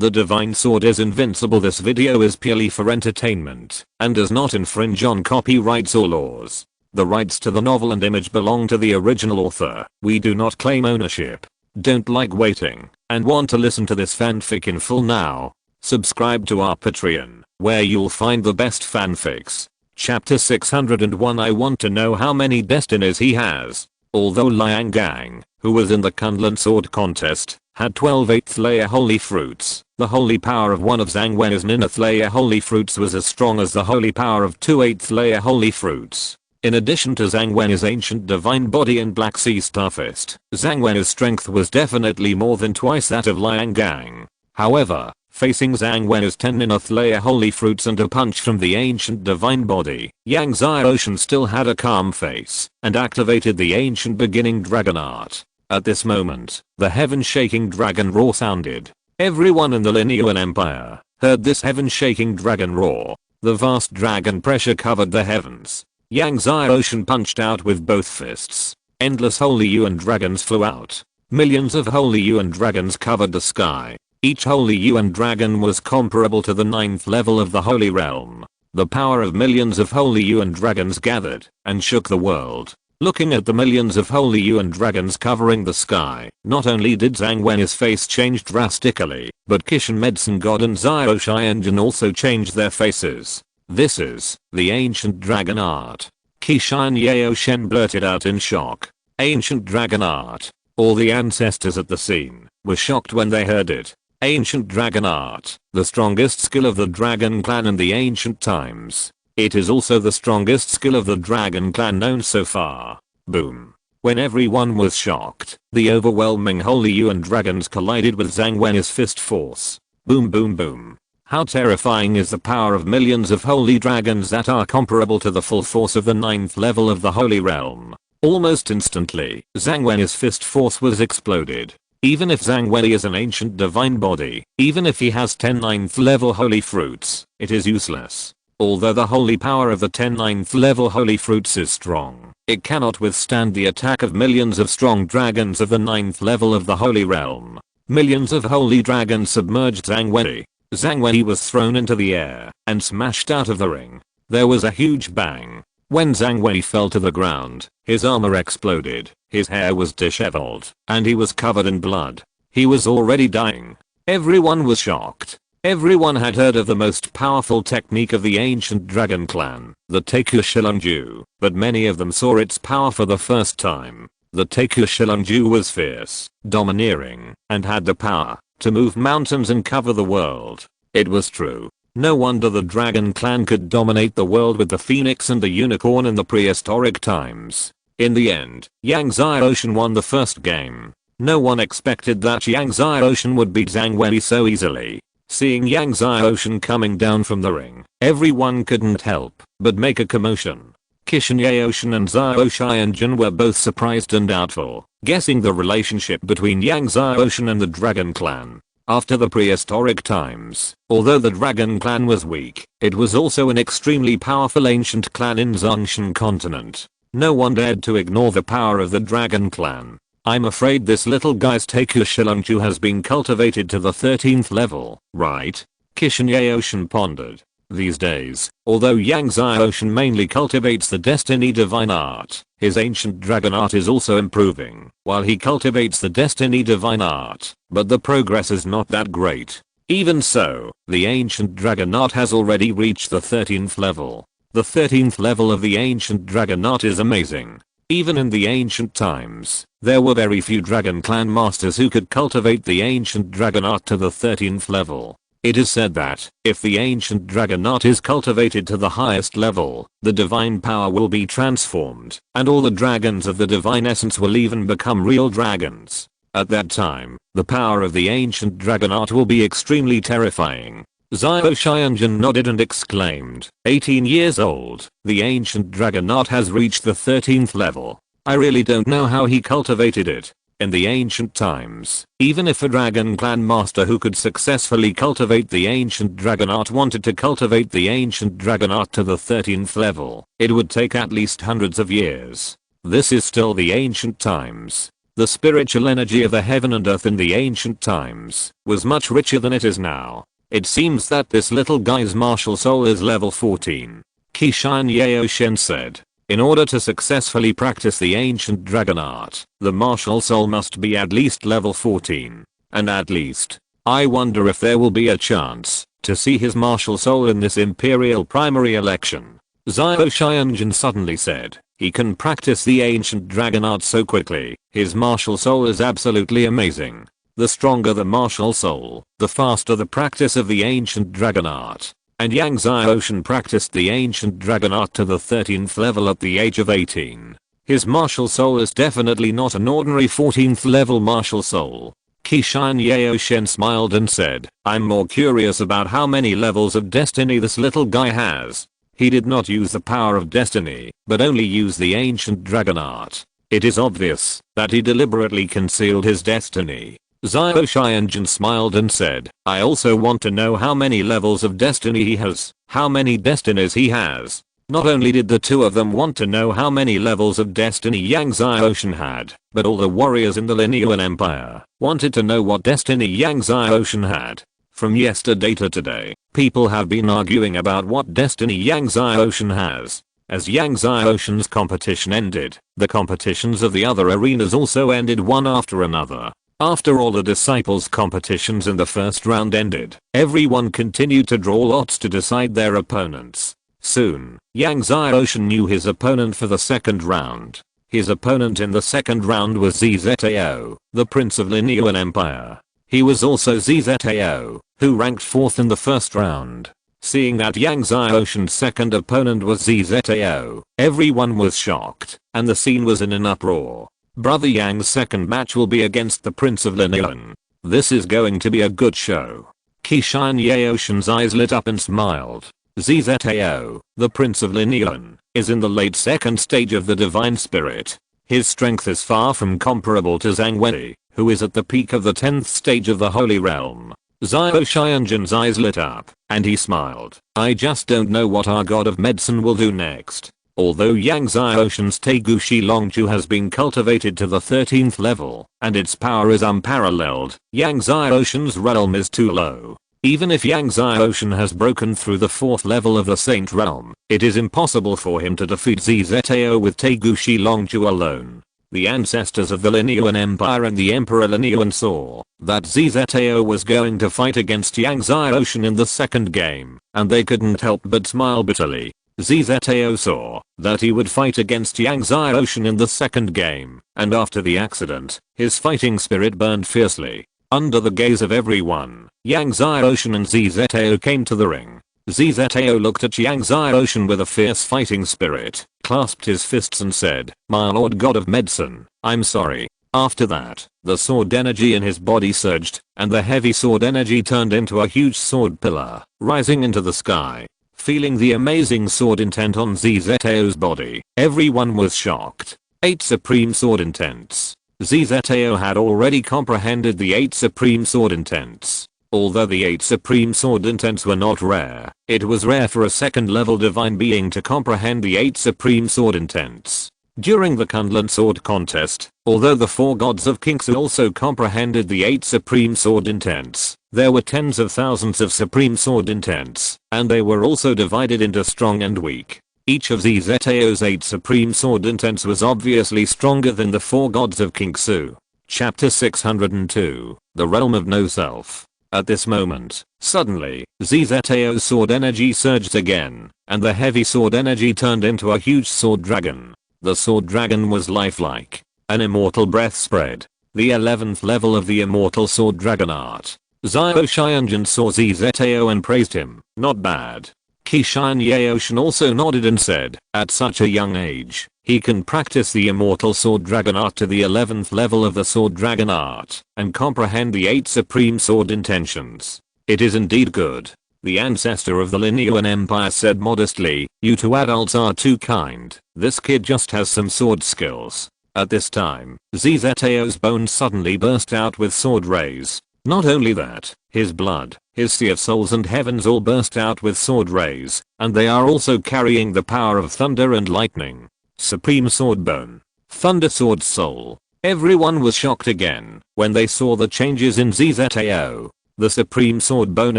The divine sword is invincible. This video is purely for entertainment and does not infringe on copyrights or laws. The rights to the novel and image belong to the original author. We do not claim ownership. Don't like waiting and want to listen to this fanfic in full now? Subscribe to our Patreon, where you'll find the best fanfics. Chapter 601. I want to know how many destinies he has. Although Liang Gang, who was in the Kunlun sword contest, had 12 8th layer holy fruits, the holy power of one of Zhang Wen's 9th layer holy fruits was as strong as the holy power of 2 8th layer holy fruits. In addition to Zhang Wen's ancient divine body and Black Sea Starfist, Zhang Wen's strength was definitely more than twice that of Liang Gang. However, facing Zhang Wen's 10 9th layer holy fruits and a punch from the ancient divine body, Yang Xiaoshan still had a calm face and activated the ancient beginning dragon art. At this moment, the heaven-shaking dragon roar sounded. Everyone in the Linyuan Empire heard this heaven-shaking dragon roar. The vast dragon pressure covered the heavens. Yang Xiaoshan punched out with both fists. Endless holy yuan dragons flew out. Millions of holy yuan dragons covered the sky. Each holy yuan dragon was comparable to the 9th level of the holy realm. The power of millions of holy yuan dragons gathered and shook the world. Looking at the millions of holy yuan dragons covering the sky, not only did Zhang Wen's face change drastically, but Kishan Medicine God and Xiao Xianjun also changed their faces. This is the ancient dragon art. Kishan Yao Shen blurted out in shock. Ancient dragon art. All the ancestors at the scene were shocked when they heard it. Ancient dragon art, the strongest skill of the dragon clan in the ancient times. It is also the strongest skill of the dragon clan known so far. Boom. When everyone was shocked, the overwhelming holy yuan dragons collided with Zhang Wen's fist force. Boom boom boom. How terrifying is the power of millions of holy dragons that are comparable to the full force of the 9th level of the holy realm. Almost instantly, Zhang Wen's fist force was exploded. Even if Zhang Wen is an ancient divine body, even if he has 10 9th level holy fruits, it is useless. Although the holy power of the 10 9th level holy fruits is strong, it cannot withstand the attack of millions of strong dragons of the 9th level of the holy realm. Millions of holy dragons submerged Zhang Wen. Zhang Wen was thrown into the air and smashed out of the ring. There was a huge bang. When Zhang Wen fell to the ground, his armor exploded, his hair was disheveled, and he was covered in blood. He was already dying. Everyone was shocked. Everyone had heard of the most powerful technique of the ancient dragon clan, the Taiku Shilongju, but many of them saw its power for the first time. The Taiku Shilongju was fierce, domineering, and had the power to move mountains and cover the world. It was true. No wonder the dragon clan could dominate the world with the phoenix and the unicorn in the prehistoric times. In the end, Yang Xiaoshan won the first game. No one expected that Yang Xiaoshan would beat Zhang Wen so easily. Seeing Yang Xiaoshan coming down from the ring, everyone couldn't help but make a commotion. Kishan Yaoshan and Xiao Xianjun were both surprised and doubtful, guessing the relationship between Yang Xiaoshan and the dragon clan. After the prehistoric times, although the dragon clan was weak, it was also an extremely powerful ancient clan in Zongshan continent. No one dared to ignore the power of the dragon clan. I'm afraid this little guy's Taiku Shilongju has been cultivated to the 13th level, right? Kishan Yaoshan pondered. These days, although Yang Xiaoshan mainly cultivates the Destiny Divine Art, his ancient dragon art is also improving while he cultivates the Destiny Divine Art, but the progress is not that great. Even so, the ancient dragon art has already reached the 13th level. The 13th level of the ancient dragon art is amazing. Even in the ancient times, there were very few dragon clan masters who could cultivate the ancient dragon art to the 13th level. It is said that, if the ancient dragon art is cultivated to the highest level, the divine power will be transformed, and all the dragons of the divine essence will even become real dragons. At that time, the power of the ancient dragon art will be extremely terrifying. Xiao Xianjun nodded and exclaimed, 18 years old, the ancient dragon art has reached the 13th level. I really don't know how he cultivated it. In the ancient times, even if a dragon clan master who could successfully cultivate the ancient dragon art wanted to cultivate the ancient dragon art to the 13th level, it would take at least hundreds of years. This is still the ancient times. The spiritual energy of the heaven and earth in the ancient times was much richer than it is now. It seems that this little guy's martial soul is level 14. Kishan Yaoshin said. In order to successfully practice the ancient dragon art, the martial soul must be at least level 14. And at least. I wonder if there will be a chance to see his martial soul in this imperial primary election. Xiao Xianjin suddenly said. He can practice the ancient dragon art so quickly. His martial soul is absolutely amazing. The stronger the martial soul, the faster the practice of the ancient dragon art. And Yang Xiaoshan practiced the ancient dragon art to the 13th level at the age of 18. His martial soul is definitely not an ordinary 14th level martial soul. Kishan Yaoshin smiled and said, I'm more curious about how many levels of destiny this little guy has. He did not use the power of destiny, but only used the ancient dragon art. It is obvious that he deliberately concealed his destiny. Xiao Xianjin smiled and said, I also want to know how many levels of destiny he has, how many destinies he has. Not only did the two of them want to know how many levels of destiny Yang Xiaoshan had, but all the warriors in the Linyuan Empire wanted to know what destiny Yang Xiaoshan had. From yesterday to today, people have been arguing about what destiny Yang Xiaoshan has. As Yang Xiaoshan's competition ended, the competitions of the other arenas also ended one after another. After all the disciples' competitions in the first round ended, everyone continued to draw lots to decide their opponents. Soon, Yang Xiaoshan knew his opponent for the second round. His opponent in the second round was Zzao, the Prince of Linyuan Empire. He was also Zzao, who ranked 4th in the first round. Seeing that Yang Xiaoshan's second opponent was Zzao, everyone was shocked, and the scene was in an uproar. Brother Yang's second match will be against the Prince of Linyuan. This is going to be a good show. Kishan Yaoshan's eyes lit up and smiled. Zzao, the Prince of Linyuan, is in the late second stage of the divine spirit. His strength is far from comparable to Zhang Wei, who is at the peak of the 10th stage of the Holy Realm. Xiao Xianjin's eyes lit up, and he smiled. I just don't know what our god of medicine will do next. Although Yang Xiaoshan's Taiguchi Longju has been cultivated to the 13th level, and its power is unparalleled, Yang Xiaoshan's realm is too low. Even if Yang Xiaoshan has broken through the 4th level of the Saint Realm, it is impossible for him to defeat Zzao with Taiguchi Longju alone. The ancestors of the Linyuan Empire and the Emperor Linyuan saw that Zzao was going to fight against Yang Xiaoshan in the second game, and they couldn't help but smile bitterly. Zzao saw that he would fight against Yang Xiaoshan in the second game, and after the accident, his fighting spirit burned fiercely. Under the gaze of everyone, Yang Xiaoshan and Zzao came to the ring. Zzao looked at Yang Xiaoshan with a fierce fighting spirit, clasped his fists and said, My lord god of medicine, I'm sorry. After that, the sword energy in his body surged, and the heavy sword energy turned into a huge sword pillar, rising into the sky. Feeling the amazing sword intent on Zzao's body, everyone was shocked. 8 Supreme Sword Intents. Zzao had already comprehended the 8 Supreme Sword Intents. Although the 8 Supreme Sword Intents were not rare, it was rare for a second level divine being to comprehend the 8 Supreme Sword Intents. During the Kunlun Sword Contest, although the 4 gods of Kingsu also comprehended the 8 Supreme Sword Intents, there were tens of thousands of Supreme Sword Intents, and they were also divided into strong and weak. Each of Zzao's 8 Supreme Sword Intents was obviously stronger than the 4 gods of Kingsu. Chapter 602, The Realm of No Self. At this moment, suddenly, Zzao's sword energy surged again, and the heavy sword energy turned into a huge sword dragon. The sword dragon was lifelike. An immortal breath spread. The 11th level of the immortal sword dragon art. Xiao Xianjin saw Zzao and praised him. Not bad. Kishan Yaoshan also nodded and said, at such a young age, he can practice the immortal sword dragon art to the 11th level of the sword dragon art, and comprehend the 8 supreme sword intentions. It is indeed good. The ancestor of the Linyuan Empire said modestly, you two adults are too kind, this kid just has some sword skills. At this time, Zzao's bones suddenly burst out with sword rays. Not only that, his blood, his sea of souls and heavens all burst out with sword rays, and they are also carrying the power of thunder and lightning. Supreme Sword Bone. Thunder Sword Soul. Everyone was shocked again when they saw the changes in ZZAO. The Supreme Sword Bone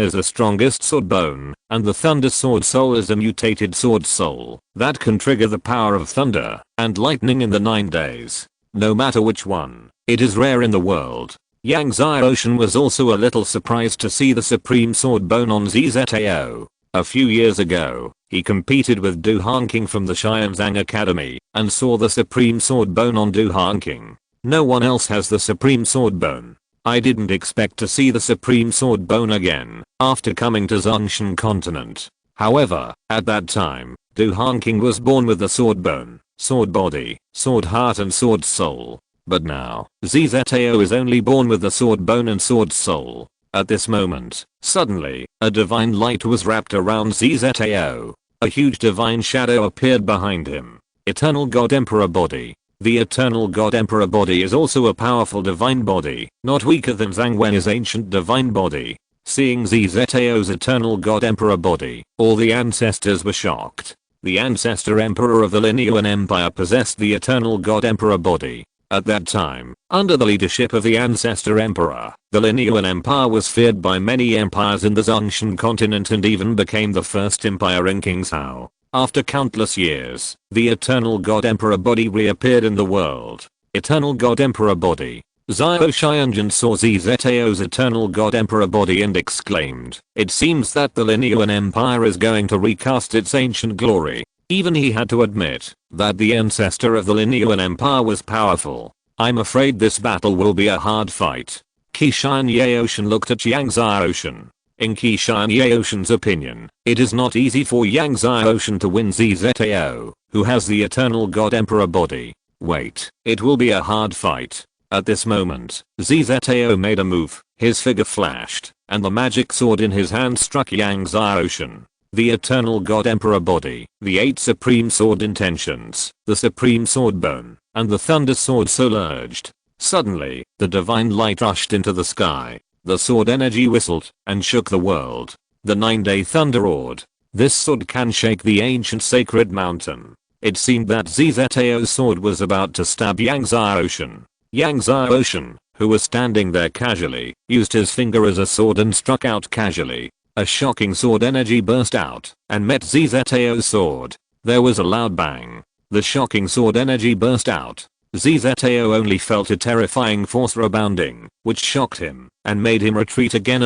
is the strongest sword bone, and the Thunder Sword Soul is a mutated sword soul that can trigger the power of thunder and lightning in the 9 days. No matter which one, it is rare in the world. Yang Xiaoshan was also a little surprised to see the Supreme Sword Bone on ZZAO. A few years ago, he competed with Du Hanqing from the Xianzang Academy and saw the Supreme Sword Bone on Du Hanqing. No one else has the Supreme Sword Bone. I didn't expect to see the Supreme Sword Bone again after coming to Zhongshan continent. However, at that time, Du Hanqing was born with the Sword Bone, Sword Body, Sword Heart and Sword Soul. But now, ZZAO is only born with the Sword Bone and Sword Soul. At this moment, suddenly, a divine light was wrapped around ZZAO. A huge divine shadow appeared behind him. Eternal God Emperor Body. The Eternal God Emperor Body is also a powerful divine body, not weaker than Zhang Wen's ancient divine body. Seeing ZZAO's Eternal God Emperor Body, all the ancestors were shocked. The ancestor emperor of the Linyuan Empire possessed the Eternal God Emperor Body. At that time, under the leadership of the ancestor emperor, the Linyuan Empire was feared by many empires in the Zhongshan continent and even became the first empire in Qingzhou. After countless years, the Eternal God Emperor Body reappeared in the world. Eternal God Emperor Body. Xiao Xianjun saw ZZAO's Eternal God Emperor Body and exclaimed, "It seems that the Linyuan Empire is going to recast its ancient glory." Even he had to admit that the ancestor of the Linyuan Empire was powerful. "I'm afraid this battle will be a hard fight." Qishan Yaoshan looked at Yang Xiaoshan. In Qishan Yaoshan's opinion, it is not easy for Yang Xiaoshan to win ZZAO, who has the Eternal God Emperor Body. Wait, it will be a hard fight. At this moment, ZZAO made a move, his figure flashed, and the magic sword in his hand struck Yang Xiaoshan. The Eternal God Emperor Body, the 8 Supreme Sword Intentions, the Supreme Sword Bone, and the Thunder Sword Soul urged. Suddenly, the divine light rushed into the sky. The sword energy whistled and shook the world. The 9-day thunder roared. This sword can shake the ancient sacred mountain. It seemed that ZZAO's sword was about to stab Yang Xiaoshan. Yang Xiaoshan, who was standing there casually, used his finger as a sword and struck out casually. A shocking sword energy burst out and met ZZAO's sword. There was a loud bang. The shocking sword energy burst out. ZZAO only felt a terrifying force rebounding, which shocked him and made him retreat again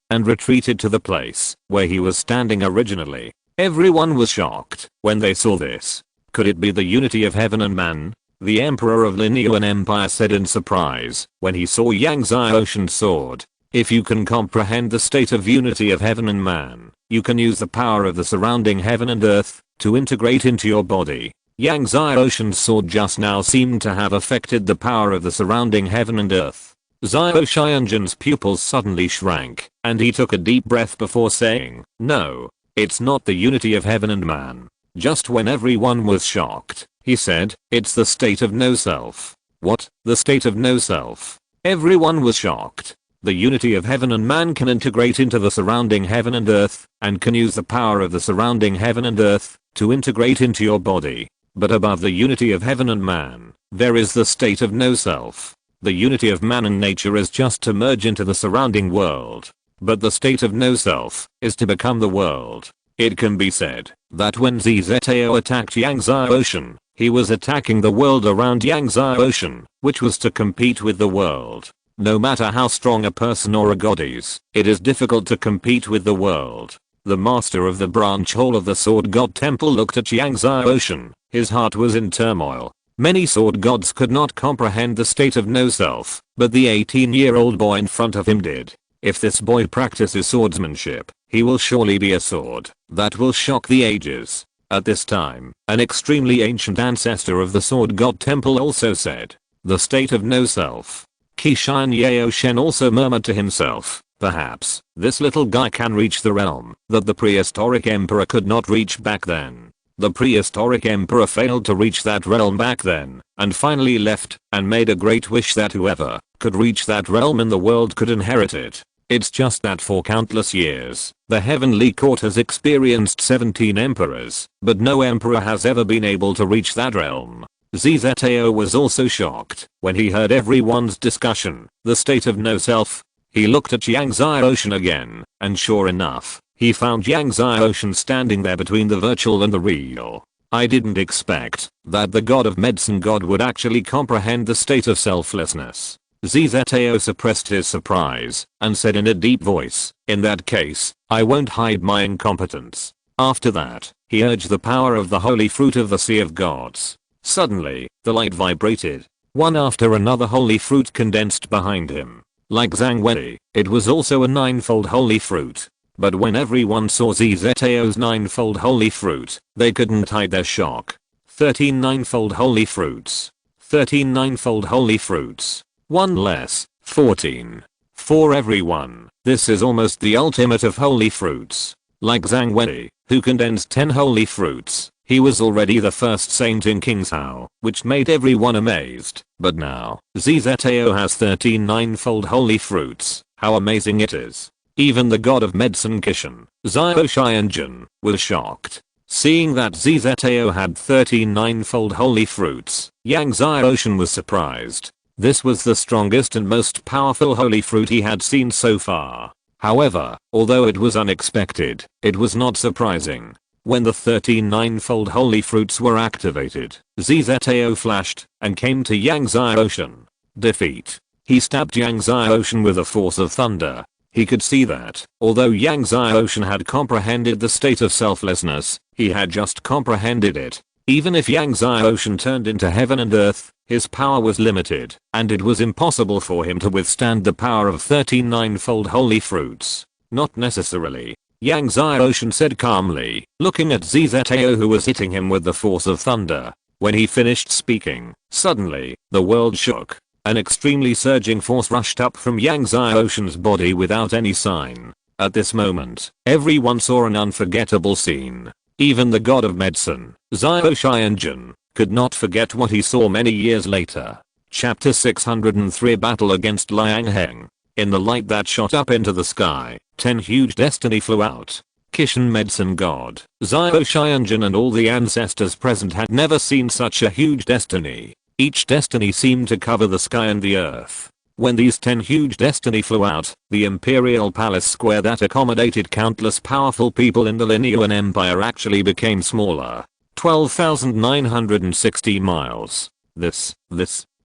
and retreated to the place where he was standing originally. Everyone was shocked when they saw this. Could it be the unity of heaven and man? The emperor of Linyuan Empire said in surprise when he saw Yang Xiaoshan's sword. If you can comprehend the state of unity of heaven and man, you can use the power of the surrounding heaven and earth to integrate into your body. Yang Xiaoshan's sword just now seemed to have affected the power of the surrounding heaven and earth. Xiao Xianjun's pupils suddenly shrank, and he took a deep breath before saying, "No, it's not the unity of heaven and man." Just when everyone was shocked, he said, "It's the state of no self." What? The state of no self? Everyone was shocked. The unity of heaven and man can integrate into the surrounding heaven and earth, and can use the power of the surrounding heaven and earth to integrate into your body. But above the unity of heaven and man, there is the state of no self. The unity of man and nature is just to merge into the surrounding world. But the state of no self is to become the world. It can be said that when ZZAO attacked Yang Xiaoshan, he was attacking the world around Yang Xiaoshan, which was to compete with the world. No matter how strong a person or a god is, it is difficult to compete with the world. The master of the branch hall of the Sword God Temple looked at Yang Xiaoshan. His heart was in turmoil. Many sword gods could not comprehend the state of no self, but the 18-year-old boy in front of him did. If this boy practices swordsmanship, he will surely be a sword that will shock the ages. At this time, an extremely ancient ancestor of the Sword God Temple also said, "The state of no self." Qishan Yaoshan also murmured to himself, "Perhaps, this little guy can reach the realm that the prehistoric emperor could not reach back then." The prehistoric emperor failed to reach that realm back then, and finally left, and made a great wish that whoever could reach that realm in the world could inherit it. It's just that for countless years, the heavenly court has experienced 17 emperors, but no emperor has ever been able to reach that realm. Zetao was also shocked when he heard everyone's discussion, the state of no self. He looked at Yang Ocean again, and sure enough, he found Yang Ocean standing there between the virtual and the real. I didn't expect that the god of medicine god would actually comprehend the state of selflessness. Zetao suppressed his surprise and said in a deep voice, "In that case, I won't hide my incompetence." After that, he urged the power of the holy fruit of the Sea of Gods. Suddenly, the light vibrated. One after another holy fruit condensed behind him. Like Zhang Wei, it was also a ninefold holy fruit. But when everyone saw Zetao's ninefold holy fruit, they couldn't hide their shock. 13 ninefold holy fruits. 13 ninefold holy fruits. One less, 14. For everyone, this is almost the ultimate of holy fruits. Like Zhang Wei, who condensed 10 holy fruits, he was already the first saint in Kingshao, which made everyone amazed. But now, Zetao has 13 ninefold holy fruits. How amazing it is. Even the god of medicine Kishan, Zhao Xianjun, was shocked. Seeing that Zetao had 13 ninefold holy fruits, Yang Ocean was surprised. This was the strongest and most powerful holy fruit he had seen so far. However, although it was unexpected, it was not surprising. When the 13 ninefold holy fruits were activated, Zetao flashed and came to Yang Ocean. Defeat. He stabbed Yang Ocean with the force of thunder. He could see that, although Yang Ocean had comprehended the state of selflessness, he had just comprehended it. Even if Yang Ocean turned into heaven and earth, his power was limited, and it was impossible for him to withstand the power of 13 ninefold holy fruits. Not necessarily. Yang Ocean said calmly, looking at Zetao who was hitting him with the force of thunder. When he finished speaking, suddenly, the world shook. An extremely surging force rushed up from Yang Ocean's body without any sign. At this moment, everyone saw an unforgettable scene. Even the god of medicine, Zhao Xianjun, could not forget what he saw many years later. Chapter 603 Battle against Liang Heng. In the light that shot up into the sky, 10 huge destiny flew out. Kishan medicine god, Zhao Xianjun and all the ancestors present had never seen such a huge destiny. Each destiny seemed to cover the sky and the earth. When these 10 huge destiny flew out, the imperial palace square that accommodated countless powerful people in the Linyuan Empire actually became smaller. 12,960 miles.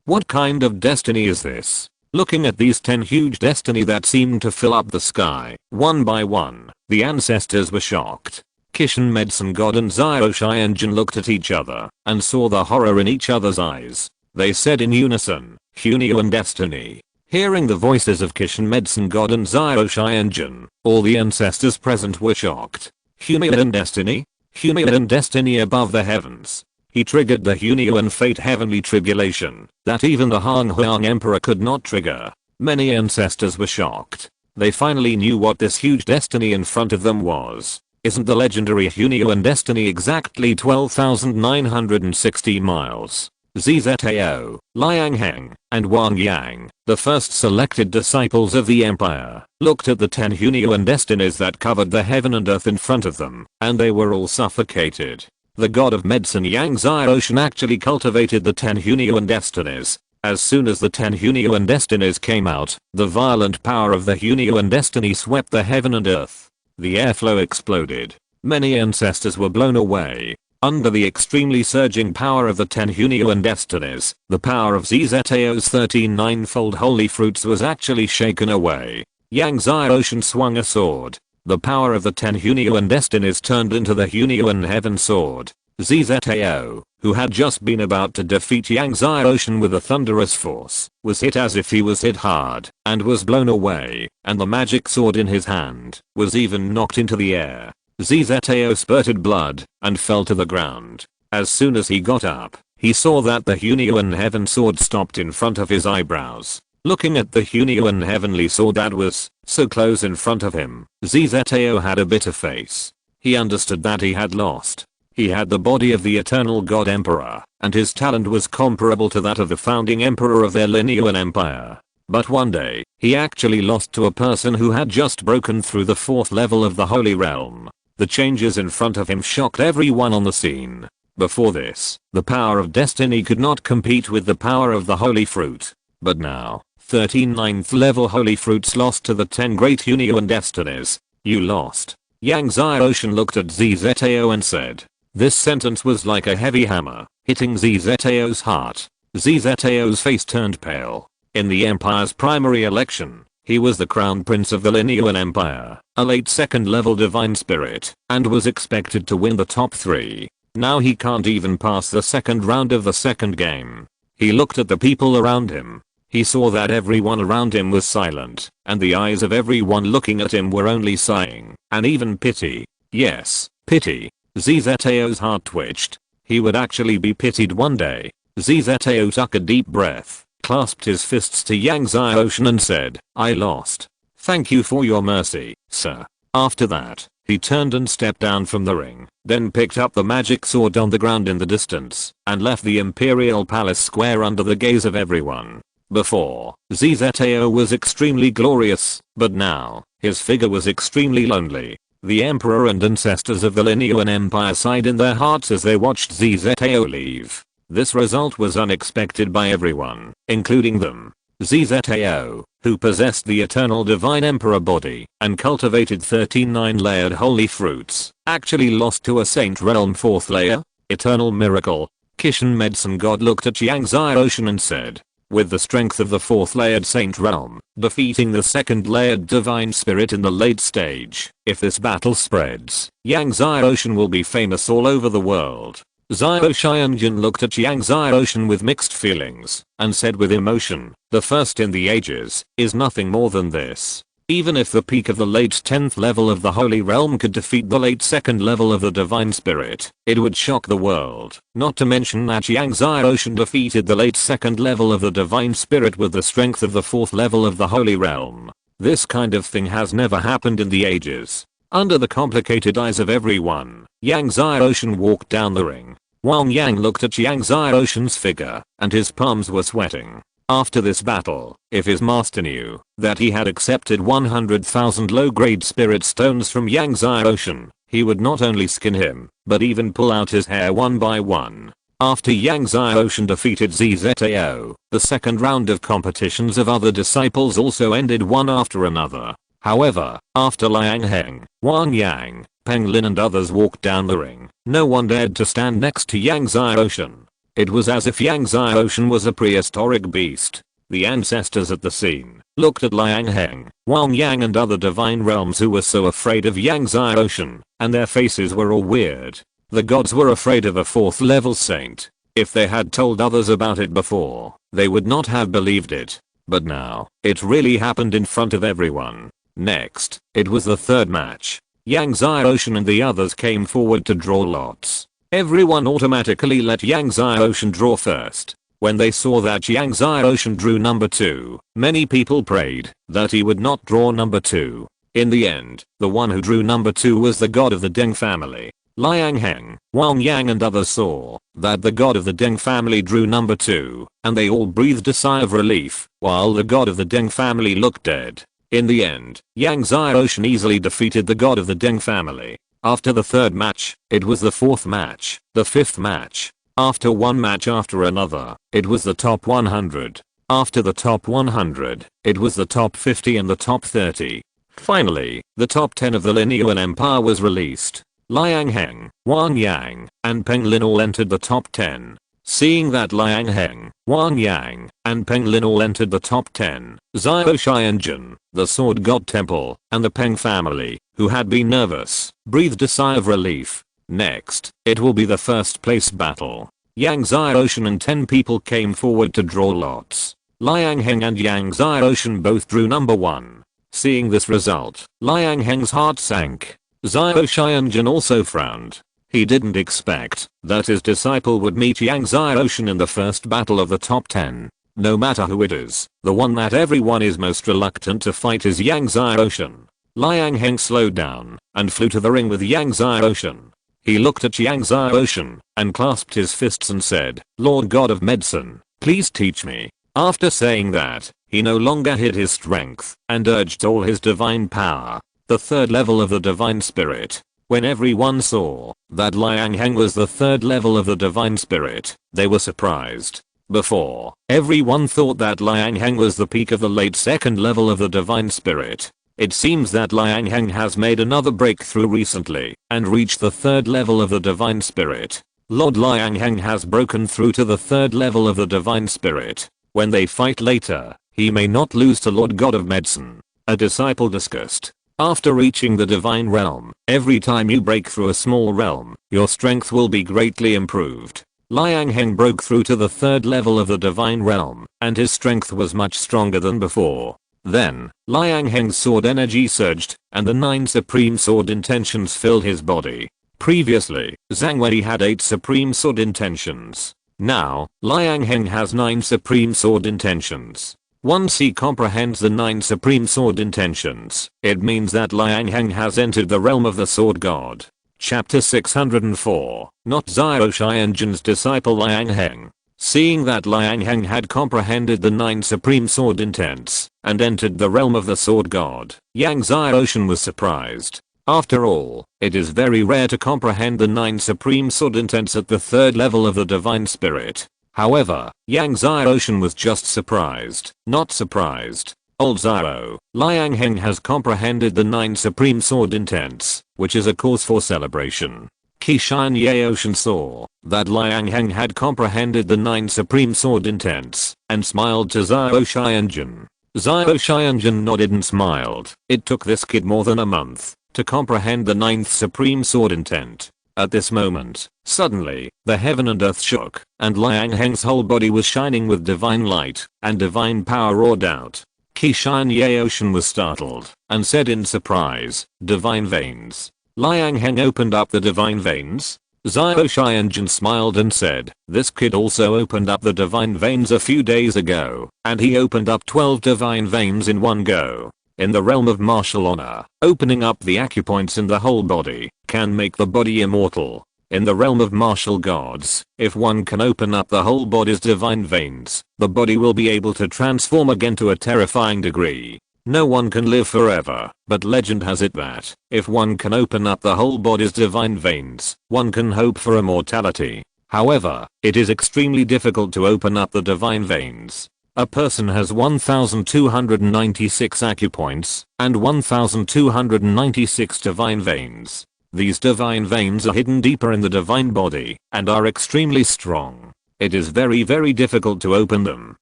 What kind of destiny is this? Looking at these 10 huge destiny that seemed to fill up the sky, one by one, the ancestors were shocked. Kishan medicine god and Zhao Xianjun looked at each other and saw the horror in each other's eyes. They said in unison, Hunyuan destiny. Hearing the voices of Kishan medicine god and Zhao Xianjun, all the ancestors present were shocked. Hunyuan destiny? Hunyuan destiny above the heavens. He triggered the Hunyuan fate heavenly tribulation that even the Han Huang emperor could not trigger. Many ancestors were shocked. They finally knew what this huge destiny in front of them was. Isn't the legendary Hunyuan destiny exactly 12,960 miles? Zetao, Liang Heng, and Wang Yang, the first selected disciples of the empire, looked at the 10 Hunyuan destinies that covered the heaven and earth in front of them, and they were all suffocated. The god of medicine Yang Ocean actually cultivated the 10 Hunyuan destinies. As soon as the 10 Hunyuan destinies came out, the violent power of the Hunyuan destiny swept the heaven and earth. The airflow exploded. Many ancestors were blown away. Under the extremely surging power of the 10 Hunyuan destinies, the power of Zetao's 13 ninefold holy fruits was actually shaken away. Yang Ocean swung a sword. The power of the 10 Hunyuan destinies turned into the Hunyuan heaven sword. Zetao, who had just been about to defeat Yang Ocean with a thunderous force, was hit as if he was hit hard, and was blown away, and the magic sword in his hand was even knocked into the air. Zetao spurted blood and fell to the ground. As soon as he got up, he saw that the Hunyuan heaven sword stopped in front of his eyebrows. Looking at the Hunyuan heavenly sword that was so close in front of him, Zetao had a bitter face. He understood that he had lost. He had the body of the eternal god emperor, and his talent was comparable to that of the founding emperor of their Linyuan empire. But one day, he actually lost to a person who had just broken through the 4th level of the holy realm. The changes in front of him shocked everyone on the scene. Before this, the power of destiny could not compete with the power of the holy fruit. But now, 13 9th level holy fruits lost to the 10 great Union destinies. You lost. Yang Xiaoshan looked at ZZAO and said. This sentence was like a heavy hammer, hitting ZZAO's heart. ZZAO's face turned pale. In the Empire's primary election, he was the crown prince of the Linean Empire, a late 2nd level divine spirit, and was expected to win the top 3. Now he can't even pass the second round of the second game. He looked at the people around him. He saw that everyone around him was silent, and the eyes of everyone looking at him were only sighing, and even pity. Yes, pity. ZZAO's heart twitched. He would actually be pitied one day. ZZAO took a deep breath, clasped his fists to Yang Xiaoshan and said, I lost. Thank you for your mercy, sir. After that, he turned and stepped down from the ring, then picked up the magic sword on the ground in the distance, and left the Imperial Palace Square under the gaze of everyone. Before, ZZAO was extremely glorious, but now, his figure was extremely lonely. The Emperor and ancestors of the Linean Empire sighed in their hearts as they watched ZZAO leave. This result was unexpected by everyone, including them. ZZAO, who possessed the eternal divine emperor body and cultivated 13 9-layered holy fruits, actually lost to a saint realm 4th layer. Eternal miracle. Kishan medicine god looked at Yang Xiaoshan and said. With the strength of the 4th layered saint realm, defeating the 2nd layered divine spirit in the late stage, if this battle spreads, Yang Xiaoshan will be famous all over the world. Xiao Xianjun looked at Yang Xiaoshan with mixed feelings, and said with emotion, the first in the ages, is nothing more than this. Even if the peak of the late 10th level of the Holy Realm could defeat the late 2nd level of the Divine Spirit, it would shock the world. Not to mention that Yang Xiaoshan defeated the late 2nd level of the Divine Spirit with the strength of the 4th level of the Holy Realm. This kind of thing has never happened in the ages. Under the complicated eyes of everyone, Yang Xiaoshan walked down the ring. Wang Yang looked at Yang Xiaoshan's figure, and his palms were sweating. After this battle, if his master knew that he had accepted 100,000 low-grade spirit stones from Yang Xiaoshan, he would not only skin him, but even pull out his hair one by one. After Yang Xiaoshan defeated ZZAO, the second round of competitions of other disciples also ended one after another. However, after Liang Heng, Wang Yang, Peng Lin and others walked down the ring, no one dared to stand next to Yang Xiaoshan. It was as if Yang Xiaoshan was a prehistoric beast. The ancestors at the scene looked at Liang Heng, Wang Yang and other divine realms who were so afraid of Yang Xiaoshan, and their faces were all weird. The gods were afraid of a 4th level saint. If they had told others about it before, they would not have believed it. But now, it really happened in front of everyone. Next, it was the third match. Yang Xiaoshan and the others came forward to draw lots. Everyone automatically let Yang Xiaoshan draw first. When they saw that Yang Xiaoshan drew number 2, many people prayed that he would not draw number 2. In the end, the one who drew number 2 was the god of the Deng family. Liang Heng, Wang Yang and others saw that the god of the Deng family drew number 2, and they all breathed a sigh of relief, while the god of the Deng family looked dead. In the end, Yang Xiaoshan easily defeated the god of the Deng family. After the third match, it was the fourth match, the fifth match. After one match after another, it was the top 100. After the top 100, it was the top 50 and the top 30. Finally, the top 10 of the Linean Empire was released. Liang Heng, Wang Yang, and Peng Lin all entered the top 10. Seeing that Liang Heng, Wang Yang, and Peng Lin all entered the top 10, Xiao Xianjun, the Sword God Temple, and the Peng family, who had been nervous, breathed a sigh of relief. Next, it will be the first place battle. Yang Xiaoshan and 10 people came forward to draw lots. Liang Heng and Yang Xiaoshan both drew number 1. Seeing this result, Liang Heng's heart sank. Xiao Xianjun also frowned. He didn't expect that his disciple would meet Yang Xiaoshan in the first battle of the top 10. No matter who it is, the one that everyone is most reluctant to fight is Yang Xiaoshan. Liang Heng slowed down and flew to the ring with Yang Xiaoshan. He looked at Yang Xiaoshan and clasped his fists and said, Lord God of Medicine, please teach me. After saying that, he no longer hid his strength and urged all his divine power. The third level of the Divine Spirit. When everyone saw that Liang Heng was the third level of the divine spirit, they were surprised. Before, everyone thought that Liang Heng was the peak of the late second level of the divine spirit. It seems that Liang Heng has made another breakthrough recently and reached the third level of the divine spirit. Lord Liang Heng has broken through to the third level of the divine spirit. When they fight later, he may not lose to Lord God of Medicine. A disciple discussed. After reaching the divine realm, every time you break through a small realm, your strength will be greatly improved. Liang Heng broke through to the third level of the divine realm, and his strength was much stronger than before. Then, Liang Heng's sword energy surged, and the 9 supreme sword intentions filled his body. Previously, Zhang Wei had 8 supreme sword intentions. Now, Liang Heng has 9 supreme sword intentions. Once he comprehends the 9 supreme sword intentions, it means that Liang Heng has entered the realm of the sword god. Chapter 604, Not Zhao Xianjun's disciple Liang Heng. Seeing that Liang Heng had comprehended the 9 supreme sword intents and entered the realm of the sword god, Yang Xiaoshan was surprised. After all, it is very rare to comprehend the 9 supreme sword intents at the third level of the divine spirit. However, Yang Xiaoshan was just surprised, not surprised. Old Zhao, Liang Heng has comprehended the 9 supreme sword intents, which is a cause for celebration. Qishan Yaoshan saw that Liang Heng had comprehended the 9 supreme sword intents and smiled to Zhao Xianjun. Zhao Xianjun nodded and smiled. It took this kid more than a month to comprehend the 9th supreme sword intent. At this moment, suddenly, the heaven and earth shook, and Liang Heng's whole body was shining with divine light, and divine power roared out. Qishan Yaoshan was startled and said in surprise, "Divine veins." Liang Heng opened up the divine veins. Zhao Xianjun smiled and said, "This kid also opened up the divine veins a few days ago, and he opened up 12 divine veins in one go." In the realm of martial honor, opening up the acupoints in the whole body can make the body immortal. In the realm of martial gods, if one can open up the whole body's divine veins, the body will be able to transform again to a terrifying degree. No one can live forever, but legend has it that, if one can open up the whole body's divine veins, one can hope for immortality. However, it is extremely difficult to open up the divine veins. A person has 1296 acupoints, and 1296 divine veins. These divine veins are hidden deeper in the divine body, and are extremely strong. It is very difficult to open them.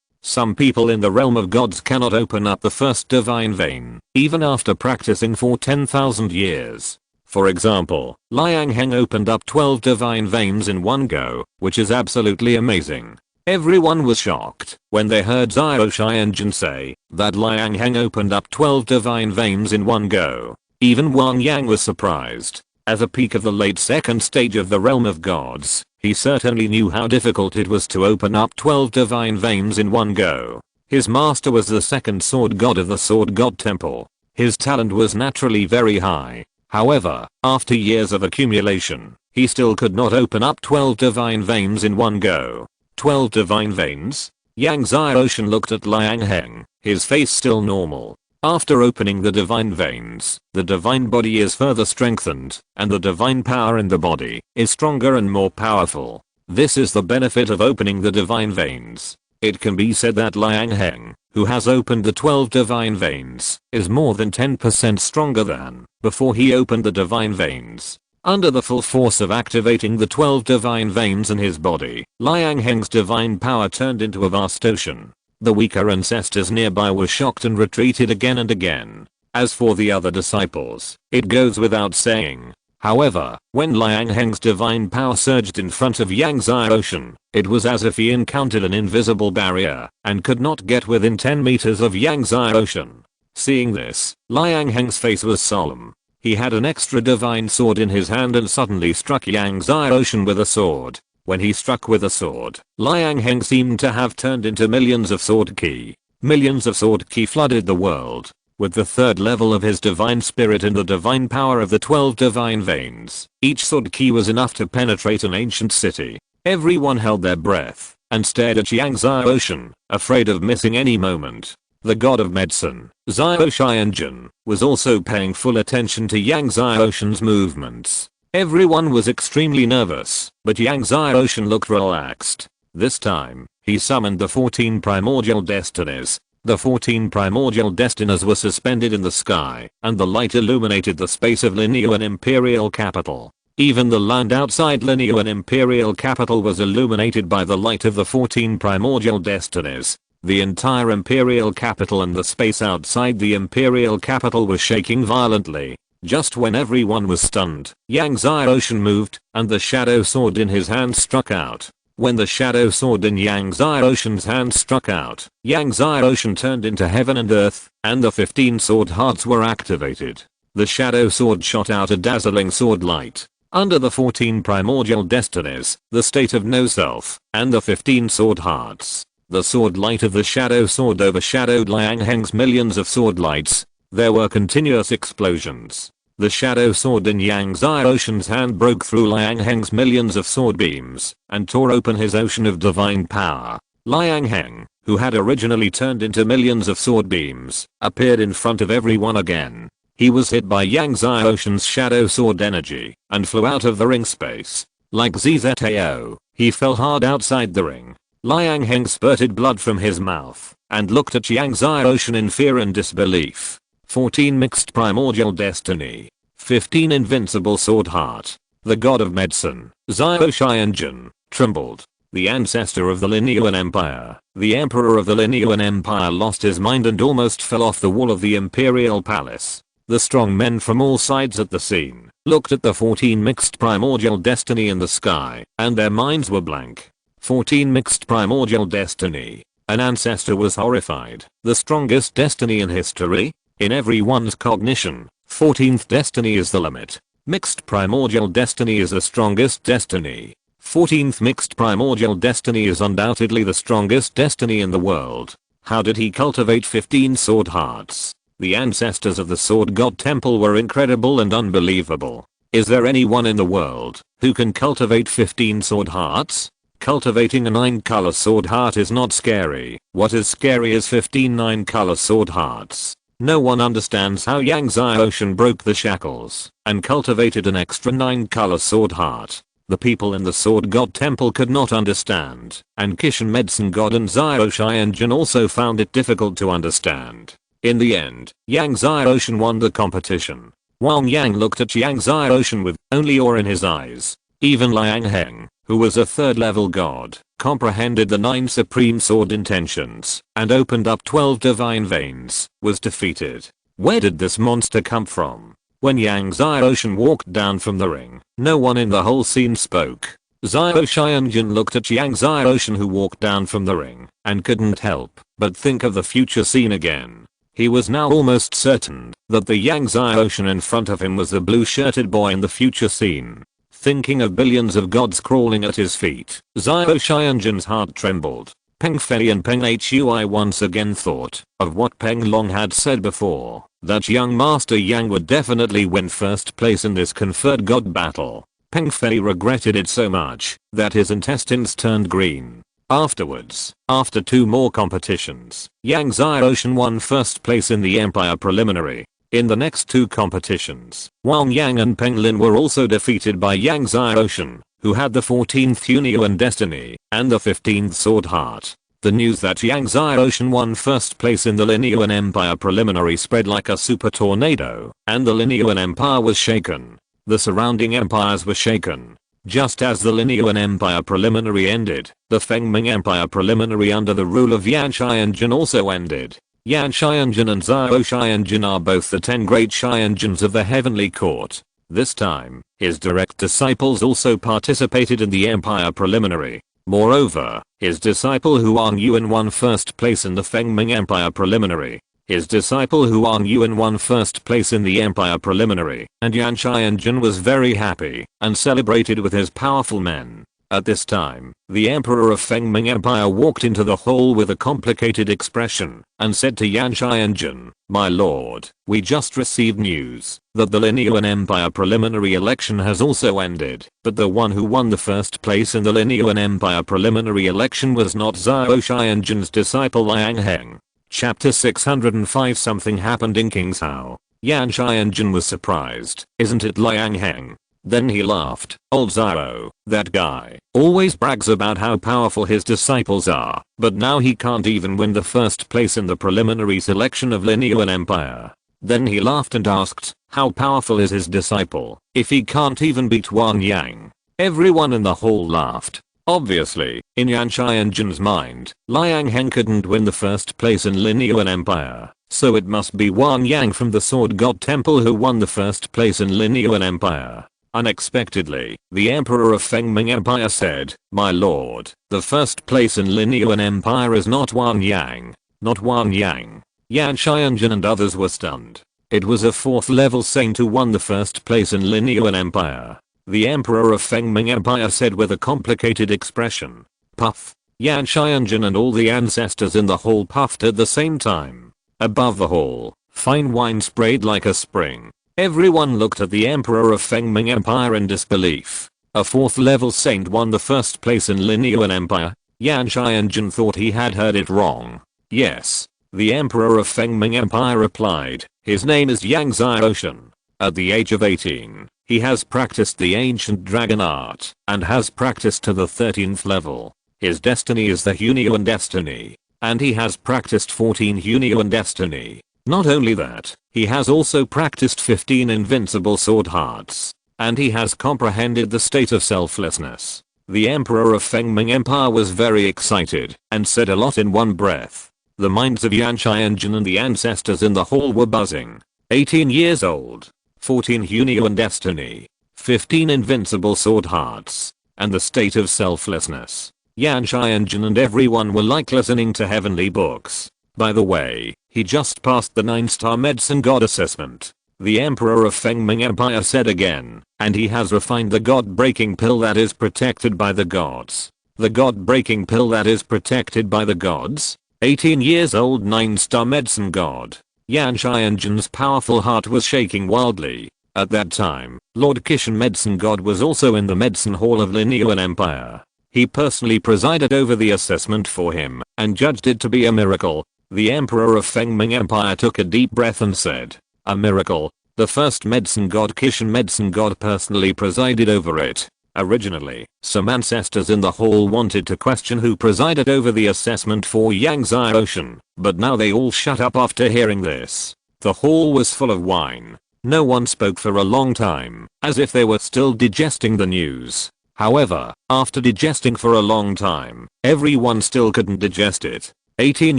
Some people in the realm of gods cannot open up the first divine vein, even after practicing for 10,000 years. For example, Liang Heng opened up 12 divine veins in one go, which is absolutely amazing. Everyone was shocked when they heard Zhao Xianjun say that Liang Heng opened up 12 divine veins in one go. Even Wang Yang was surprised. As a peak of the late second stage of the realm of gods, he certainly knew how difficult it was to open up 12 divine veins in one go. His master was the second sword god of the sword god temple. His talent was naturally very high. However, after years of accumulation, he still could not open up 12 divine veins in one go. 12 divine veins? Yang Xiaoshan looked at Liang Heng, his face still normal. After opening the divine veins, the divine body is further strengthened, and the divine power in the body is stronger and more powerful. This is the benefit of opening the divine veins. It can be said that Liang Heng, who has opened the 12 divine veins, is more than 10% stronger than before he opened the divine veins. Under the full force of activating the 12 divine veins in his body, Liang Heng's divine power turned into a vast ocean. The weaker ancestors nearby were shocked and retreated again and again. As for the other disciples, it goes without saying. However, when Liang Heng's divine power surged in front of Yang Xiaoshan, it was as if he encountered an invisible barrier and could not get within 10 meters of Yang Xiaoshan. Seeing this, Liang Heng's face was solemn. He had an extra divine sword in his hand and suddenly struck Yang Xiaoshan with a sword. When he struck with a sword, Liang Heng seemed to have turned into millions of sword ki. Millions of sword ki flooded the world. With the third level of his divine spirit and the divine power of the 12 divine veins, each sword ki was enough to penetrate an ancient city. Everyone held their breath and stared at Yang Xiaoshan, afraid of missing any moment. The god of medicine, Xiao Xianjun, was also paying full attention to Yang Xiaoshen's movements. Everyone was extremely nervous, but Yang Xiaoshen looked relaxed. This time, he summoned the 14 primordial destinies. The 14 primordial destinies were suspended in the sky, and the light illuminated the space of Linyuan Imperial Capital. Even the land outside Linyuan Imperial Capital was illuminated by the light of the 14 primordial destinies. The entire Imperial Capital and the space outside the Imperial Capital was shaking violently. Just when everyone was stunned, Yang Xiaoshen moved, and the shadow sword in his hand struck out. When the shadow sword in Yang Xiaoshen's hand struck out, Yang Xiaoshen turned into heaven and earth, and the 15 sword hearts were activated. The shadow sword shot out a dazzling sword light. Under the 14 primordial destinies, the state of no self, and the 15 sword hearts, the sword light of the shadow sword overshadowed Liang Heng's millions of sword lights. There were continuous explosions. The shadow sword in Yang Xiaoshen's hand broke through Liang Heng's millions of sword beams, and tore open his ocean of divine power. Liang Heng, who had originally turned into millions of sword beams, appeared in front of everyone again. He was hit by Yang Xiaoshen's shadow sword energy, and flew out of the ring space. Like ZZAO, he fell hard outside the ring. Liang Heng spurted blood from his mouth, and looked at Yang Xiaoshen in fear and disbelief. 14 mixed primordial destiny. 15 invincible sword heart. The god of medicine, Xiao Xianjun, trembled. The ancestor of the Linyuan Empire, the emperor of the Linyuan Empire, lost his mind and almost fell off the wall of the imperial palace. The strong men from all sides at the scene looked at the 14 mixed primordial destiny in the sky, and their minds were blank. 14 mixed primordial destiny. An ancestor was horrified. The strongest destiny in history? In everyone's cognition, 14th destiny is the limit. Mixed primordial destiny is the strongest destiny. 14th mixed primordial destiny is undoubtedly the strongest destiny in the world. How did he cultivate 15 sword hearts? The ancestors of the Sword God Temple were incredible and unbelievable. Is there anyone in the world who can cultivate 15 sword hearts? Cultivating a 9-color sword heart is not scary. What is scary is 15 9-color sword hearts. No one understands how Yang Xiaoshen broke the shackles and cultivated an extra 9-color sword heart. The people in the Sword God Temple could not understand, and Kishan Medicine God and Xiao Xianjun also found it difficult to understand. In the end, Yang Xiaoshen won the competition. Wang Yang looked at Yang Xiaoshen with only awe in his eyes. Even Liang Heng, who was a 3rd level god, comprehended the 9 supreme sword intentions, and opened up 12 divine veins, was defeated. Where did this monster come from? When Yang Xiaoshen walked down from the ring, no one in the whole scene spoke. Xiao Xianjun looked at Yang Xiaoshen, who walked down from the ring, and couldn't help but think of the future scene again. He was now almost certain that the Yang Xiaoshen in front of him was the blue-shirted boy in the future scene. Thinking of billions of gods crawling at his feet, Xiao Xianjun's heart trembled. Peng Fei and Peng Hui once again thought of what Peng Long had said before, that young Master Yang would definitely win first place in this conferred god battle. Peng Fei regretted it so much that his intestines turned green. Afterwards, after 2 more competitions, Yang Xiaoshen won first place in the Empire Preliminary. In the next 2 competitions, Wang Yang and Peng Lin were also defeated by Yang Xiaoshen, who had the 14th Yunyuan Destiny and the 15th Sword Heart. The news that Yang Xiaoshen won first place in the Linyuan Empire Preliminary spread like a super tornado, and the Linyuan Empire was shaken. The surrounding empires were shaken. Just as the Linyuan Empire Preliminary ended, the Fengming Empire Preliminary under the rule of Yan Xianjun also ended. Yan Xianjun and Xiao Xianjun are both the 10 great Xianjuns of the Heavenly Court. This time, his direct disciples also participated in the Empire Preliminary. Moreover, his disciple Huang Yuan won first place in the Fengming Empire Preliminary. His disciple Huang Yuan won first place in the Empire Preliminary, and Yan Xianjun was very happy and celebrated with his powerful men. At this time, the Emperor of Fengming Empire walked into the hall with a complicated expression and said to Yan Xianjun, "My lord, we just received news that the Linyuan Empire Preliminary election has also ended, but the one who won the first place in the Linyuan Empire Preliminary election was not Xiao Xianjun's disciple Liang Heng." Chapter 605. Something happened in King's Hao. Yan Xianjun was surprised. Isn't it Liang Heng? Then he laughed. Old Zhao, that guy, always brags about how powerful his disciples are, but now he can't even win the first place in the preliminary selection of Linyuan Empire. Then he laughed and asked, how powerful is his disciple, if he can't even beat Wang Yang? Everyone in the hall laughed. Obviously, in Yan Xianjun's mind, Liang Heng couldn't win the first place in Linyuan Empire, so it must be Wang Yang from the Sword God Temple who won the first place in Linyuan Empire. Unexpectedly, the Emperor of Fengming Empire said, my lord, the first place in Linyuan Empire is not Wang Yang. Not Wang Yang. Yan Xianjun and others were stunned. It was a 4th level saint who won the first place in Linyuan Empire. The Emperor of Fengming Empire said with a complicated expression. Puff. Yan Xianjun and all the ancestors in the hall puffed at the same time. Above the hall, fine wine sprayed like a spring. Everyone looked at the Emperor of Fengming Empire in disbelief. A 4th level saint won the first place in Linyuan Empire? Yan Xianjun thought he had heard it wrong. Yes. The Emperor of Fengming Empire replied. His name is Yang Xiaoshan. At the age of 18, he has practiced the ancient dragon art and has practiced to the 13th level. His destiny is the Hunyuan destiny, and he has practiced 14 Hunyuan destiny. Not only that, he has also practiced 15 invincible sword hearts, and he has comprehended the state of selflessness. The Emperor of Fengming Empire was very excited and said a lot in one breath. The minds of Yan Xianjun and the ancestors in the hall were buzzing. 18 years old, 14 Hunyuan destiny, 15 invincible sword hearts, and the state of selflessness. Yan Xianjun and everyone were like listening to heavenly books. By the way, he just passed the 9-star medicine god assessment. The Emperor of Fengming Empire said again, and he has refined the god-breaking pill that is protected by the gods. The god-breaking pill that is protected by the gods? 18 years old 9-star medicine god. Yan Xianjun's powerful heart was shaking wildly. At that time, Lord Kishan Medicine God was also in the medicine hall of Linyuan Empire. He personally presided over the assessment for him and judged it to be a miracle. The Emperor of Fengming Empire took a deep breath and said, a miracle? The first medicine god Kishan Medicine God personally presided over it. Originally, some ancestors in the hall wanted to question who presided over the assessment for Yang Xiaoshan, but now they all shut up after hearing this. The hall was full of wine. No one spoke for a long time, as if they were still digesting the news. However, after digesting for a long time, everyone still couldn't digest it. 18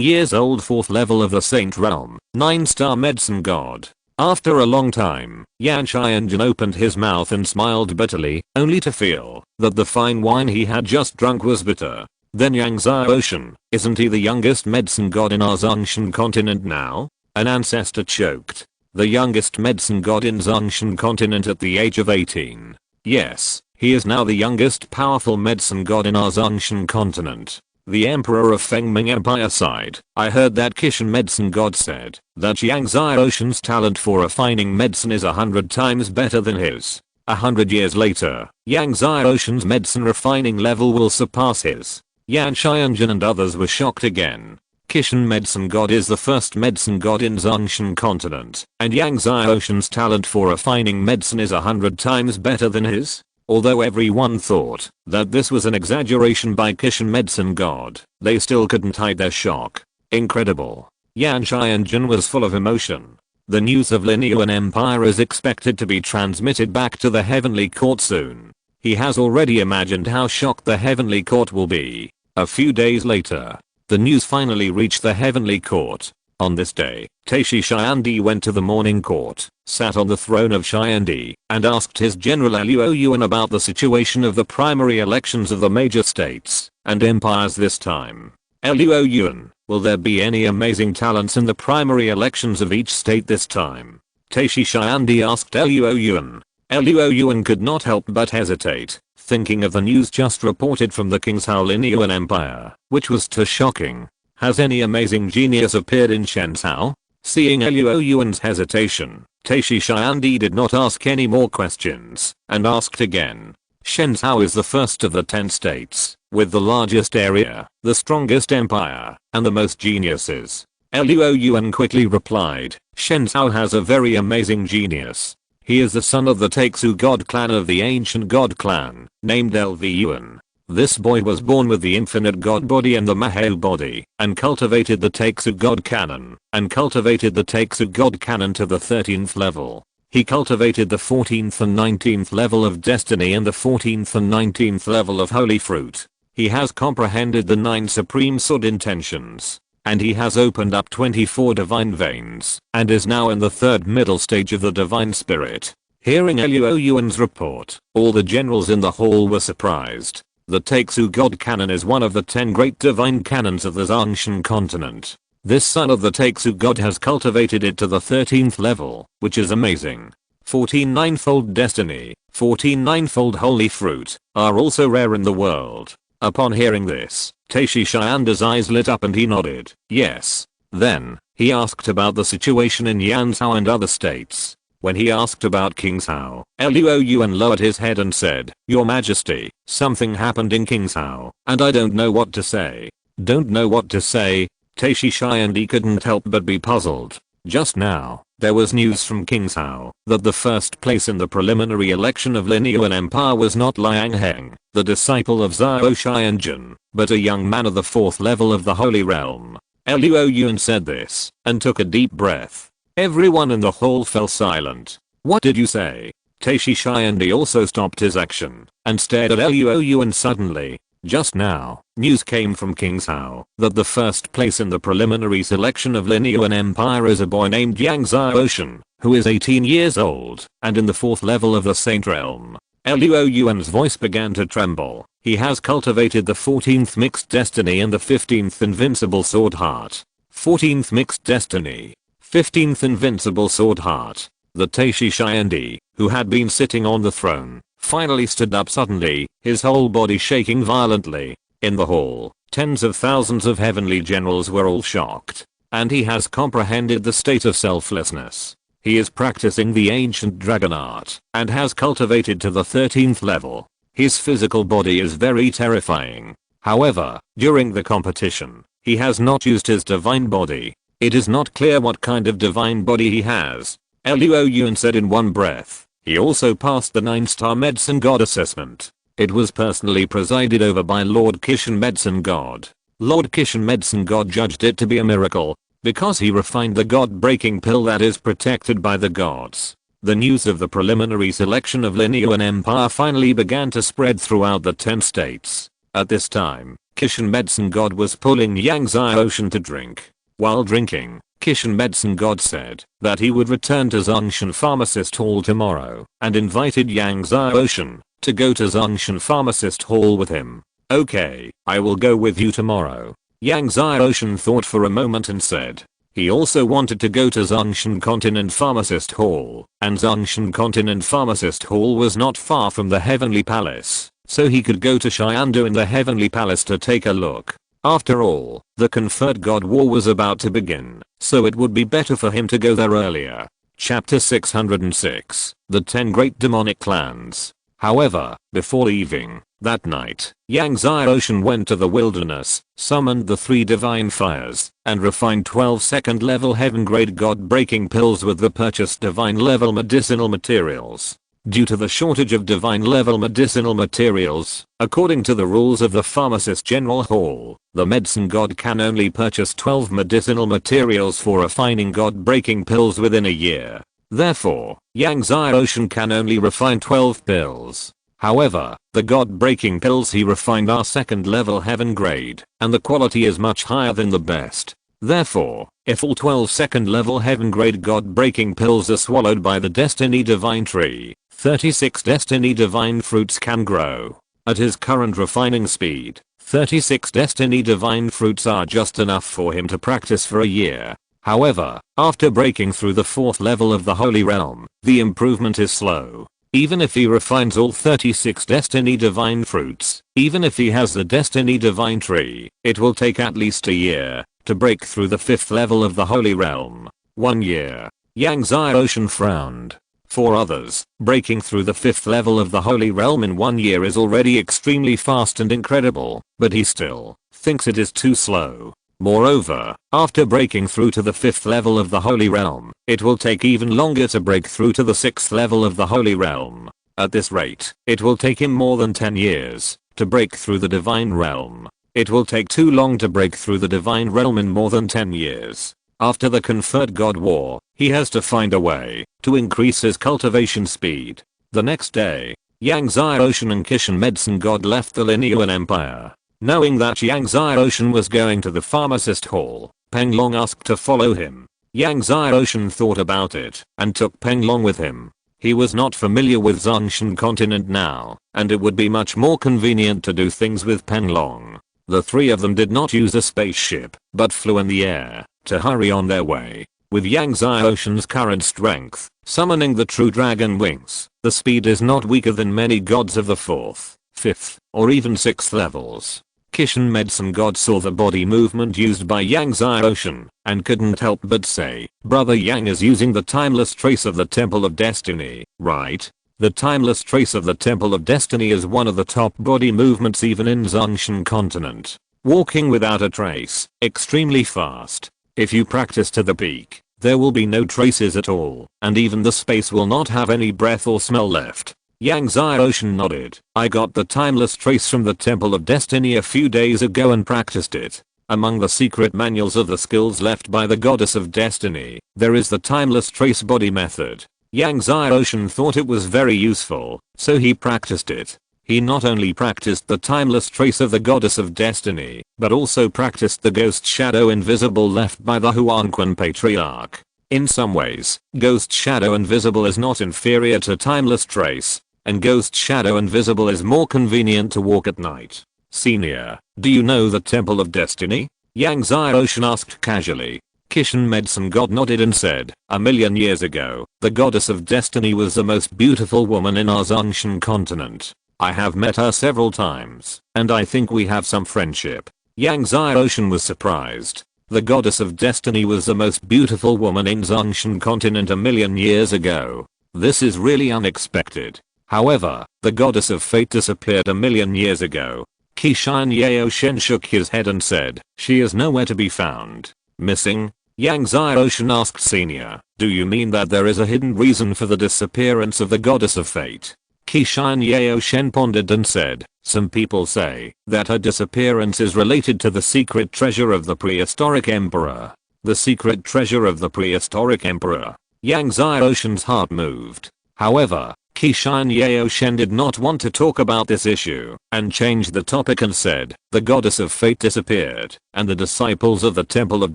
years old 4th level of the Saint Realm, 9-star medicine god. After a long time, Yan Xianjun opened his mouth and smiled bitterly, only to feel that the fine wine he had just drunk was bitter. Then Yang Xiaoshan, isn't he the youngest medicine god in our Zhongshan continent now? An ancestor choked. The youngest medicine god in Zhongshan continent at the age of 18. Yes, he is now the youngest powerful medicine god in our Zhongshan continent. The Emperor of Fengming Empire sighed. I heard that Kishan Medicine God said that Yang Xiaoshan's talent for refining medicine is 100 times better than his. 100 years later, Yang Xiaoshan's medicine refining level will surpass his. Yan Xianjun and others were shocked again. Kishan Medicine God is the first medicine god in Zhongshan continent, and Yang Xiaoshan's talent for refining medicine is 100 times better than his? Although everyone thought that this was an exaggeration by Kishan Medicine God, they still couldn't hide their shock. Incredible. Yan Xianjun was full of emotion. The news of Linyuan Empire is expected to be transmitted back to the Heavenly Court soon. He has already imagined how shocked the Heavenly Court will be. A few days later, the news finally reached the Heavenly Court. On this day, Taishi Xiandi went to the morning court, sat on the throne of Xiandi, and asked his general Luo Yuan about the situation of the primary elections of the major states and empires this time. Luo Yuan, will there be any amazing talents in the primary elections of each state this time? Taishi Xiandi asked Luo Yuan. Luo Yuan could not help but hesitate, thinking of the news just reported from the King's Hao Linyuan Empire, which was too shocking. Has any amazing genius appeared in Shenzhou? Seeing Luo Yuan's hesitation, Taishi Xiandi did not ask any more questions, and asked again. Shenzhou is the first of the 10 states, with the largest area, the strongest empire, and the most geniuses. Luo Yuan quickly replied, Shen Cao has a very amazing genius. He is the son of the Taixu god clan of the ancient god clan, named LV Yuan. This boy was born with the infinite god body and the Mahao body, and cultivated the Taixu god canon, and cultivated the Taixu god canon to the 13th level. He cultivated the 14th and 19th level of destiny and the 14th and 19th level of holy fruit. He has comprehended the 9 supreme sword intentions. And he has opened up 24 divine veins, and is now in the 3rd middle stage of the divine spirit. Hearing Luo Yuan's report, all the generals in the hall were surprised. The Taixu god canon is one of the 10 great divine canons of the Zhongshan continent. This son of the Taixu god has cultivated it to the 13th level, which is amazing. 14 ninefold destiny, 14 ninefold holy fruit, are also rare in the world. Upon hearing this, Taishi Xianda's eyes lit up and he nodded, yes. Then, he asked about the situation in Yanzhou and other states. When he asked about Kingsao, Luo Yuan lowered his head and said, Your Majesty, something happened in Kingsao, and I don't know what to say. Don't know what to say? Taishi Xiandi couldn't help but be puzzled. Just now, there was news from Kingsao that the first place in the preliminary election of Linyuan Empire was not Liang Heng, the disciple of Zhao Xianjun, but a young man of the 4th level of the Holy Realm. Luo Yuan said this, and took a deep breath. Everyone in the hall fell silent. What did you say? Taishi Xiandi also stopped his action, and stared at Luo Yuan suddenly. Just now, news came from Kingsao that the first place in the preliminary selection of Linyuan Empire is a boy named Yang Zhaoshan, who is 18 years old, and in the 4th level of the Saint Realm. Luo Yuan's voice began to tremble. He has cultivated the 14th mixed destiny and the 15th invincible sword heart. 14th mixed destiny. 15th invincible sword heart. The Taishi Xiandi, who had been sitting on the throne, finally stood up suddenly, his whole body shaking violently. In the hall, tens of thousands of heavenly generals were all shocked. And he has comprehended the state of selflessness. He is practicing the ancient dragon art, and has cultivated to the 13th level. His physical body is very terrifying. However, during the competition, he has not used his divine body. It is not clear what kind of divine body he has. Luo Yuan said in one breath. He also passed the 9-star medicine god assessment. It was personally presided over by Lord Kishan Medicine God. Lord Kishan Medicine God judged it to be a miracle, because he refined the god-breaking pill that is protected by the gods. The news of the preliminary selection of Linyuan Empire finally began to spread throughout the 10 states. At this time, Kishan Medicine God was pulling Yang Zhaoshan to drink. While drinking, Kishan Medicine God said that he would return to Zhongshan Pharmacist Hall tomorrow and invited Yang Zhaoshan to go to Zhongshan Pharmacist Hall with him. Okay, I will go with you tomorrow. Yang Zhaoshan thought for a moment and said he also wanted to go to Zhongshan Continent Pharmacist Hall, and Zhongshan Continent Pharmacist Hall was not far from the Heavenly Palace, so he could go to Xiandu in the Heavenly Palace to take a look. After all, the conferred god war was about to begin, so it would be better for him to go there earlier. Chapter 606, The 10 Great Demonic Clans. However, before leaving, that night, Yang Zhaoshan went to the wilderness, summoned the 3 divine fires, and refined 12 second level heaven grade god breaking pills with the purchased divine level medicinal materials. Due to the shortage of divine level medicinal materials, according to the rules of the Pharmacist General Hall, the medicine god can only purchase 12 medicinal materials for refining god breaking pills within a year. Therefore, Yang Zhaoshan can only refine 12 pills. However, the god breaking pills he refined are second level heaven grade, and the quality is much higher than the best. Therefore, if all 12 second level heaven grade god breaking pills are swallowed by the destiny divine tree, 36 destiny divine fruits can grow. At his current refining speed, 36 destiny divine fruits are just enough for him to practice for a year. However, after breaking through the 4th level of the Holy Realm, the improvement is slow. Even if he refines all 36 destiny divine fruits, even if he has the destiny divine tree, it will take at least a year to break through the 5th level of the Holy Realm. 1 year. Yang Zhaoshan frowned. For others, breaking through the 5th level of the Holy Realm in 1 year is already extremely fast and incredible, but he still thinks it is too slow. Moreover, after breaking through to the 5th level of the Holy Realm, it will take even longer to break through to the 6th level of the Holy Realm. At this rate, it will take him more than 10 years to break through the Divine Realm. It will take too long to break through the Divine Realm in more than 10 years. After the conferred God War, he has to find a way to increase his cultivation speed. The next day, Yang Xiaoshan and Kishan Medicine God left the Linyuan Empire. Knowing that Yang Xiaoshan was going to the pharmacist hall, Peng Long asked to follow him. Yang Xiaoshan thought about it and took Peng Long with him. He was not familiar with Zhongshan continent now, and it would be much more convenient to do things with Peng Long. The three of them did not use a spaceship, but flew in the air to hurry on their way. With Yang Xiaoshan's current strength, summoning the true dragon wings, the speed is not weaker than many gods of the 4th, 5th, or even 6th levels. Kishan Medicine God saw the body movement used by Yang Xiaoshan, and couldn't help but say, Brother Yang is using the timeless trace of the Temple of Destiny, right? The timeless trace of the Temple of Destiny is one of the top body movements even in Zhongshan continent. Walking without a trace, extremely fast. If you practice to the peak, there will be no traces at all, and even the space will not have any breath or smell left. Yang Xiaoshan nodded. I got the timeless trace from the Temple of Destiny a few days ago and practiced it. Among the secret manuals of the skills left by the Goddess of Destiny, there is the timeless trace body method. Yang Xiaoshan thought it was very useful, so he practiced it. He not only practiced the timeless trace of the Goddess of Destiny, but also practiced the ghost shadow invisible left by the Huanquan Patriarch. In some ways, ghost shadow invisible is not inferior to timeless trace, and ghost shadow invisible is more convenient to walk at night. Senior, do you know the Temple of Destiny? Yang Xiaoshan asked casually. Kishan Medicine God nodded and said, a million years ago, the Goddess of Destiny was the most beautiful woman in our Zhongshan continent. I have met her several times, and I think we have some friendship. Yang Xiaoshan was surprised. The Goddess of Destiny was the most beautiful woman in Zhongshan continent a million years ago. This is really unexpected. However, the Goddess of Fate disappeared a million years ago. Kishan Yaoshen shook his head and said, she is nowhere to be found. Missing? Yang Xiaoshan asked Senior, do you mean that there is a hidden reason for the disappearance of the Goddess of Fate? Kishan Yaoshen pondered and said, some people say that her disappearance is related to the secret treasure of the prehistoric emperor. The secret treasure of the prehistoric emperor. Yang Xiaoshan's heart moved. However, Kishan Yaoshen did not want to talk about this issue, and changed the topic and said, the Goddess of Fate disappeared, and the disciples of the Temple of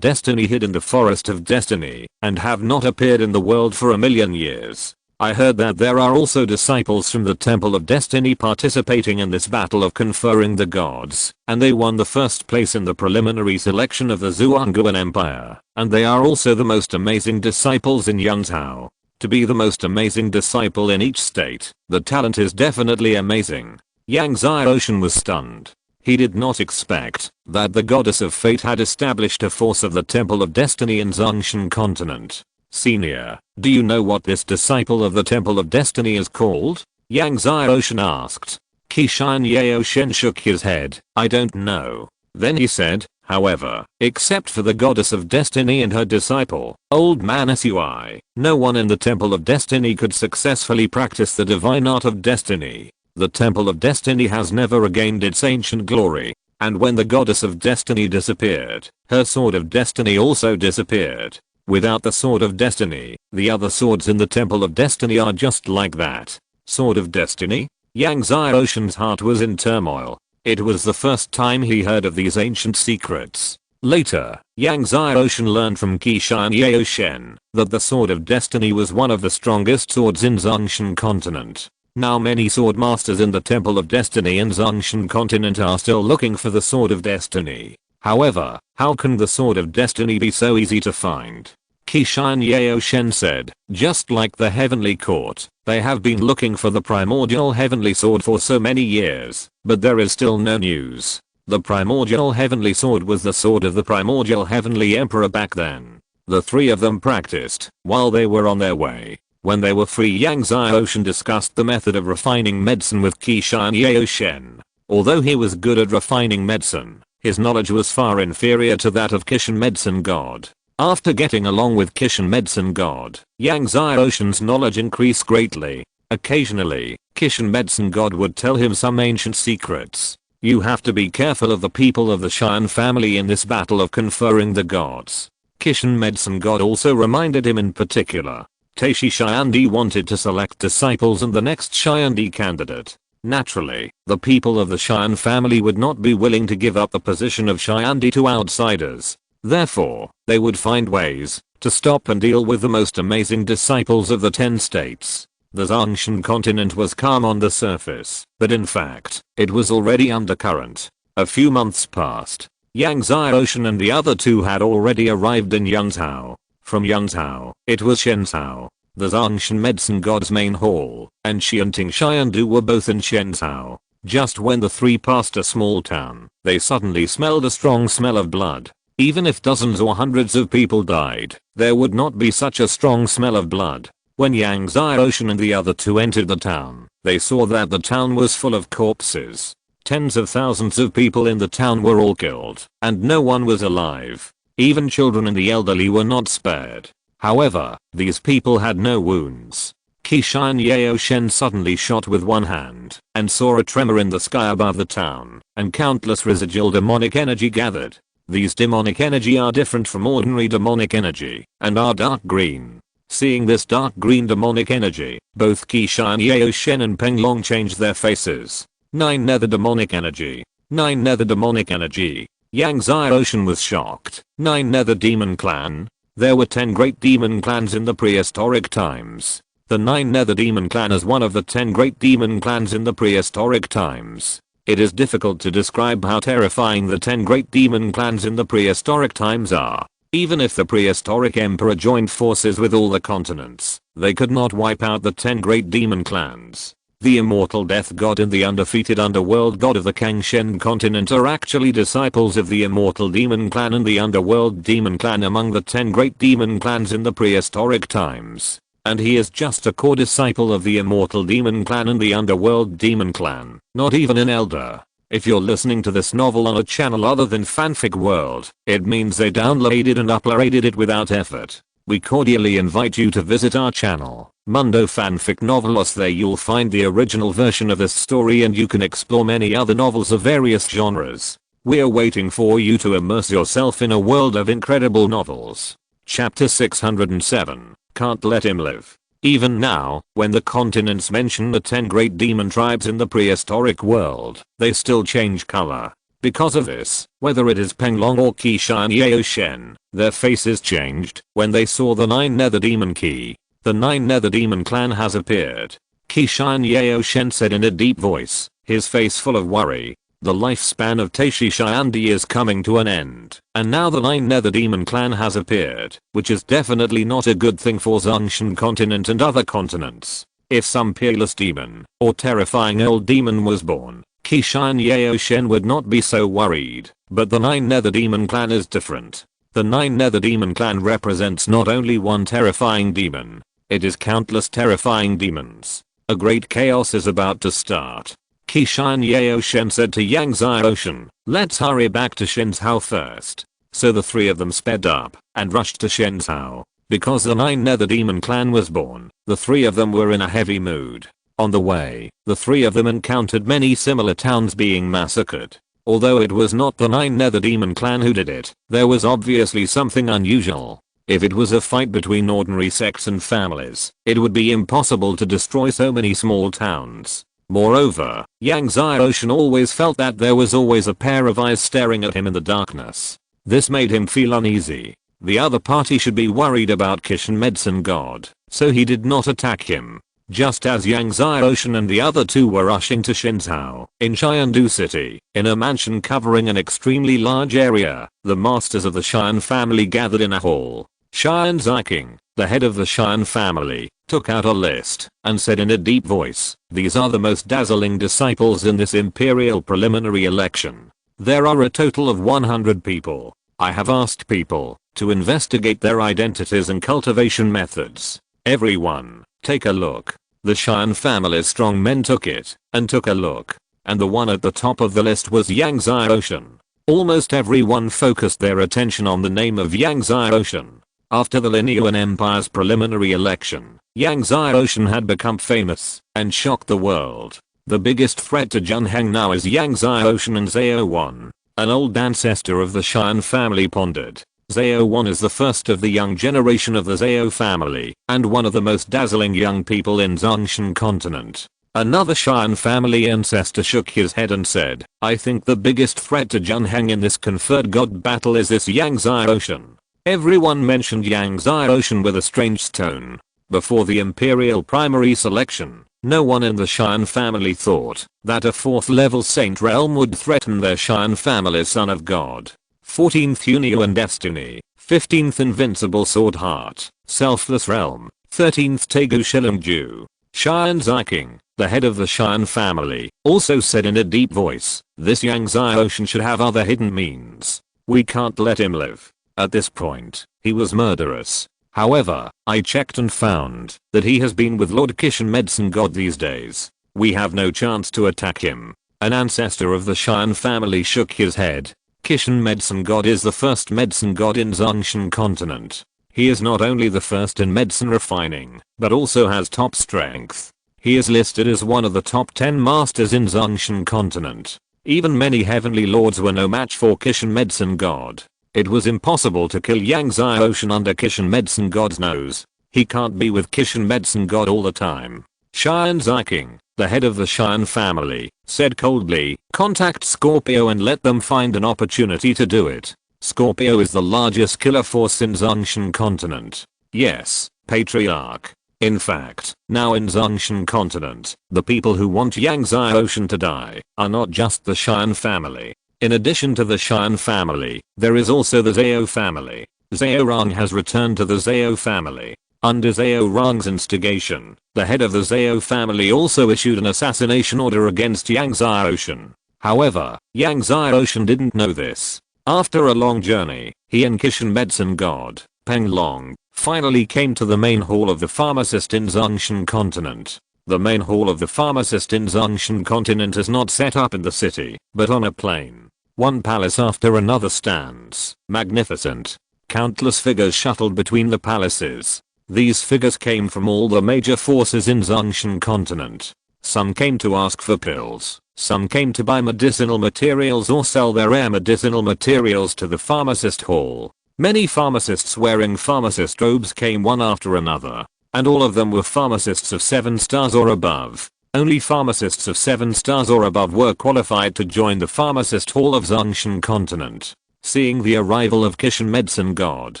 Destiny hid in the Forest of Destiny, and have not appeared in the world for a million years. I heard that there are also disciples from the Temple of Destiny participating in this battle of conferring the gods, and they won the first place in the preliminary selection of the Zhuangguan Empire, and they are also the most amazing disciples in Yunzhou. To be the most amazing disciple in each state, the talent is definitely amazing. Yang Xiaoshan was stunned. He did not expect that the Goddess of Fate had established a force of the Temple of Destiny in Zhongshan continent. Senior, do you know what this disciple of the Temple of Destiny is called? Yang Xiaoshan asked. Kishan Yaoshen shook his head, I don't know. Then he said, however, except for the Goddess of Destiny and her disciple, Old Man Sui, no one in the Temple of Destiny could successfully practice the divine art of destiny. The Temple of Destiny has never regained its ancient glory, and when the Goddess of Destiny disappeared, her Sword of Destiny also disappeared. Without the Sword of Destiny, the other swords in the Temple of Destiny are just like that. Sword of Destiny? Yang Xiaoshan's heart was in turmoil. It was the first time he heard of these ancient secrets. Later, Yang Xiaoshan learned from Kishan Yaoshen that the Sword of Destiny was one of the strongest swords in Zhongshan continent. Now many sword masters in the Temple of Destiny in Zhongshan continent are still looking for the Sword of Destiny. However, how can the Sword of Destiny be so easy to find? Kishan Yaoshen said, just like the Heavenly Court, they have been looking for the primordial heavenly sword for so many years, but there is still no news. The primordial heavenly sword was the sword of the primordial heavenly emperor back then. The three of them practiced while they were on their way. When they were free, Yang Xiaoshan discussed the method of refining medicine with Kishan Yaoshen. Although he was good at refining medicine, His knowledge was far inferior to that of Kishin Medicine God. After getting along with Kishin Medicine God, Yang Xiaoshen's knowledge increased greatly. Occasionally, Kishin Medicine God would tell him some ancient secrets. You have to be careful of the people of the Xian family in this battle of conferring the gods. Kishin Medicine God also reminded him in particular. Taishi Xiandi wanted to select disciples and the next Xiandi candidate. Naturally, the people of the Xian family would not be willing to give up the position of Xiandi to outsiders. Therefore, they would find ways to stop and deal with the most amazing disciples of the 10 states. The Zhongshan continent was calm on the surface, but in fact, it was already undercurrent. A few months passed. Yang Xiaoshen and the other two had already arrived in Yangzhou. From Yangzhou, it was Shenzhou, the Zhongshan Medicine God's main hall, and Xianting Xiandu were both in Shenzhou. Just when the three passed a small town, they suddenly smelled a strong smell of blood. Even if dozens or hundreds of people died, there would not be such a strong smell of blood. When Yang Xiaoshen and the other two entered the town, they saw that the town was full of corpses. Tens of thousands of people in the town were all killed, and no one was alive. Even children and the elderly were not spared. However, these people had no wounds. Qishan Yao Shen suddenly shot with one hand, and saw a tremor in the sky above the town, and countless residual demonic energy gathered. These demonic energy are different from ordinary demonic energy, and are dark green. Seeing this dark green demonic energy, both Qishan Yao Shen and Peng Long changed their faces. 9 nether demonic energy. 9 nether demonic energy. Yang Xiaoshen was shocked. 9 nether demon clan. There were 10 great demon clans in the prehistoric times. The 9 nether demon clan is one of the 10 great demon clans in the prehistoric times. It is difficult to describe how terrifying the 10 great demon clans in the prehistoric times are. Even if the prehistoric emperor joined forces with all the continents, they could not wipe out the 10 great demon clans. The immortal death god and the undefeated underworld god of the Kangshen continent are actually disciples of the immortal demon clan and the underworld demon clan among the 10 great demon clans in the prehistoric times. And he is just a core disciple of the immortal demon clan and the underworld demon clan, not even an elder. If you're listening to this novel on a channel other than Fanfic World, it means they downloaded and uploaded it without effort. We cordially invite you to visit our channel, Mundo Fanfic Novelos. There you'll find the original version of this story and you can explore many other novels of various genres. We're waiting for you to immerse yourself in a world of incredible novels. Chapter 607, Can't Let Him Live. Even now, when the continents mention the 10 great demon tribes in the prehistoric world, they still change color. Because of this, whether it is Peng Long or Qishan Yao Shen, their faces changed when they saw the 9 nether demon key. The 9 nether demon clan has appeared. Qishan Yao Shen said in a deep voice, his face full of worry. The lifespan of Taishi Xiandi is coming to an end, and now the 9 nether demon clan has appeared, which is definitely not a good thing for Zhongshan continent and other continents. If some peerless demon, or terrifying old demon was born, Qishan Yao Shen would not be so worried, but the 9 nether demon clan is different. The 9 nether demon clan represents not only one terrifying demon, it is countless terrifying demons. A great chaos is about to start. Qishan Yao Shen said to Yang Xiaoshen, let's hurry back to Shenzhou first. So the three of them sped up and rushed to Shenzhou. Because the 9 nether demon clan was born, the three of them were in a heavy mood. On the way, the three of them encountered many similar towns being massacred. Although it was not the 9 nether demon clan who did it, there was obviously something unusual. If it was a fight between ordinary sects and families, it would be impossible to destroy so many small towns. Moreover, Yang Xiaoshen always felt that there was always a pair of eyes staring at him in the darkness. This made him feel uneasy. The other party should be worried about Kishin Medicine God, so he did not attack him. Just as Yang Xiaoshen and the other two were rushing to Shenzhou, in Xiandu City, in a mansion covering an extremely large area, the masters of the Xian family gathered in a hall. Xian Ziking, the head of the Xian family, took out a list and said in a deep voice, these are the most dazzling disciples in this imperial preliminary election. There are a total of 100 people. I have asked people to investigate their identities and cultivation methods. Everyone, take a look. The Xian family's strong men took it and took a look, and the one at the top of the list was Yang Xiaoshen. Almost everyone focused their attention on the name of Yang Ocean. After the Linyuan Empire's preliminary election, Yang Ocean had become famous and shocked the world. The biggest threat to Junheng now is Yang Ocean and Zhao Wan, an old ancestor of the Shan family, pondered. Zhao Wan is the first of the young generation of the Zhao family and one of the most dazzling young people in Zhongshan continent. Another Shan family ancestor shook his head and said, I think the biggest threat to Junheng in this conferred god battle is this Yang Ocean. Everyone mentioned Yang Ocean with a strange tone. Before the imperial primary selection, no one in the Shan family thought that a 4th level saint realm would threaten their Shan family's son of god. 14th Yunyuan Destiny, 15th Invincible Sword Heart, Selfless Realm, 13th Tegu Shilingju. Shan Ziking, the head of the Shan family, also said in a deep voice, this Yang Ocean should have other hidden means. We can't let him live. At this point, he was murderous. However, I checked and found that he has been with Lord Kishan Medicine God these days. We have no chance to attack him. An ancestor of the Shan family shook his head. Kishan Medicine God is the first medicine god in Zhongshan continent. He is not only the first in medicine refining, but also has top strength. He is listed as one of the top 10 masters in Zhongshan continent. Even many heavenly lords were no match for Kishan Medicine God. It was impossible to kill Yang Ocean under Kishan Medicine God's nose. He can't be with Kishan Medicine God all the time. Shan Ziking, the head of the Shan family, said coldly, contact Scorpio and let them find an opportunity to do it. Scorpio is the largest killer force in Zhongshan continent. Yes, Patriarch. In fact, now in Zhongshan continent, the people who want Yang Ocean to die are not just the Shan family. In addition to the Shan family, there is also the Zhao family. Zhao Rang has returned to the Zhao family. Under Zhao Rang's instigation, the head of the Zhao family also issued an assassination order against Yang Ocean. However, Yang Ocean didn't know this. After a long journey, he and Kishan Medicine God, Peng Long, finally came to the main hall of the pharmacist in Zhongshan continent. The main hall of the pharmacist in Zhongshan continent is not set up in the city, but on a plain. One palace after another stands, magnificent. Countless figures shuttled between the palaces. These figures came from all the major forces in Zhongshan continent. Some came to ask for pills, some came to buy medicinal materials or sell their rare medicinal materials to the pharmacist hall. Many pharmacists wearing pharmacist robes came one after another, and all of them were pharmacists of 7 stars or above. Only pharmacists of 7 stars or above were qualified to join the pharmacist hall of Zhongshan continent. Seeing the arrival of Kishan Medicine God,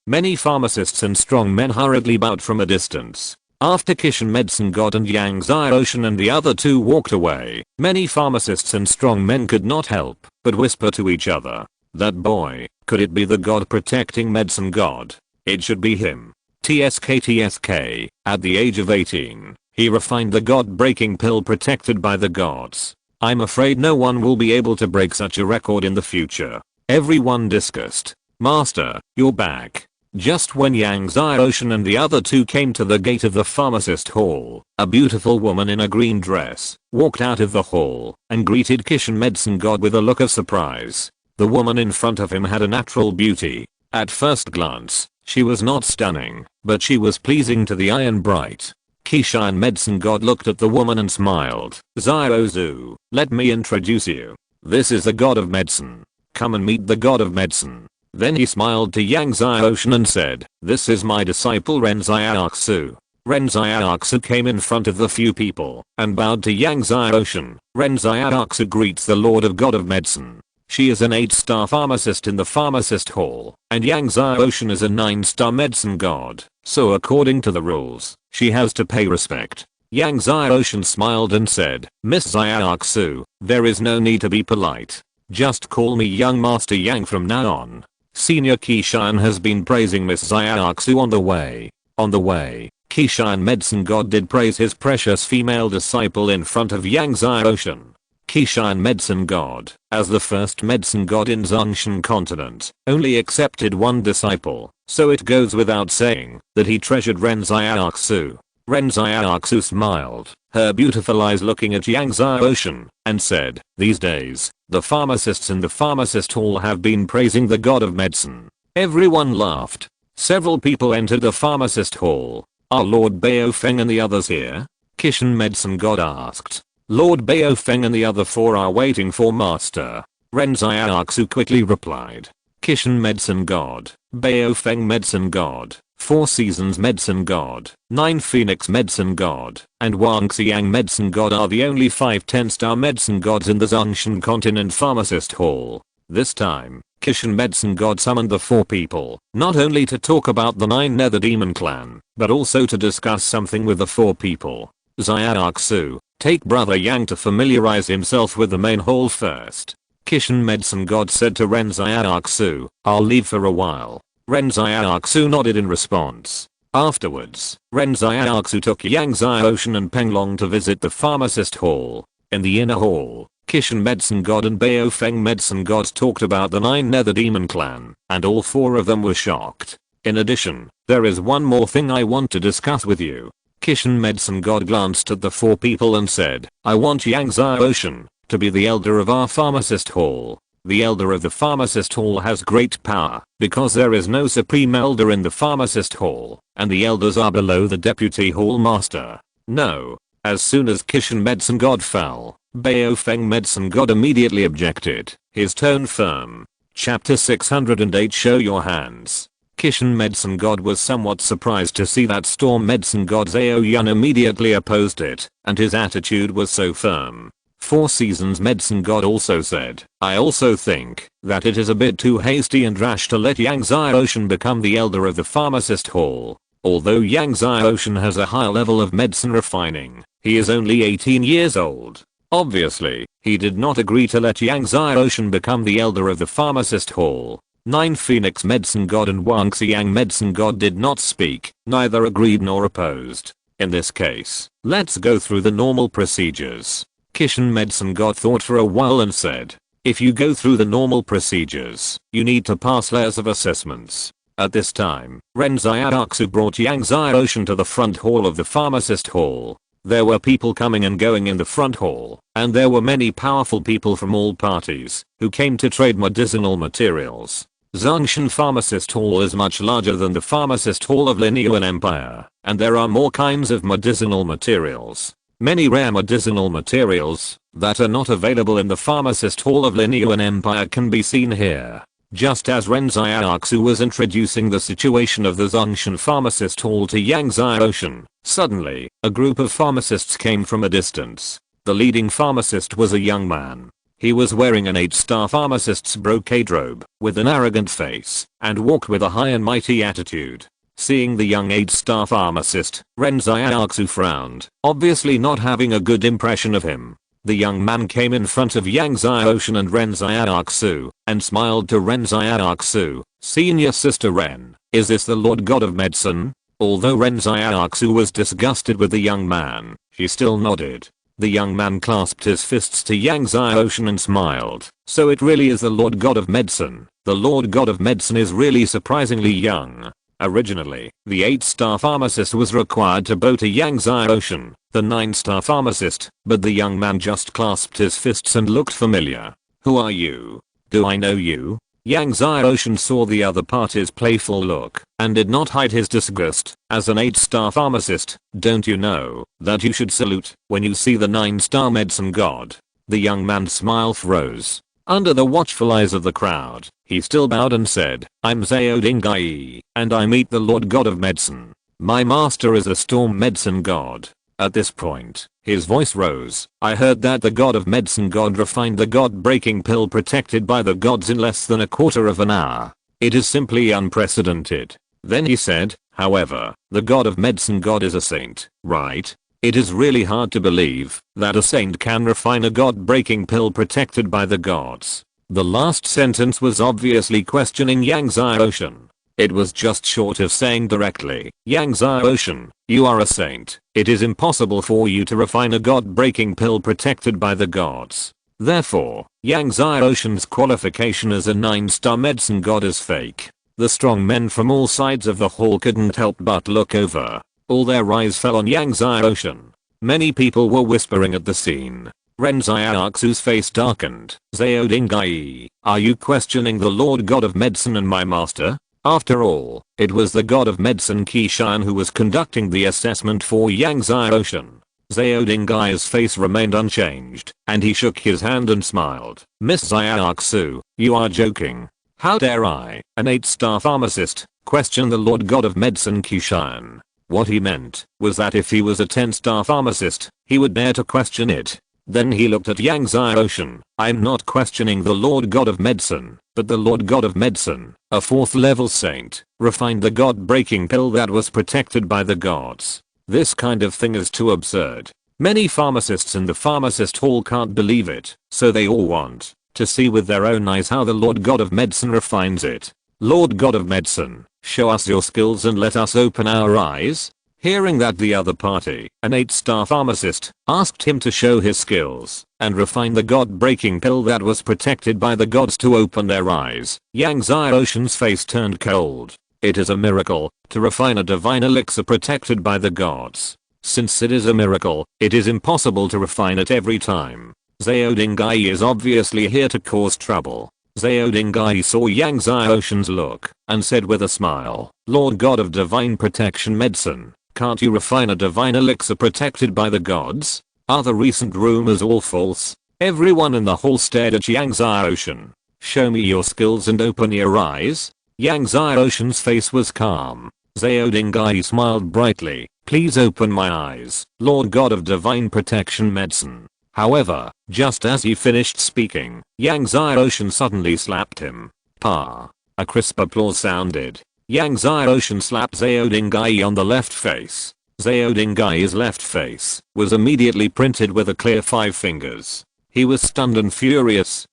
many pharmacists and strong men hurriedly bowed from a distance. After Kishan Medicine God and Yang Ocean and the other two walked away, many pharmacists and strong men could not help but whisper to each other, that boy, could it be the god protecting Medicine God? It should be him. TSK. At the age of 18, he refined the god-breaking pill protected by the gods. I'm afraid no one will be able to break such a record in the future. Everyone discussed. Master, you're back. Just when Yang Ocean and the other two came to the gate of the pharmacist hall, a beautiful woman in a green dress walked out of the hall and greeted Kishan Medicine God with a look of surprise. The woman in front of him had a natural beauty. At first glance, she was not stunning, but she was pleasing to the eye and bright. Kishan Medicine God looked at the woman and smiled. Ziozu, let me introduce you. This is the god of medicine. Come and meet the god of medicine. Then he smiled to Yang Ocean and said, this is my disciple Ren Xiaoxu. Ren Xiaoxu came in front of the few people and bowed to Yang Ocean. Ren Xiaoxu greets the Lord of God of Medicine. She is an 8-star pharmacist in the pharmacist hall, and Yang Ocean is a 9-star medicine god, so according to the rules, she has to pay respect. Yang Ocean smiled and said, Miss Xiaoxu, there is no need to be polite. Just call me young Master Yang from now on. Senior Kishan has been praising Miss Xiaoxu on the way. On the way, Kishan Medicine God did praise his precious female disciple in front of Yang Ocean. Kishan Medicine God, as the first medicine god in Zhongshan continent, only accepted one disciple, so it goes without saying that he treasured Ren Xiaoxu. Ren Xiaoxu smiled, her beautiful eyes looking at Yang Xiaoshan, and said, these days, the pharmacists in the pharmacist hall have been praising the god of medicine. Everyone laughed. Several people entered the pharmacist hall. Are Lord Baofeng and the others here? Kishan medicine god asked. Lord Baofeng and the other four are waiting for master. Ren Xiaoxu quickly replied. Kishan medicine god, Baofeng medicine god, Four Seasons medicine god, Nine Phoenix medicine god, and Wang Xiang medicine god are the only 5 10-star medicine gods in the Zhongshan continent pharmacist hall. This time, Kishan medicine god summoned the 4 people, not only to talk about the 9 Nether Demon clan, but also to discuss something with the 4 people. Xiaoxu, take brother Yang to familiarize himself with the main hall first. Kishan medicine god said to Ren Xiaoxu, I'll leave for a while. Ren Xiaoxu nodded in response. Afterwards, Ren Xiaoxu took Yang Xiaoshan and Penglong to visit the pharmacist hall. In the inner hall, Kishan medicine god and Baofeng medicine god talked about the 9 Nether Demon clan, and all 4 of them were shocked. In addition, there is one more thing I want to discuss with you. Kishan medicine god glanced at the 4 people and said, I want Yang Xiaoshan to be the elder of our pharmacist hall. The elder of the pharmacist hall has great power, because there is no supreme elder in the pharmacist hall, and the elders are below the deputy hall master. No. As soon as Kishan medicine god fell, Baofeng medicine god immediately objected, his tone firm. Chapter 608 Show your hands. Kishan medicine god was somewhat surprised to see that Storm medicine god Zhao Yun immediately opposed it, and his attitude was so firm. Four Seasons medicine god also said, I also think that it is a bit too hasty and rash to let Yang Xiaoshan become the elder of the pharmacist hall. Although Yang Xiaoshan has a high level of medicine refining, he is only 18 years old. Obviously, he did not agree to let Yang Xiaoshan become the elder of the pharmacist hall. Nine Phoenix medicine god and Wang Xiang medicine god did not speak, neither agreed nor opposed. In this case, let's go through the normal procedures. Kishan medicine god thought for a while and said, if you go through the normal procedures, you need to pass layers of assessments. At this time, Ren Xiaoxu brought Yang Xiaoshan to the front hall of the pharmacist hall. There were people coming and going in the front hall, and there were many powerful people from all parties, who came to trade medicinal materials. Zhongshan pharmacist hall is much larger than the pharmacist hall of Linyuan Empire, and there are more kinds of medicinal materials. Many rare medicinal materials that are not available in the pharmacist hall of Linyuan Empire can be seen here. Just as Ren Xiaoxu was introducing the situation of the Zhongshan pharmacist hall to Yang Xiaoshan, suddenly, a group of pharmacists came from a distance. The leading pharmacist was a young man. He was wearing an 8-star pharmacist's brocade robe, with an arrogant face, and walked with a high and mighty attitude. Seeing the young 8-star pharmacist, Ren Xiaoxu frowned, obviously not having a good impression of him. The young man came in front of Yang Xiaoshan and Ren Xiaoxu, and smiled to Ren Xiaoxu, Senior Sister Ren, is this the Lord God of Medicine? Although Ren Xiaoxu was disgusted with the young man, she still nodded. The young man clasped his fists to Yang Xiaoshan and smiled, so it really is the Lord God of Medicine. The Lord God of Medicine is really surprisingly young. Originally, the 8-star pharmacist was required to bow to Yang Xiaoshan, the 9-star pharmacist, but the young man just clasped his fists and looked familiar. Who are you? Do I know you? Yang Xiaoshan saw the other party's playful look, and did not hide his disgust. As an 8-star pharmacist, don't you know that you should salute when you see the 9-star medicine god? The young man's smile froze. Under the watchful eyes of the crowd, he still bowed and said, I'm Zhao Dingai, and I meet the Lord God of Medicine. My master is a storm medicine god. At this point, his voice rose. I heard that the god of medicine god refined the god-breaking pill protected by the gods in less than a quarter of an hour. It is simply unprecedented. Then he said, however, the god of medicine god is a saint, right? It is really hard to believe that a saint can refine a god-breaking pill protected by the gods. The last sentence was obviously questioning Yang Xiaoshan. It was just short of saying directly, Yang Xiaoshan, you are a saint. It is impossible for you to refine a god-breaking pill protected by the gods. Therefore, Yang Xiaoshan's qualification as a 9-star medicine god is fake. The strong men from all sides of the hall couldn't help but look over. All their eyes fell on Yang Ocean. Many people were whispering at the scene. Ren'Zyaxu's face darkened. Zhao Dingai, are you questioning the Lord God of Medicine and my master? After all, it was the god of medicine Qishan who was conducting the assessment for Yang Ocean. Zhao Dingai's face remained unchanged, and he shook his hand and smiled. Miss Zyaxu, you are joking. How dare I, an 8-star pharmacist, question the Lord God of Medicine Qishan? What he meant was that if he was a 10-star pharmacist, he would dare to question it. Then he looked at Yang Ocean. I'm not questioning the Lord God of Medicine, but the Lord God of Medicine, a 4th level saint, refined the god-breaking pill that was protected by the gods. This kind of thing is too absurd. Many pharmacists in the pharmacist hall can't believe it, so they all want to see with their own eyes how the Lord God of Medicine refines it. Lord God of Medicine, show us your skills and let us open our eyes. Hearing that, the other party, an 8-star pharmacist, asked him to show his skills and refine the god-breaking pill that was protected by the gods to open their eyes. Yang Ocean's face turned cold. It is a miracle to refine a divine elixir protected by the gods. Since it is a miracle, it is impossible to refine it every time. Zhao Dingai is obviously here to cause trouble. Zhao Dingai saw Yang Ocean's look and said with a smile, Lord God of Divine Protection Medicine, can't you refine a divine elixir protected by the gods? Are the recent rumors all false? Everyone in the hall stared at Yang Ocean. Show me your skills and open your eyes. Yang Ocean's face was calm. Zhao Dingai smiled brightly. Please open my eyes, Lord God of Divine Protection Medicine. However, just as he finished speaking, Yang Ocean suddenly slapped him. Pa. A crisp applause sounded. Yang Ocean slapped Zhao Dingai on the left face. Zhao Dingai's left face was immediately printed with a clear 5 fingers. He was stunned and furious.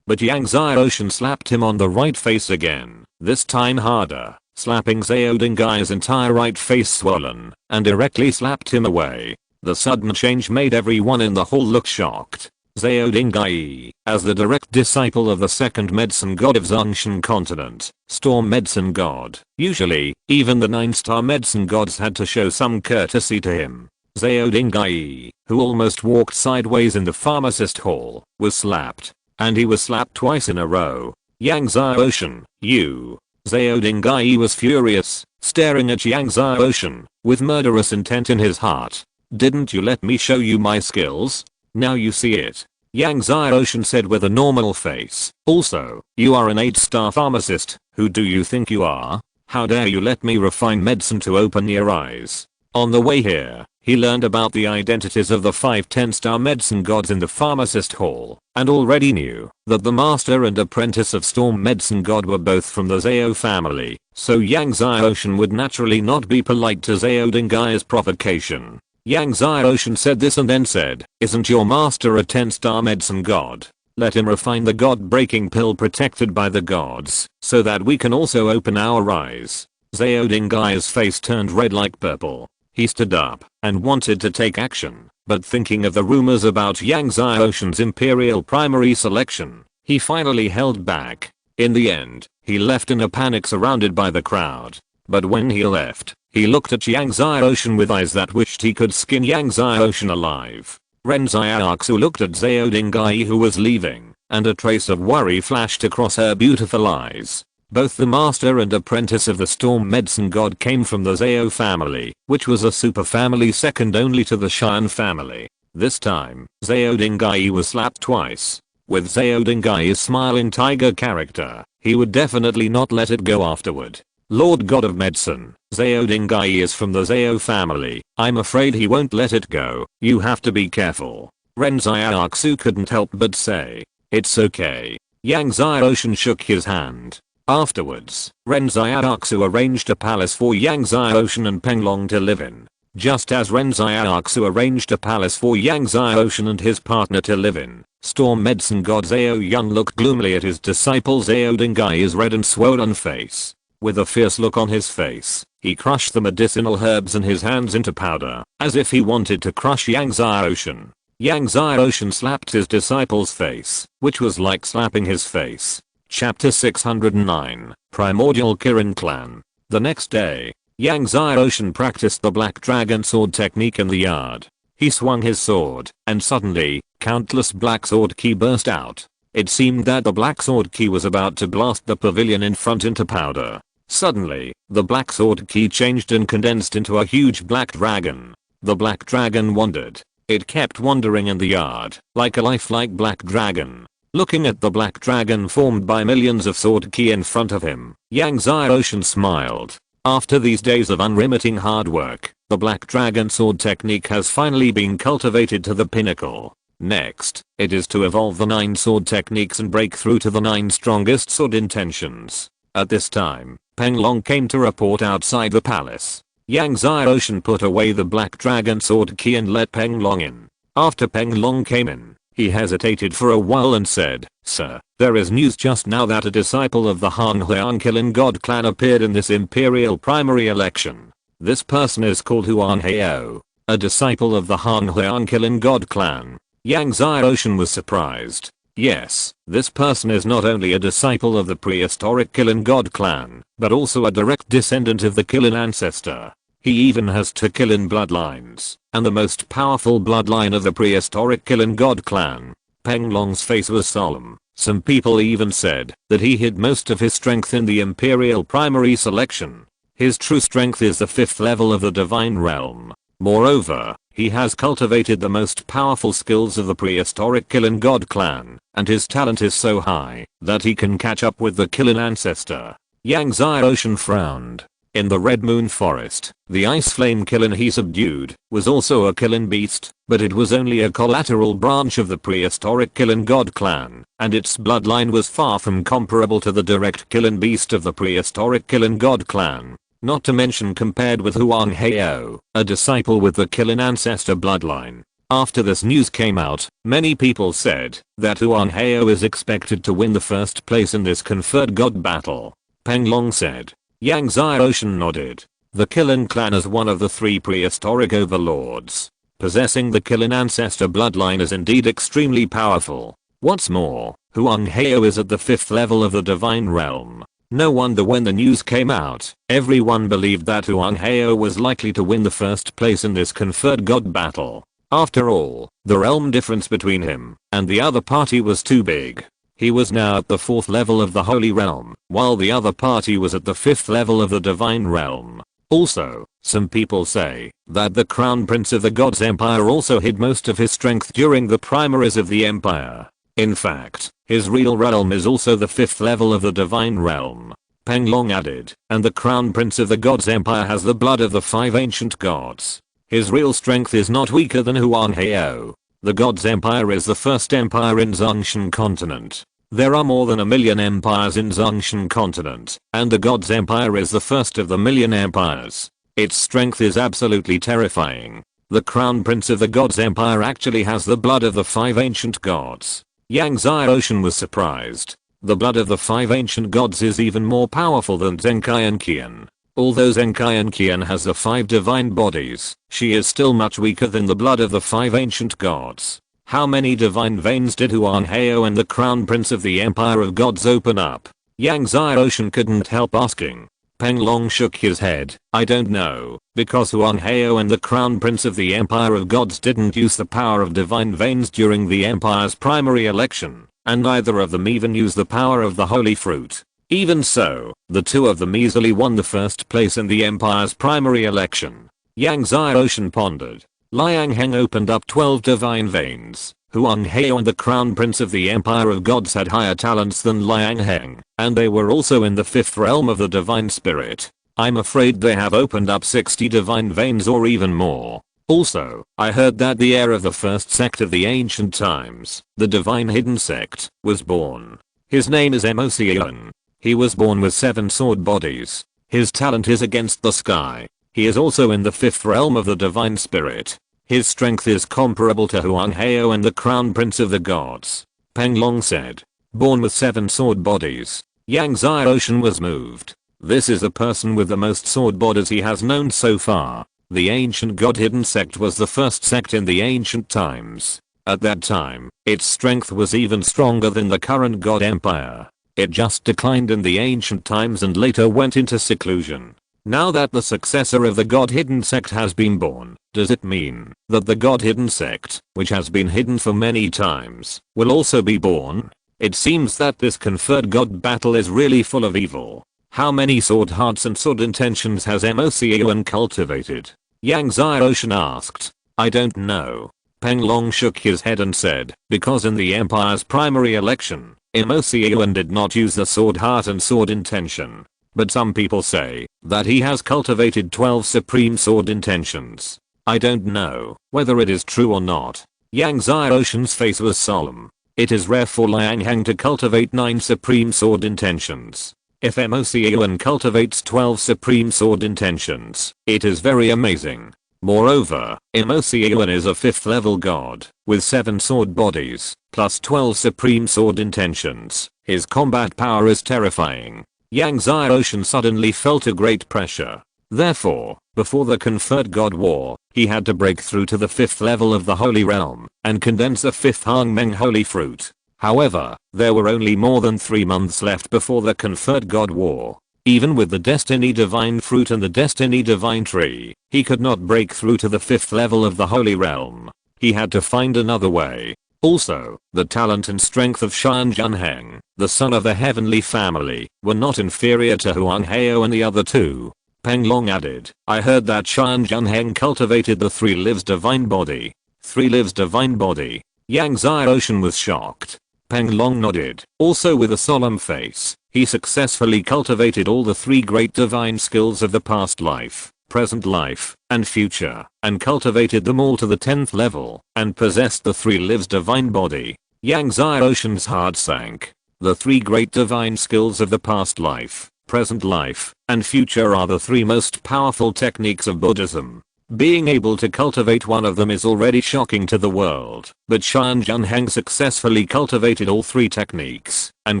But Yang Ocean slapped him on the right face again, this time harder, slapping Zhao Dingai's entire right face swollen, and directly slapped him away. The sudden change made everyone in the hall look shocked. Zhao Dingai, as the direct disciple of the 2nd medicine god of Zhongshan continent, Storm Medicine God, usually, even the 9-star medicine gods had to show some courtesy to him. Zhao Dingai, who almost walked sideways in the pharmacist hall, was slapped. And he was slapped twice in a row. Yang Ocean, you. Zhao Dingai was furious, staring at Yang Ocean, with murderous intent in his heart. Didn't you let me show you my skills? Now you see it. Yang Ocean said with a normal face. Also, you are an 8-star pharmacist. Who do you think you are? How dare you let me refine medicine to open your eyes? On the way here, he learned about the identities of the 5 10-star medicine gods in the pharmacist hall, and already knew that the master and apprentice of Storm Medicine God were both from the Zhao family, so Yang Ocean would naturally not be polite to Zhao Dingai's provocation. Yang Ocean said this and then said, isn't your master a 10-star medicine god? Let him refine the god-breaking pill protected by the gods, so that we can also open our eyes. Zhao Dingai's face turned red like purple. He stood up and wanted to take action, but thinking of the rumors about Yang Ocean's imperial primary selection, he finally held back. In the end, he left in a panic surrounded by the crowd. But when he left, he looked at Yang Ocean with eyes that wished he could skin Yang Ocean alive. Ren'Zyaxu looked at Zhao Dingai who was leaving, and a trace of worry flashed across her beautiful eyes. Both the master and apprentice of the Storm Medicine God came from the Zhao family, which was a super family second only to the Shan family. This time, Zhao Dingai was slapped twice. With Zhao Dingai's smiling tiger character, he would definitely not let it go afterward. Lord God of Medicine, Zhao Dingai is from the Zhao family. I'm afraid he won't let it go. You have to be careful. Ren'Zyaxu couldn't help but say. It's okay. Yang Ocean shook his hand. Afterwards, Ren'Zyaxu arranged a palace for Yang Ocean and Penglong to live in. Just as Ren'Zyaxu arranged a palace for Yang Ocean and his partner to live in, Storm Medicine God Zhao Yun looked gloomily at his disciple Zhao Dingai's red and swollen face. With a fierce look on his face, he crushed the medicinal herbs in his hands into powder, as if he wanted to crush Yang Ocean. Yang Ocean slapped his disciple's face, which was like slapping his face. Chapter 609, Primordial Kirin Clan. The next day, Yang Xiaoshan practiced the black dragon sword technique in the yard. He swung his sword, and suddenly, countless black sword ki burst out. It seemed that the black sword ki was about to blast the pavilion in front into powder. Suddenly, the black sword ki changed and condensed into a huge black dragon. The black dragon wandered. It kept wandering in the yard, like a lifelike black dragon. Looking at the black dragon formed by millions of sword ki in front of him, Yang Xiaoshan smiled. After these days of unremitting hard work, the black dragon sword technique has finally been cultivated to the pinnacle. Next, it is to evolve the 9 sword techniques and break through to the 9 strongest sword intentions. At this time, Peng Long came to report outside the palace. Yang Xiaoshan put away the black dragon sword key and let Peng Long in. After Peng Long came in, he hesitated for a while and said, "Sir, there is news just now that a disciple of the Han Huang Killing God clan appeared in this imperial primary election. This person is called Huang Heo, a disciple of the Han Huang Killing God clan." Yang Xiaoshan was surprised. Yes, this person is not only a disciple of the prehistoric Killing God clan, but also a direct descendant of the Killing ancestor. He even has 2 Killing bloodlines, and the most powerful bloodline of the prehistoric Killing God clan. Peng Long's face was solemn. Some people even said that he hid most of his strength in the imperial primary selection. His true strength is the 5th level of the divine realm. Moreover, he has cultivated the most powerful skills of the prehistoric Killing God clan, and his talent is so high that he can catch up with the Killing ancestor. Yang Xiaoshan frowned. In the Red Moon Forest, the ice flame Killing he subdued was also a Killing beast, but it was only a collateral branch of the prehistoric Killing God clan, and its bloodline was far from comparable to the direct Killing beast of the prehistoric Killing God clan. Not to mention compared with Huang Heo, a disciple with the Killing ancestor bloodline. After this news came out, many people said that Huang Heo is expected to win the first place in this conferred god battle. Peng Long said. Yang Xiaoshan nodded. The Killing clan is one of the 3 prehistoric overlords. Possessing the Killing ancestor bloodline is indeed extremely powerful. What's more, Huang Heo is at the 5th level of the divine realm. No wonder when the news came out, everyone believed that Huang Heo was likely to win the first place in this conferred god battle. After all, the realm difference between him and the other party was too big. He was now at the 4th level of the Holy Realm, while the other party was at the 5th level of the Divine Realm. Also, some people say that the Crown Prince of the Gods Empire also hid most of his strength during the primaries of the Empire. In fact, his real realm is also the 5th level of the Divine Realm. Peng Long added, and the Crown Prince of the Gods Empire has the blood of the 5 ancient gods. His real strength is not weaker than Huang Heo. The Gods Empire is the first empire in Zhongshan continent. There are more than 1,000,000 empires in Zhongshan continent, and the Gods Empire is the first of the 1,000,000 empires. Its strength is absolutely terrifying. The Crown Prince of the Gods Empire actually has the blood of the 5 ancient gods. Yang Xiaoshan was surprised. The blood of the 5 ancient gods is even more powerful than Zenkai Qian. Although Zenkai Qian has the 5 divine bodies, she is still much weaker than the blood of the 5 ancient gods. How many divine veins did Huang Heo and the Crown Prince of the Empire of Gods open up? Yang Xiaoshan couldn't help asking. Peng Long shook his head. I don't know, because Huang Heo and the Crown Prince of the Empire of Gods didn't use the power of divine veins during the Empire's primary election, and neither of them even used the power of the Holy Fruit. Even so, the 2 of them easily won the first place in the Empire's primary election. Yang Xiaoshan pondered. Liang Heng opened up 12 divine veins. Huang Heo and the Crown Prince of the Empire of Gods had higher talents than Liang Heng, and they were also in the 5th realm of the divine spirit. I'm afraid they have opened up 60 divine veins or even more. Also, I heard that the heir of the first sect of the ancient times, the divine hidden sect, was born. His name is Emosian. He was born with 7 sword bodies. His talent is against the sky. He is also in the 5th realm of the divine spirit. His strength is comparable to Huang Heo and the Crown Prince of the Gods. Peng Long said. Born with 7 sword bodies. Yang Xiaoshan was moved. This is the person with the most sword bodies he has known so far. The ancient god hidden sect was the first sect in the ancient times. At that time, its strength was even stronger than the current god empire. It just declined in the ancient times and later went into seclusion. Now that the successor of the God Hidden sect has been born, does it mean that the God Hidden sect, which has been hidden for many times, will also be born? It seems that this conferred god battle is really full of evil. How many sword hearts and sword intentions has MOCAON cultivated? Yang Xiaoshan asked. I don't know. Peng Long shook his head and said, because in the Empire's primary election, MOCAON did not use the sword heart and sword intention. But some people say that he has cultivated 12 supreme sword intentions. I don't know whether it is true or not. Yang Xiaoshan's face was solemn. It is rare for Liang Hang to cultivate 9 supreme sword intentions. If MOCAON cultivates 12 supreme sword intentions, it is very amazing. Moreover, MOCAON is a 5th level god, with 7 sword bodies, plus 12 supreme sword intentions. His combat power is terrifying. Yang Xiaoshan suddenly felt a great pressure. Therefore, before the conferred god war, he had to break through to the 5th level of the Holy Realm, and condense the 5th Hangmeng Holy Fruit. However, there were only more than 3 months left before the conferred god war. Even with the Destiny Divine Fruit and the Destiny Divine Tree, he could not break through to the 5th level of the Holy Realm. He had to find another way. Also, the talent and strength of Shan Junheng, the son of the Heavenly Family, were not inferior to Huang Hao and the other two. Peng Long added, I heard that Shan Junheng cultivated the 3 lives divine body. 3 lives divine body. Yang Xiaoshan was shocked. Peng Long nodded, also with a solemn face. He successfully cultivated all the 3 great divine skills of the past life, present life, and future, and cultivated them all to the 10th level, and possessed the 3 lives divine body. Yang Xiaoshan's heart sank. The 3 great divine skills of the past life, present life, and future are the 3 most powerful techniques of Buddhism. Being able to cultivate one of them is already shocking to the world, but Shan Junheng successfully cultivated all 3 techniques, and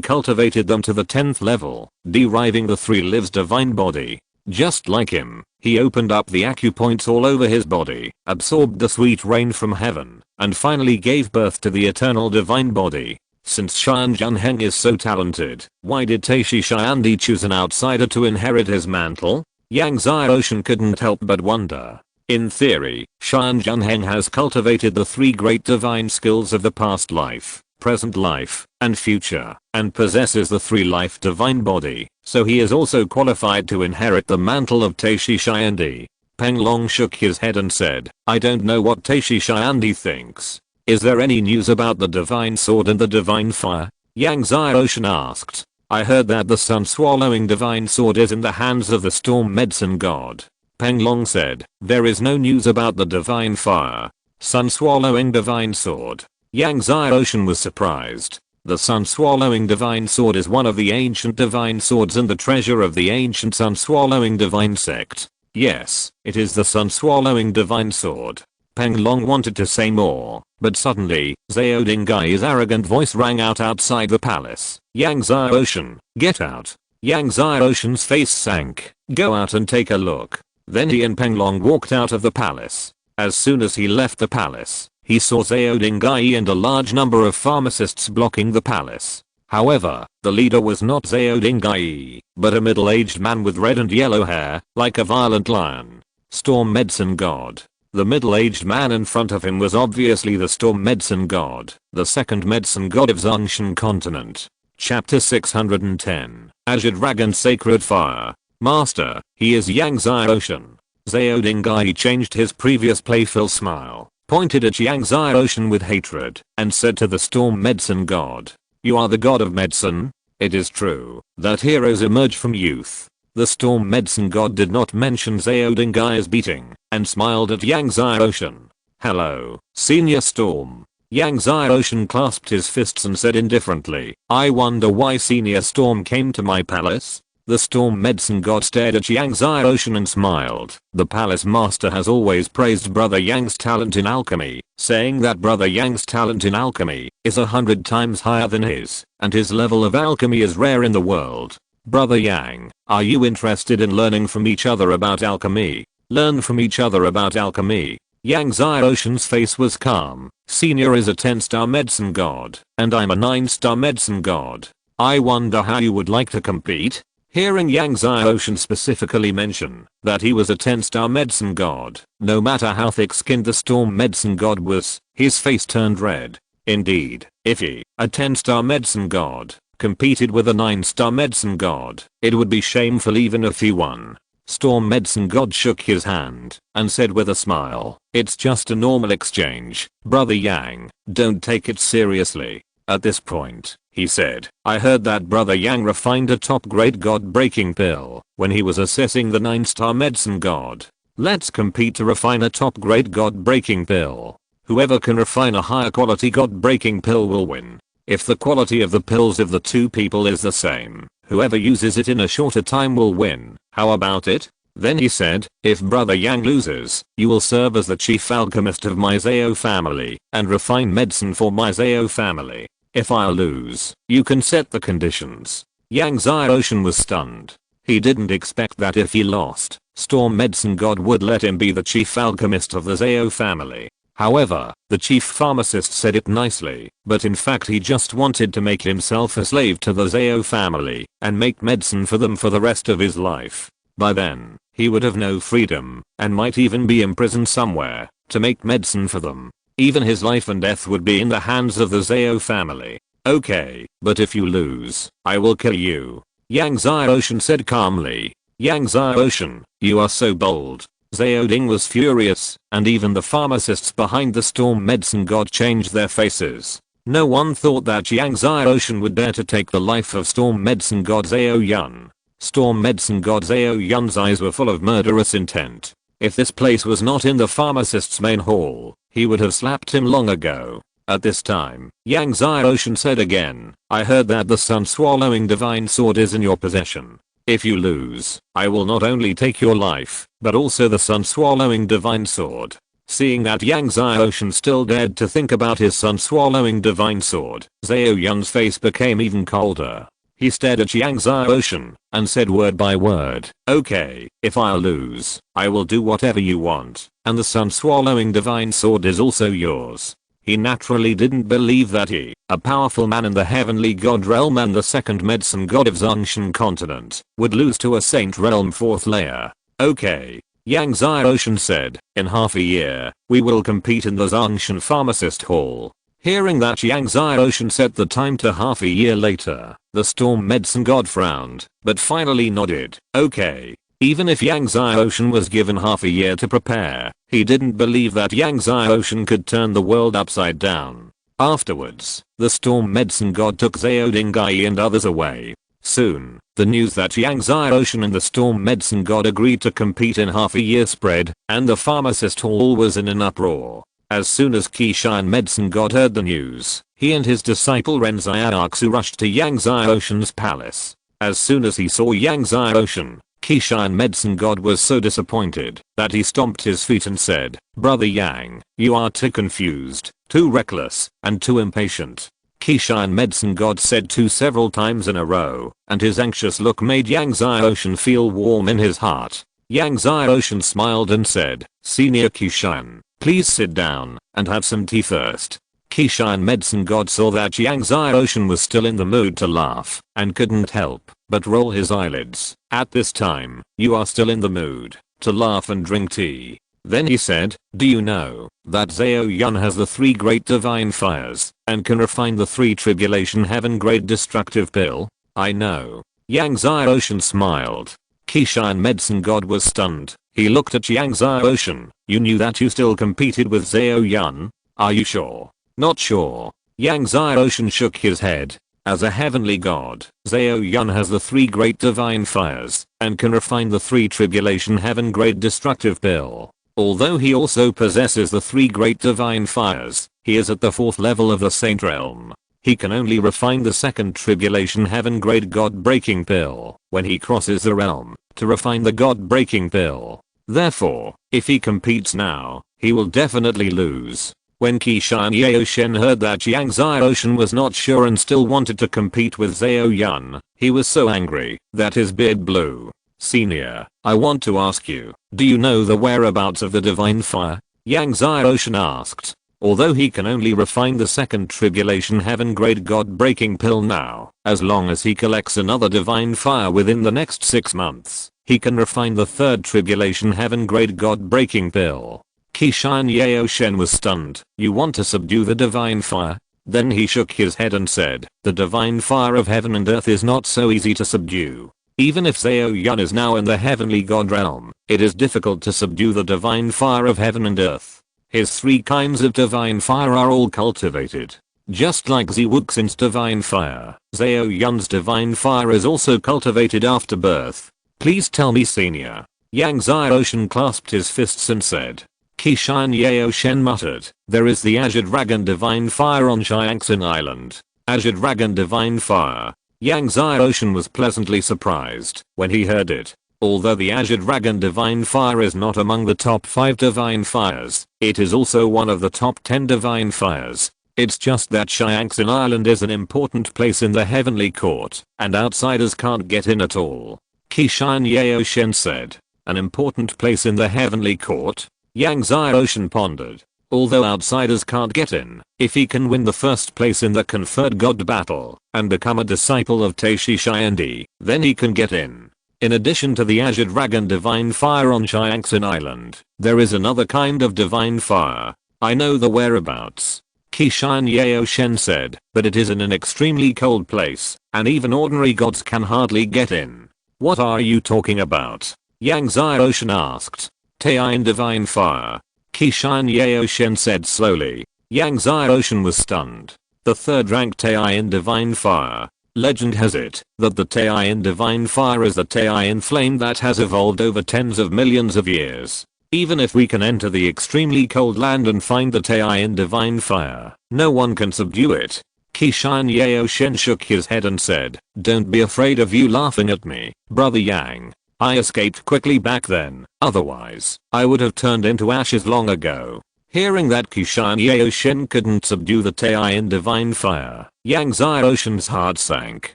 cultivated them to the 10th level, deriving the 3 lives divine body. Just like him, he opened up the acupoints all over his body, absorbed the sweet rain from heaven, and finally gave birth to the eternal divine body. Since Shan Junheng is so talented, why did Taishi Xiandi choose an outsider to inherit his mantle? Yang Xiaoshan couldn't help but wonder. In theory, Shan Junheng has cultivated the 3 great divine skills of the past life, present life, and future, and possesses the 3 life divine body, so he is also qualified to inherit the mantle of Taishi Xiandi. Peng Long shook his head and said, I don't know what Taishi Xiandi thinks. Is there any news about the divine sword and the divine fire? Yang Xiaoshan asked. I heard that the sun-swallowing divine sword is in the hands of the storm medicine god. Peng Long said, there is no news about the divine fire. Sun-swallowing divine sword. Yang Xiaoshan was surprised. The sun-swallowing divine sword is one of the ancient divine swords and the treasure of the ancient sun-swallowing divine sect. Yes, it is the sun-swallowing divine sword. Peng Long wanted to say more, but suddenly, Zhao Dingai's arrogant voice rang out outside the palace. Yang Xiaoshan, get out. Yang Xiaoshan's face sank. Go out and take a look. Then he and Peng Long walked out of the palace. As soon as he left the palace, he saw Zhao Dingai and a large number of pharmacists blocking the palace. However, the leader was not Zhao Dingai, but a middle-aged man with red and yellow hair, like a violent lion. Storm Medicine God. The middle-aged man in front of him was obviously the Storm Medicine God, the second medicine god of Zhongshan continent. Chapter 610. Azure Dragon Sacred Fire. Master, he is Yang Xiaoshan. Zhao Dingai changed his previous playful smile, pointed at Yang Xiaoshan with hatred, and said to the Storm Medicine God, you are the god of medicine? It is true that heroes emerge from youth. The Storm Medicine God did not mention Zhao Dingai's beating, and smiled at Yang Xiaoshan. Hello, Senior Storm. Yang Xiaoshan clasped his fists and said indifferently, I wonder why Senior Storm came to my palace? The Storm Medicine God stared at Yang Xiaoshan and smiled. The palace master has always praised Brother Yang's talent in alchemy, saying that Brother Yang's talent in alchemy is 100 times higher than his, and his level of alchemy is rare in the world. Brother Yang, are you interested in learning from each other about alchemy? Learn from each other about alchemy. Yang Xiaoshan's face was calm. Senior is a 10-star medicine god, and I'm a 9-star medicine god. I wonder how you would like to compete? Hearing Yang Xiaoshan specifically mention that he was a 10-star medicine god, no matter how thick-skinned the storm medicine god was, his face turned red. Indeed, if he, a 10-star medicine god, competed with a 9-star medicine god, it would be shameful even if he won. Storm medicine god shook his hand and said with a smile, "It's just a normal exchange, brother Yang, don't take it seriously." At this point, he said, "I heard that brother Yang refined a top-grade god-breaking pill when he was assessing the 9-star medicine god. Let's compete to refine a top-grade god-breaking pill. Whoever can refine a higher quality god-breaking pill will win. If the quality of the pills of the two people is the same, whoever uses it in a shorter time will win. How about it?" Then he said, "If brother Yang loses, you will serve as the chief alchemist of my Zhao family and refine medicine for my Zhao family. If I lose, you can set the conditions." Yang Xiaoshan was stunned. He didn't expect that if he lost, Storm Medicine God would let him be the chief alchemist of the Zhao family. However, the chief pharmacist said it nicely, but in fact he just wanted to make himself a slave to the Zhao family and make medicine for them for the rest of his life. By then, he would have no freedom and might even be imprisoned somewhere to make medicine for them. Even his life and death would be in the hands of the Zhao family. "Okay, but if you lose, I will kill you," Yang Xiaoshan said calmly. "Yang Xiaoshan, you are so bold." Zhao Ding was furious, and even the pharmacists behind the Storm Medicine God changed their faces. No one thought that Yang Xiaoshan would dare to take the life of Storm Medicine God Zhao Yun. Storm Medicine God Zhao Yun's eyes were full of murderous intent. If this place was not in the pharmacist's main hall, he would have slapped him long ago. At this time, Yang Xiaoshan said again, "I heard that the sun-swallowing divine sword is in your possession. If you lose, I will not only take your life, but also the sun-swallowing divine sword." Seeing that Yang Xiaoshan still dared to think about his sun-swallowing divine sword, Zhao Yun's face became even colder. He stared at Yang Xiaoshan and said word by word, "Okay, if I lose, I will do whatever you want, and the sun-swallowing divine sword is also yours." He naturally didn't believe that he, a powerful man in the heavenly god realm and the second medicine god of Zhongshan continent, would lose to a saint realm 4th layer. "Okay," Yang Xiaoshan said, "in half a year, we will compete in the Zhongshan pharmacist hall." Hearing that Yang Xiaoshan set the time to half a year later, the Storm Medicine God frowned, but finally nodded. "Okay." Even if Yang Xiaoshan was given half a year to prepare, he didn't believe that Yang Xiaoshan could turn the world upside down. Afterwards, the Storm Medicine God took Zhao Dingai and others away. Soon, the news that Yang Xiaoshan and the Storm Medicine God agreed to compete in half a year spread, and the pharmacist hall was in an uproar. As soon as Qishan Medicine God heard the news, he and his disciple Ren Xiaoxu rushed to Yang Xiaoshan's palace. As soon as he saw Yang Xiaoshan, Qishan Medicine God was so disappointed that he stomped his feet and said, "Brother Yang, you are too confused, too reckless, and too impatient." Qishan Medicine God said to several times in a row, and his anxious look made Yang Xiaoshan feel warm in his heart. Yang Xiaoshan smiled and said, "Senior Qishan, please sit down and have some tea first." Qishan Medicine God saw that Yang Xiaoshan was still in the mood to laugh and couldn't help but roll his eyelids. At this time, "You are still in the mood to laugh and drink tea." Then he said, "Do you know that Zhao Yun has the 3 great divine fires and can refine the 3 tribulation heaven grade destructive pill?" "I know." Yang Xiaoshan smiled. Qishan Medicine God was stunned. He looked at Yang Xiaoshan. "You knew that you still competed with Zhao Yun? Are you sure?" "Not sure." Yang Xiaoshan shook his head. As a heavenly god, Zhao Yun has the 3 great divine fires and can refine the 3 tribulation heaven grade destructive pill. Although he also possesses the 3 great divine fires, he is at the 4th level of the saint realm. He can only refine the 2nd tribulation heaven grade god breaking pill when he crosses the realm to refine the god breaking pill. Therefore, if he competes now, he will definitely lose. When Qishan Yaoshen heard that Yang Xiaoshan was not sure and still wanted to compete with Zhao Yun, he was so angry that his beard blew. "Senior, I want to ask you, do you know the whereabouts of the divine fire?" Yang Xiaoshan asked. although he can only refine the second tribulation heaven grade god breaking pill now. As long as he collects another divine fire within the next 6 months, he can refine the third tribulation heaven grade god breaking pill. Kishan Yeo Shen was stunned. You want to subdue the divine fire? Then he shook his head and said, the divine fire of heaven and earth is not so easy to subdue. Even if Zhao Yun is now in the heavenly god realm, it is difficult to subdue the divine fire of heaven and earth. His 3 kinds of divine fire are all cultivated. Just like Ziwuxin's divine fire, Zhao Yun's divine fire is also cultivated after birth. Please tell me senior. Yang Xiaoshan clasped his fists and said. Kishan Yeo Shen muttered, there is the Azure Dragon divine fire on Xiangxin Island. Azure Dragon divine fire. Yang Xiaoshan was pleasantly surprised when he heard it. Although the Azure Dragon divine fire is not among the top 5 divine fires, it is also one of the top 10 divine fires. It's just that Xiangxin Island is an important place in the heavenly court, and outsiders can't get in at all. Kishan Yeo Shen said. An important place in the heavenly court? Yang Xiaoshan pondered. Although outsiders can't get in, if he can win the first place in the conferred god battle and become a disciple of Taishi Xiandi, then he can get in. In addition to the Azure Dragon divine fire on Xiangxin Island, there is another kind of divine fire. I know the whereabouts. Kishan Yeo Shen said, but it is in an extremely cold place, and even ordinary gods can hardly get in. What are you talking about? Yang Xiaoshan asked. Taiyin divine fire. Kishan Yeo Shen said slowly. Yang Xiaoshan was stunned. The third rank Taiyin divine fire. Legend has it that the Taiyin divine fire is the Taiyin flame that has evolved over tens of millions of years. Even if we can enter the extremely cold land and find the Taiyin divine fire, no one can subdue it. Kishan Yeo Shen shook his head and said, don't be afraid of you laughing at me, brother Yang. I escaped quickly back then, otherwise, I would have turned into ashes long ago. Hearing that Kishan Yeo Shen couldn't subdue the Taiyin divine fire, Yang Xiaoshan's heart sank.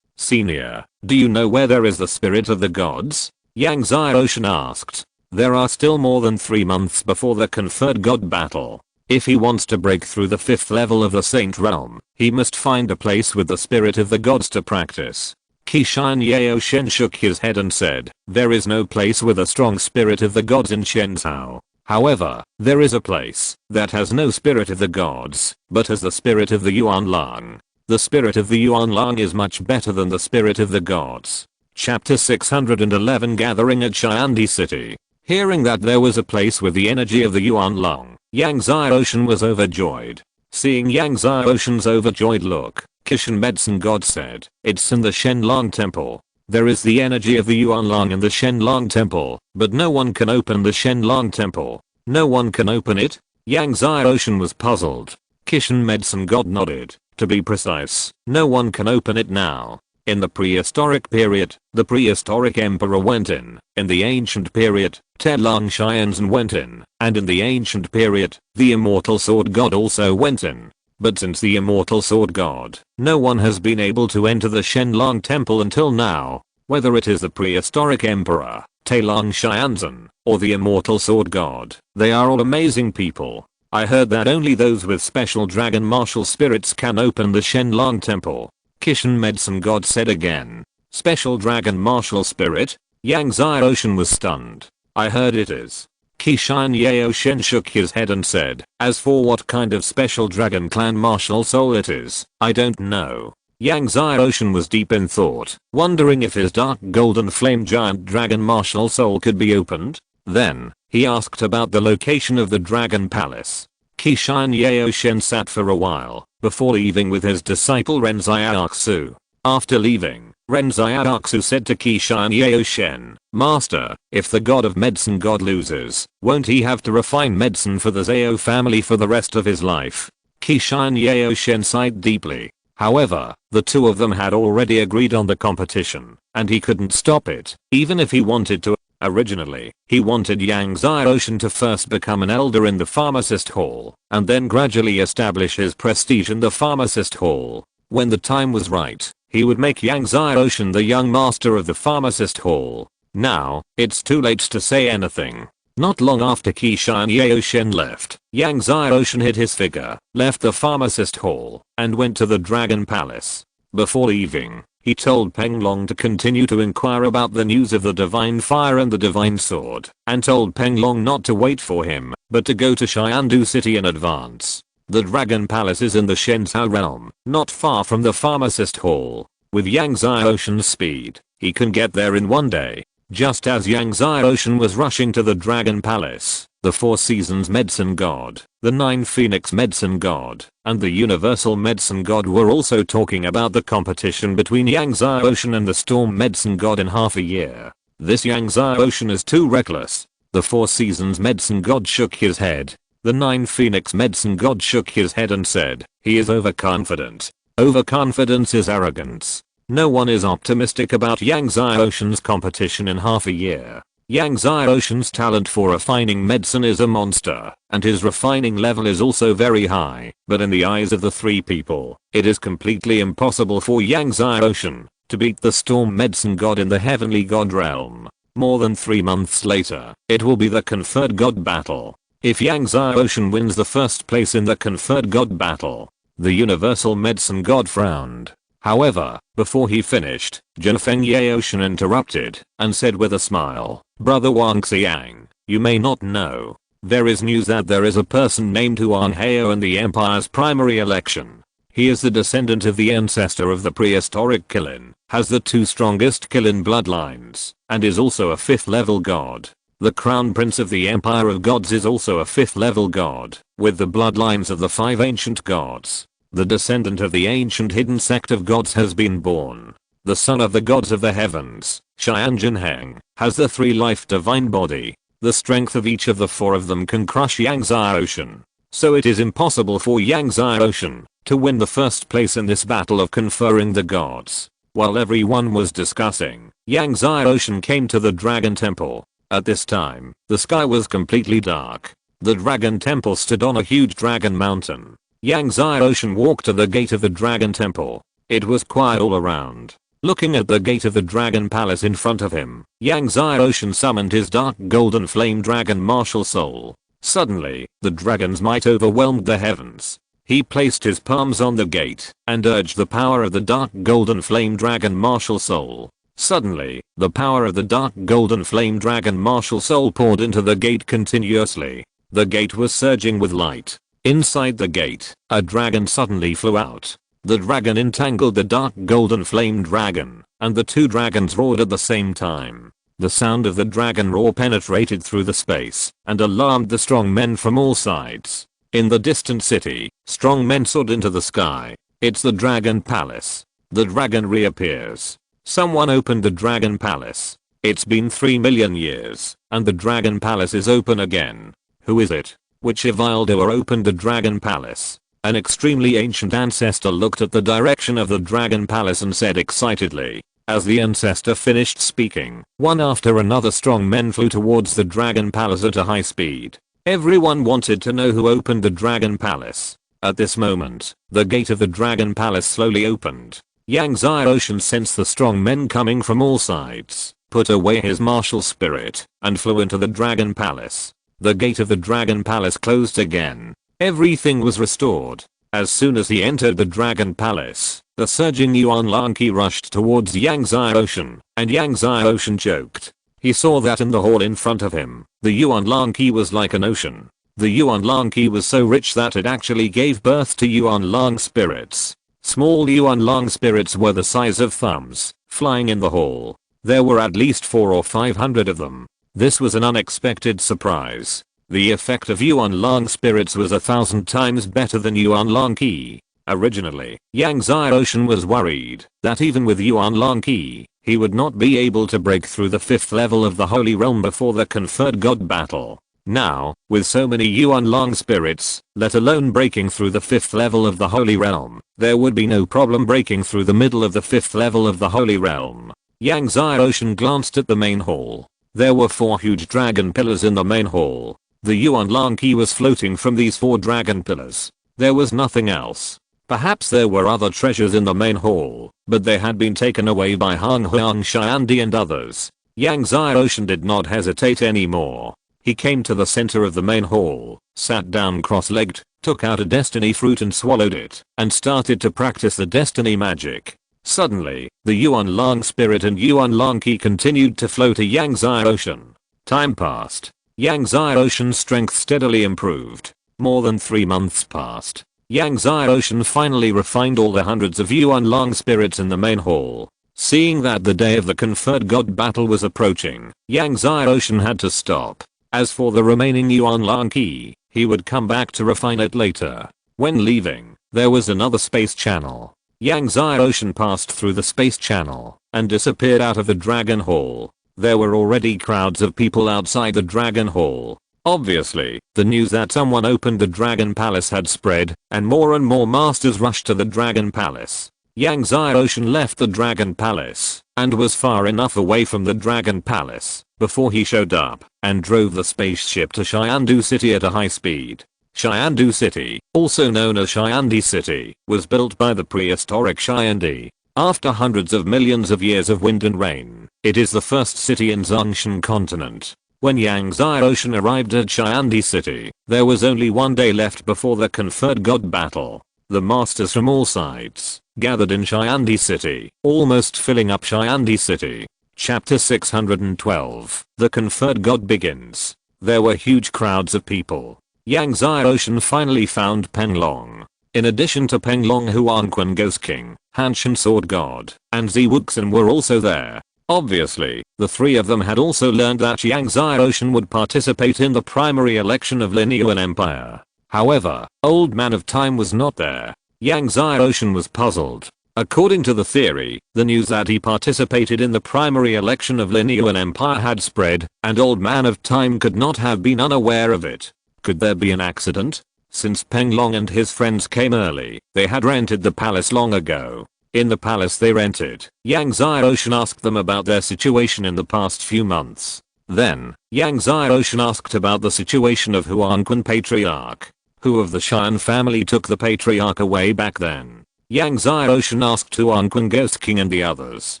Senior, do you know where there is the spirit of the gods? Yang Xiaoshan asked. There are still more than 3 months before the conferred god battle. If he wants to break through the 5th level of the Saint Realm, he must find a place with the spirit of the gods to practice. Kishan Yeo Shen shook his head and said, there is no place with a strong spirit of the gods in Shenzhou. However, there is a place that has no spirit of the gods, but has the spirit of the Yuanlang. The spirit of the Yuanlang is much better than the spirit of the gods. Chapter 611 Gathering at Xiandi City. Hearing that there was a place with the energy of the Yuanlang, Yang Xiaoshan was overjoyed. Seeing Yang Xiaoshan's overjoyed look, Kishan Medicine God said, it's in the Shenlong Temple. There is the energy of the Yuanlang in the Shenlong Temple, but no one can open the Shenlong Temple. No one can open it? Yang Xiaoshan was puzzled. Kishan Medicine God nodded. To be precise, no one can open it now. In the prehistoric period, the prehistoric emperor went in. In the ancient period, Telong Xianzhen went in. And in the ancient period, the immortal sword god also went in. But since the immortal sword god, no one has been able to enter the Shenlong temple until now. Whether it is the prehistoric emperor, Telong Xianzhen, or the immortal sword god, they are all amazing people. I heard that only those with special dragon martial spirits can open the Shenlong temple. Kishan Medicine God said again. Special dragon martial spirit? Yang Xiaoshan was stunned. I heard it is. Kishan Yeo Shen shook his head and said, as for what kind of special dragon clan martial soul it is, I don't know. Yang Xiaoshan was deep in thought, wondering if his dark golden flame giant dragon martial soul could be opened. Then, he asked about the location of the dragon palace. Kishan Yeo Shen sat for a while, before leaving with his disciple Ren Xiaoxu. After leaving, Ren Xiaoxu said to Kishan Yeo Shen, Master, if the god of medicine god loses, won't he have to refine medicine for the Zhao family for the rest of his life? Kishan Yeo Shen sighed deeply. However, the two of them had already agreed on the competition, and he couldn't stop it, even if he wanted to. Originally, he wanted Yang Xiaoshan to first become an elder in the pharmacist hall, and then gradually establish his prestige in the pharmacist hall. When the time was right, he would make Yang Xiaoshan the young master of the pharmacist hall. Now, it's too late to say anything. Not long after Qishan Yaoshen left, Yang Xiaoshen hid his figure, left the pharmacist hall, and went to the Dragon Palace. Before leaving, he told Peng Long to continue to inquire about the news of the Divine Fire and the Divine Sword, and told Peng Long not to wait for him, but to go to Xiandu City in advance. The Dragon Palace is in the Shenzhou realm, not far from the pharmacist hall. With Yang Xiaoshen's speed, he can get there in one day. Just as Yang Xiaoshen was rushing to the Dragon Palace, the Four Seasons Medicine God, the Nine Phoenix Medicine God, and the Universal Medicine God were also talking about the competition between Yang Xiaoshen and the Storm Medicine God in half a year. This Yang Xiaoshen is too reckless. The Four Seasons Medicine God shook his head. The Nine Phoenix Medicine God shook his head and said, he is overconfident. Overconfidence is arrogance. No one is optimistic about Yang Xiaoshen's competition in half a year. Yang Xiaoshen's talent for refining medicine is a monster, and his refining level is also very high, but in the eyes of the three people, it is completely impossible for Yang Xiaoshen to beat the Storm Medicine God in the Heavenly God realm. More than 3 months later, it will be the Conferred God battle. If Yang Xiaoshen wins the first place in the Conferred God battle, the Universal Medicine God frowned. However, before he finished, Jinfeng Yaoshen interrupted and said with a smile, Brother Wang Xiang, you may not know. There is news that there is a person named Huan Hao in the Empire's primary election. He is the descendant of the ancestor of the prehistoric Qilin, has the 2 strongest Qilin bloodlines, and is also a 5th level god. The Crown Prince of the Empire of Gods is also a 5th level god, with the bloodlines of the 5 ancient gods. The descendant of the ancient hidden sect of gods has been born. The son of the gods of the heavens, Xian Jinheng, has the 3 life divine body. The strength of each of the 4 of them can crush Yang Xiaoshen. So it is impossible for Yang Xiaoshen to win the first place in this battle of conferring the gods. While everyone was discussing, Yang Xiaoshen came to the Dragon Temple. At this time, the sky was completely dark. The Dragon Temple stood on a huge dragon mountain. Yang Xiaoshen walked to the gate of the Dragon Temple. It was quiet all around. Looking at the gate of the Dragon Palace in front of him, Yang Xiaoshen summoned his dark golden flame dragon martial soul. Suddenly, the dragon's might overwhelmed the heavens. He placed his palms on the gate and urged the power of the dark golden flame dragon martial soul. Suddenly, the power of the dark golden flame dragon martial soul poured into the gate continuously. The gate was surging with light. Inside the gate, a dragon suddenly flew out. The dragon entangled the dark golden flame dragon, and the 2 dragons roared at the same time. The sound of the dragon roar penetrated through the space, and alarmed the strong men from all sides. In the distant city, strong men soared into the sky. It's the Dragon Palace. The dragon reappears. Someone opened the Dragon Palace. It's been 3 million years, and the Dragon Palace is open again. Who is it? Which evildoer opened the Dragon Palace? An extremely ancient ancestor looked at the direction of the Dragon Palace and said excitedly. As the ancestor finished speaking, one after another strong men flew towards the Dragon Palace at a high speed. Everyone wanted to know who opened the Dragon Palace. At this moment, the gate of the Dragon Palace slowly opened. Yang Xiaoshen sensed the strong men coming from all sides, put away his martial spirit, and flew into the Dragon Palace. The gate of the Dragon Palace closed again. Everything was restored. As soon as he entered the Dragon Palace, the surging Yuan Lanqi rushed towards Yang Xiaoshen, and Yang Xiaoshen choked. He saw that in the hall in front of him, the Yuan Lanqi was like an ocean. The Yuan Lanqi was so rich that it actually gave birth to Yuan Lang spirits. Small Yuan Lang spirits were the size of thumbs, flying in the hall. There were at least 400 or 500 of them. This was an unexpected surprise. The effect of Yuan Lang spirits was 1,000 times better than Yuan Lang Qi. Originally, Yang Xiaoshen was worried that even with Yuan Lang Qi, he would not be able to break through the 5th level of the Holy Realm before the Conferred God battle. Now, with so many Yuan Lang spirits, let alone breaking through the 5th level of the Holy Realm, there would be no problem breaking through the middle of the 5th level of the Holy Realm. Yang Xiaoshen glanced at the main hall. There were 4 huge dragon pillars in the main hall. The Yuan Lang Qi was floating from these 4 dragon pillars. There was nothing else. Perhaps there were other treasures in the main hall, but they had been taken away by Han Huang Xiandi and others. Yang Xiaoshen did not hesitate anymore. He came to the center of the main hall, sat down cross-legged, took out a destiny fruit and swallowed it, and started to practice the destiny magic. Suddenly, the Yuan Lang spirit and Yuan Lang Qi continued to flow to Yang Zai Ocean. Time passed. Yang Zai Ocean's strength steadily improved. More than 3 months passed. Yang Zai Ocean finally refined all the hundreds of Yuan Lang spirits in the main hall. Seeing that the day of the conferred god battle was approaching, Yang Zai Ocean had to stop. As for the remaining Yuan Lang Qi, he would come back to refine it later. When leaving, there was another space channel. Yang Zai Ocean passed through the space channel and disappeared out of the Dragon Hall. There were already crowds of people outside the Dragon Hall. Obviously, the news that someone opened the Dragon Palace had spread, and more masters rushed to the Dragon Palace. Yang Zai Ocean left the Dragon Palace and was far enough away from the Dragon Palace before he showed up and drove the spaceship to Xiandu City at a high speed. Xiandu City, also known as Xiandi City, was built by the prehistoric Xiandi. After hundreds of millions of years of wind and rain, it is the first city in Zhongshan continent. When Yang Zai Ocean arrived at Xiandi City, there was only 1 day left before the conferred god battle. The masters from all sides gathered in Xiandi City, almost filling up Xiandi City. Chapter 612. The conferred god begins. There were huge crowds of people. Yang Zai Ocean finally found Penglong. In addition to Penglong, Huanquan Ghost King, Hanshan Sword God, and Ziwuxin were also there. Obviously, the three of them had also learned that Yang Zai Ocean would participate in the primary election of Linyuan Empire. However, Old Man of Time was not there. Yang Zai Ocean was puzzled. According to the theory, the news that he participated in the primary election of Linyuan Empire had spread, and Old Man of Time could not have been unaware of it. Could there be an accident? Since Penglong and his friends came early, they had rented the palace long ago. In the palace they rented, Yang Zai Ocean asked them about their situation in the past few months. Then, Yang Zai Ocean asked about the situation of Huanquan Patriarch. Who of the Xian family took the Patriarch away back then? Yang Zai Ocean asked Huanquan Ghost King and the others.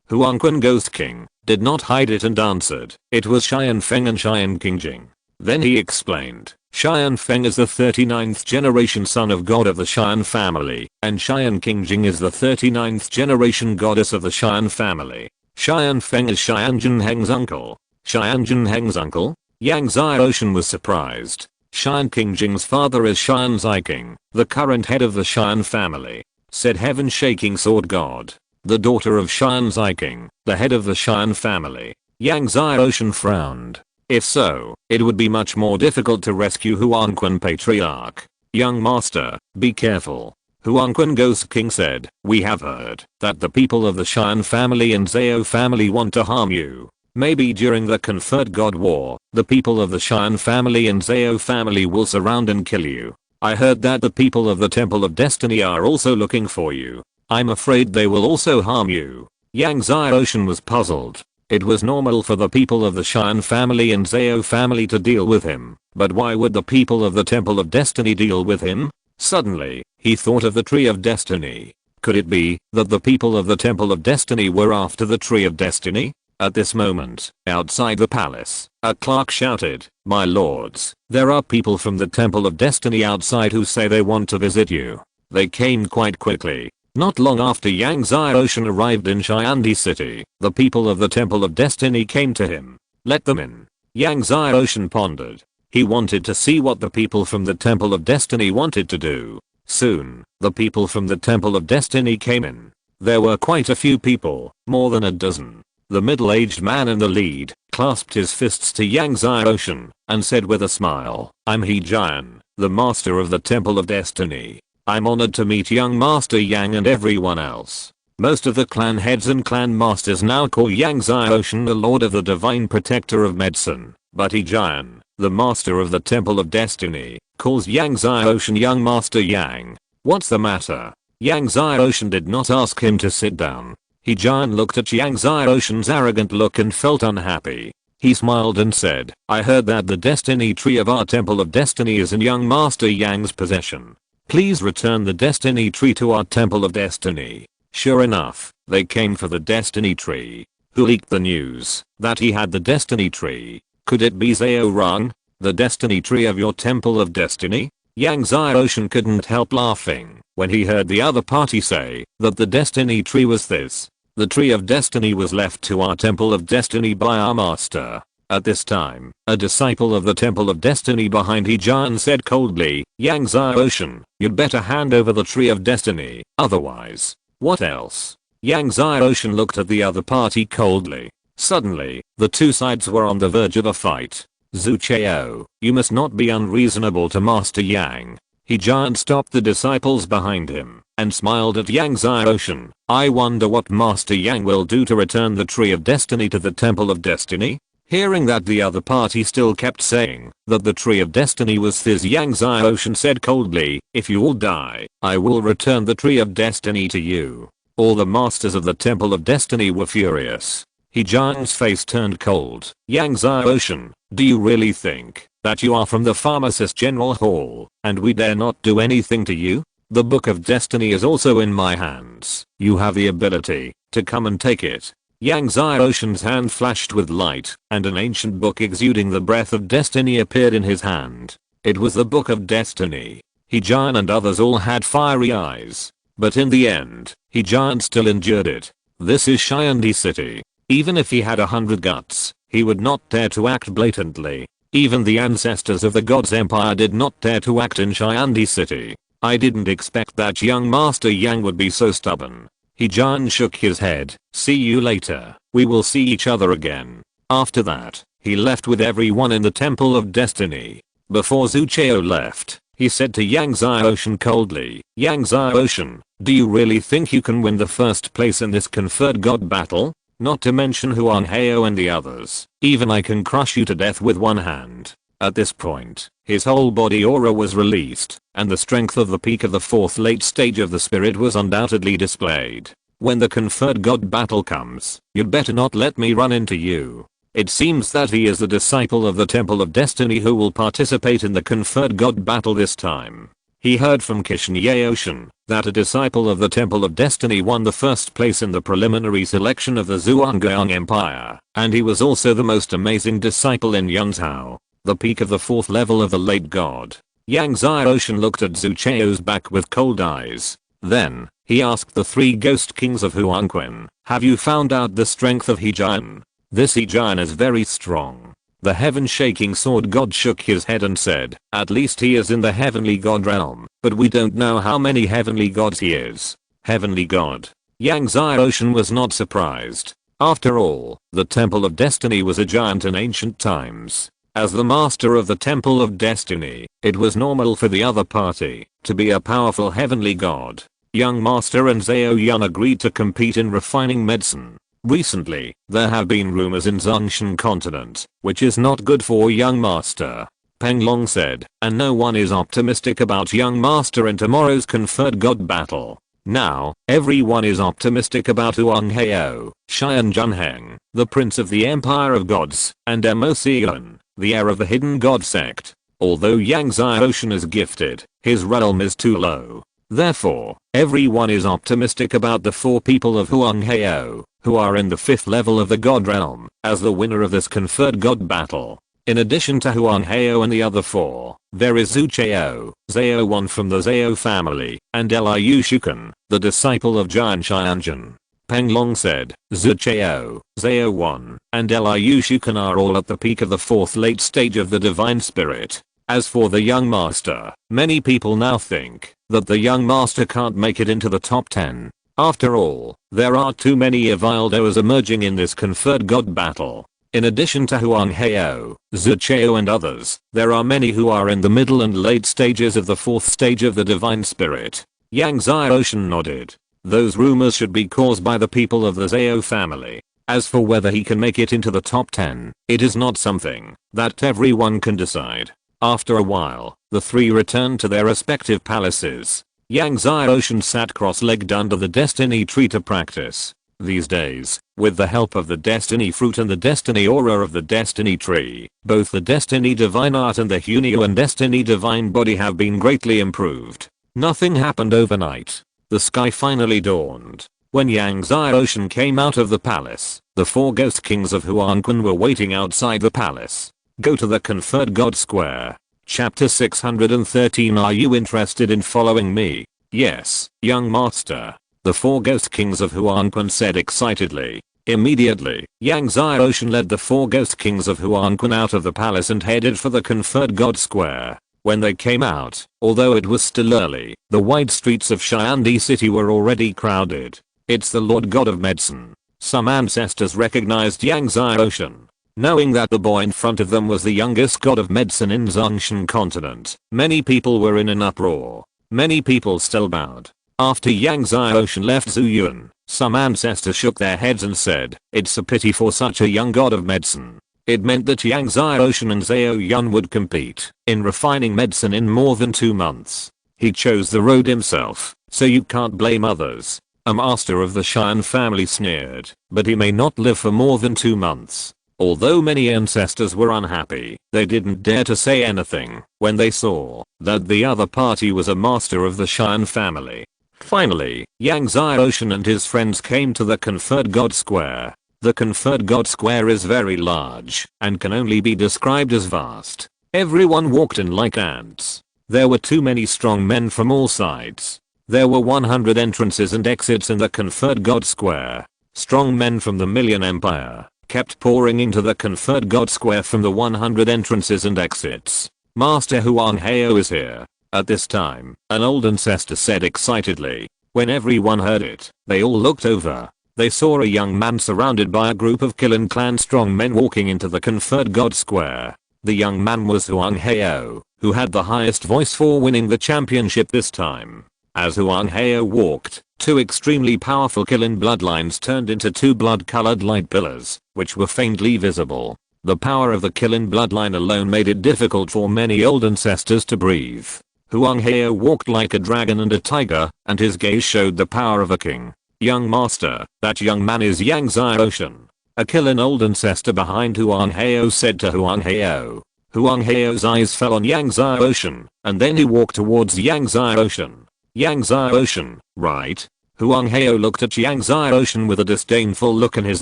Huanquan Ghost King did not hide it and answered, it was Xian Feng and Xian Qingjing. Then he explained, Xian Feng is the 39th generation son of god of the Xian family, and Xian Qingjing is the 39th generation goddess of the Xian family. Xian Feng is Xian Junheng's uncle. Xian Junheng's uncle? Yang Zai Ocean was surprised. Xian Qingjing's father is Xian Ziking, the current head of the Xian family. Said Heaven Shaking Sword God. The daughter of Xian Ziking, the head of the Xian family. Yang Zai Ocean frowned. If so, it would be much more difficult to rescue Huanquan Patriarch. Young master, be careful. Huanquan Ghost King said, we have heard that the people of the Xian family and Zhao family want to harm you. Maybe during the conferred god war, the people of the Xian family and Zhao family will surround and kill you. I heard that the people of the Temple of Destiny are also looking for you. I'm afraid they will also harm you. Yang Zai Ocean was puzzled. It was normal for the people of the Xian family and Zhao family to deal with him, but why would the people of the Temple of Destiny deal with him? Suddenly, he thought of the Tree of Destiny. Could it be that the people of the Temple of Destiny were after the Tree of Destiny? At this moment, outside the palace, a clerk shouted, my lords, there are people from the Temple of Destiny outside who say they want to visit you. They came quite quickly. Not long after Yang Zai Ocean arrived in Xiandi City, the people of the Temple of Destiny came to him. Let them in. Yang Zai Ocean pondered. He wanted to see what the people from the Temple of Destiny wanted to do. Soon, the people from the Temple of Destiny came in. There were quite a few people, more than a dozen. The middle-aged man in the lead clasped his fists to Yang Zai Ocean and said with a smile, I'm He Jian, the master of the Temple of Destiny. I'm honored to meet young Master Yang and everyone else. Most of the clan heads and clan masters now call Yang Zai Ocean the Lord of the Divine Protector of Medicine, but He Jian, the master of the Temple of Destiny, calls Yang Zai Ocean young Master Yang. What's the matter? Yang Zai Ocean did not ask him to sit down. He Jian looked at Yang Zai Ocean's arrogant look and felt unhappy. He smiled and said, I heard that the Destiny Tree of our Temple of Destiny is in young Master Yang's possession. Please return the Destiny Tree to our Temple of Destiny. Sure enough, they came for the Destiny Tree. Who leaked the news that he had the Destiny Tree? Could it be Zhao Rong, the destiny tree of your temple of destiny? Yang Xiaoshan couldn't help laughing when he heard the other party say that the destiny tree was this. The tree of destiny was left to our temple of destiny by our master. At this time, a disciple of the temple of destiny behind He-Jian said coldly, Yang Xiaoshan, you'd better hand over the tree of destiny, otherwise. What else? Yang Xiaoshan looked at the other party coldly. Suddenly, the two sides were on the verge of a fight. Zhu Chao, you must not be unreasonable to Master Yang. He-Jian stopped the disciples behind him and smiled at Yang Xiaoshan. I wonder what Master Yang will do to return the tree of destiny to the temple of destiny? Hearing that the other party still kept saying that the tree of destiny was his, Yang Xiaoshan said coldly, if you all die, I will return the tree of destiny to you. All the masters of the temple of destiny were furious. He-Jian's face turned cold. Yang Xiaoshan, do you really think that you are from the pharmacist general hall and we dare not do anything to you? The book of destiny is also in my hands. You have the ability to come and take it. Yang Xiaoshan's hand flashed with light and an ancient book exuding the breath of destiny appeared in his hand. It was the book of destiny. He-Jian and others all had fiery eyes. But in the end, He-Jian still endured it. This is Xiandi City. Even if he had 100 guts, he would not dare to act blatantly. Even the ancestors of the God's Empire did not dare to act in Xiandi City. I didn't expect that young Master Yang would be so stubborn. He-Jian shook his head. See you later. We will see each other again. After that, he left with everyone in the Temple of Destiny. Before Zhu Chao left, he said to Yang Xiaoshan coldly, Yang Xiaoshan, do you really think you can win the first place in this conferred god battle? Not to mention Huang Hao and the others. Even I can crush you to death with one hand. At this point, his whole body aura was released, and the strength of the peak of the fourth late stage of the spirit was undoubtedly displayed. When the conferred god battle comes, you'd better not let me run into you. It seems that he is the disciple of the Temple of Destiny who will participate in the conferred god battle this time. He heard from Kishan Yaoshan that a disciple of the Temple of Destiny won the first place in the preliminary selection of the Zhuanggang Empire, and he was also the most amazing disciple in Yunzhao, the peak of the fourth level of the late god. Yang Xiaoshan looked at Zhu Chao's back with cold eyes. Then, he asked the three ghost kings of Huangquan, have you found out the strength of He-Jian? This He-Jian is very strong. The heaven-shaking sword god shook his head and said, at least he is in the heavenly god realm, but we don't know how many heavenly gods he is. Heavenly god. Yang Xiaoshan was not surprised. After all, the Temple of Destiny was a giant in ancient times. As the master of the Temple of Destiny, it was normal for the other party to be a powerful heavenly god. Young Master and Zhao Yun agreed to compete in refining medicine. Recently, there have been rumors in Zhongshan continent, which is not good for young master. Peng Long said, and no one is optimistic about young master in tomorrow's conferred god battle. Now, everyone is optimistic about Huang Hao, Xian Junheng, the prince of the Empire of Gods, and Mo Xian, the heir of the hidden god sect. Although Yang Xiaoshan is gifted, his realm is too low. Therefore, everyone is optimistic about the four people of Huang Hao, who are in the fifth level of the god realm, as the winner of this conferred god battle. In addition to Huang Hao and the other four, there is Zhu Chao, Zhao Wan from the Zhao family, and Liu Shukan, the disciple of Jian Xianjun. Peng Long said, Zhu Chao, Zhao Wan, and Liu Shukan are all at the peak of the fourth late stage of the divine spirit. As for the young master, many people now think that the young master can't make it into the top 10. After all, there are too many Evildoers emerging in this conferred god battle. In addition to Huang Hao, Zhu Chao and others, there are many who are in the middle and late stages of the fourth stage of the divine spirit. Yang Xiaoshan nodded. Those rumors should be caused by the people of the Zhao family. As for whether he can make it into the top 10, it is not something that everyone can decide. After a while, the three returned to their respective palaces. Yang Xiaoshan sat cross-legged under the destiny tree to practice. These days, with the help of the destiny fruit and the destiny aura of the destiny tree, both the destiny divine art and the Hunio and destiny divine body have been greatly improved. Nothing happened overnight. The sky finally dawned. When Yang Xiaoshan came out of the palace, the four ghost kings of Huangquan were waiting outside the palace. Go to the conferred god square. Chapter 613. Are you interested in following me? Yes, young master. The 4 ghost kings of Huanquan said excitedly. Immediately, Yang Xiaoshan led the 4 ghost kings of Huanquan out of the palace and headed for the conferred god square. When they came out, although it was still early, the wide streets of Xiandi City were already crowded. It's the Lord God of Medicine. Some ancestors recognized Yang Xiaoshan. Knowing that the boy in front of them was the youngest god of medicine in Zhongshan continent, many people were in an uproar. Many people still bowed. After Yang Xiaoshan left Zuyuan, some ancestors shook their heads and said, it's a pity for such a young god of medicine. It meant that Yang Xiaoshan and Zhao Yun would compete in refining medicine in more than 2 months. He chose the road himself, so you can't blame others. A master of the Xian family sneered, but he may not live for more than 2 months. Although many ancestors were unhappy, they didn't dare to say anything when they saw that the other party was a master of the Xian family. Finally, Yang Xiaoshan and his friends came to the conferred god square. The conferred god square is very large and can only be described as vast. Everyone walked in like ants. There were too many strong men from all sides. There were 100 entrances and exits in the conferred god square. Strong men from the Million Empire kept pouring into the conferred god square from the 100 entrances and exits. Master Huang Hao is here. At this time, an old ancestor said excitedly. When everyone heard it, they all looked over. They saw a young man surrounded by a group of Kilin clan strong men walking into the conferred god square. The young man was Huang Hao, who had the highest voice for winning the championship this time. As Huang Hao walked, 2 extremely powerful Kilin bloodlines turned into 2 blood-colored light pillars, which were faintly visible. The power of the Kilin bloodline alone made it difficult for many old ancestors to breathe. Huang Hao walked like a dragon and a tiger, and his gaze showed the power of a king. Young master, that young man is Yang Xiaoshan. A Kilin old ancestor behind Huang Hao said to Huang Hao. Huang Hao's eyes fell on Yang Xiaoshan, and then he walked towards Yang Xiaoshan. Yang Xiaoshan, right? Huang Hao looked at Yang Xiaoshan with a disdainful look in his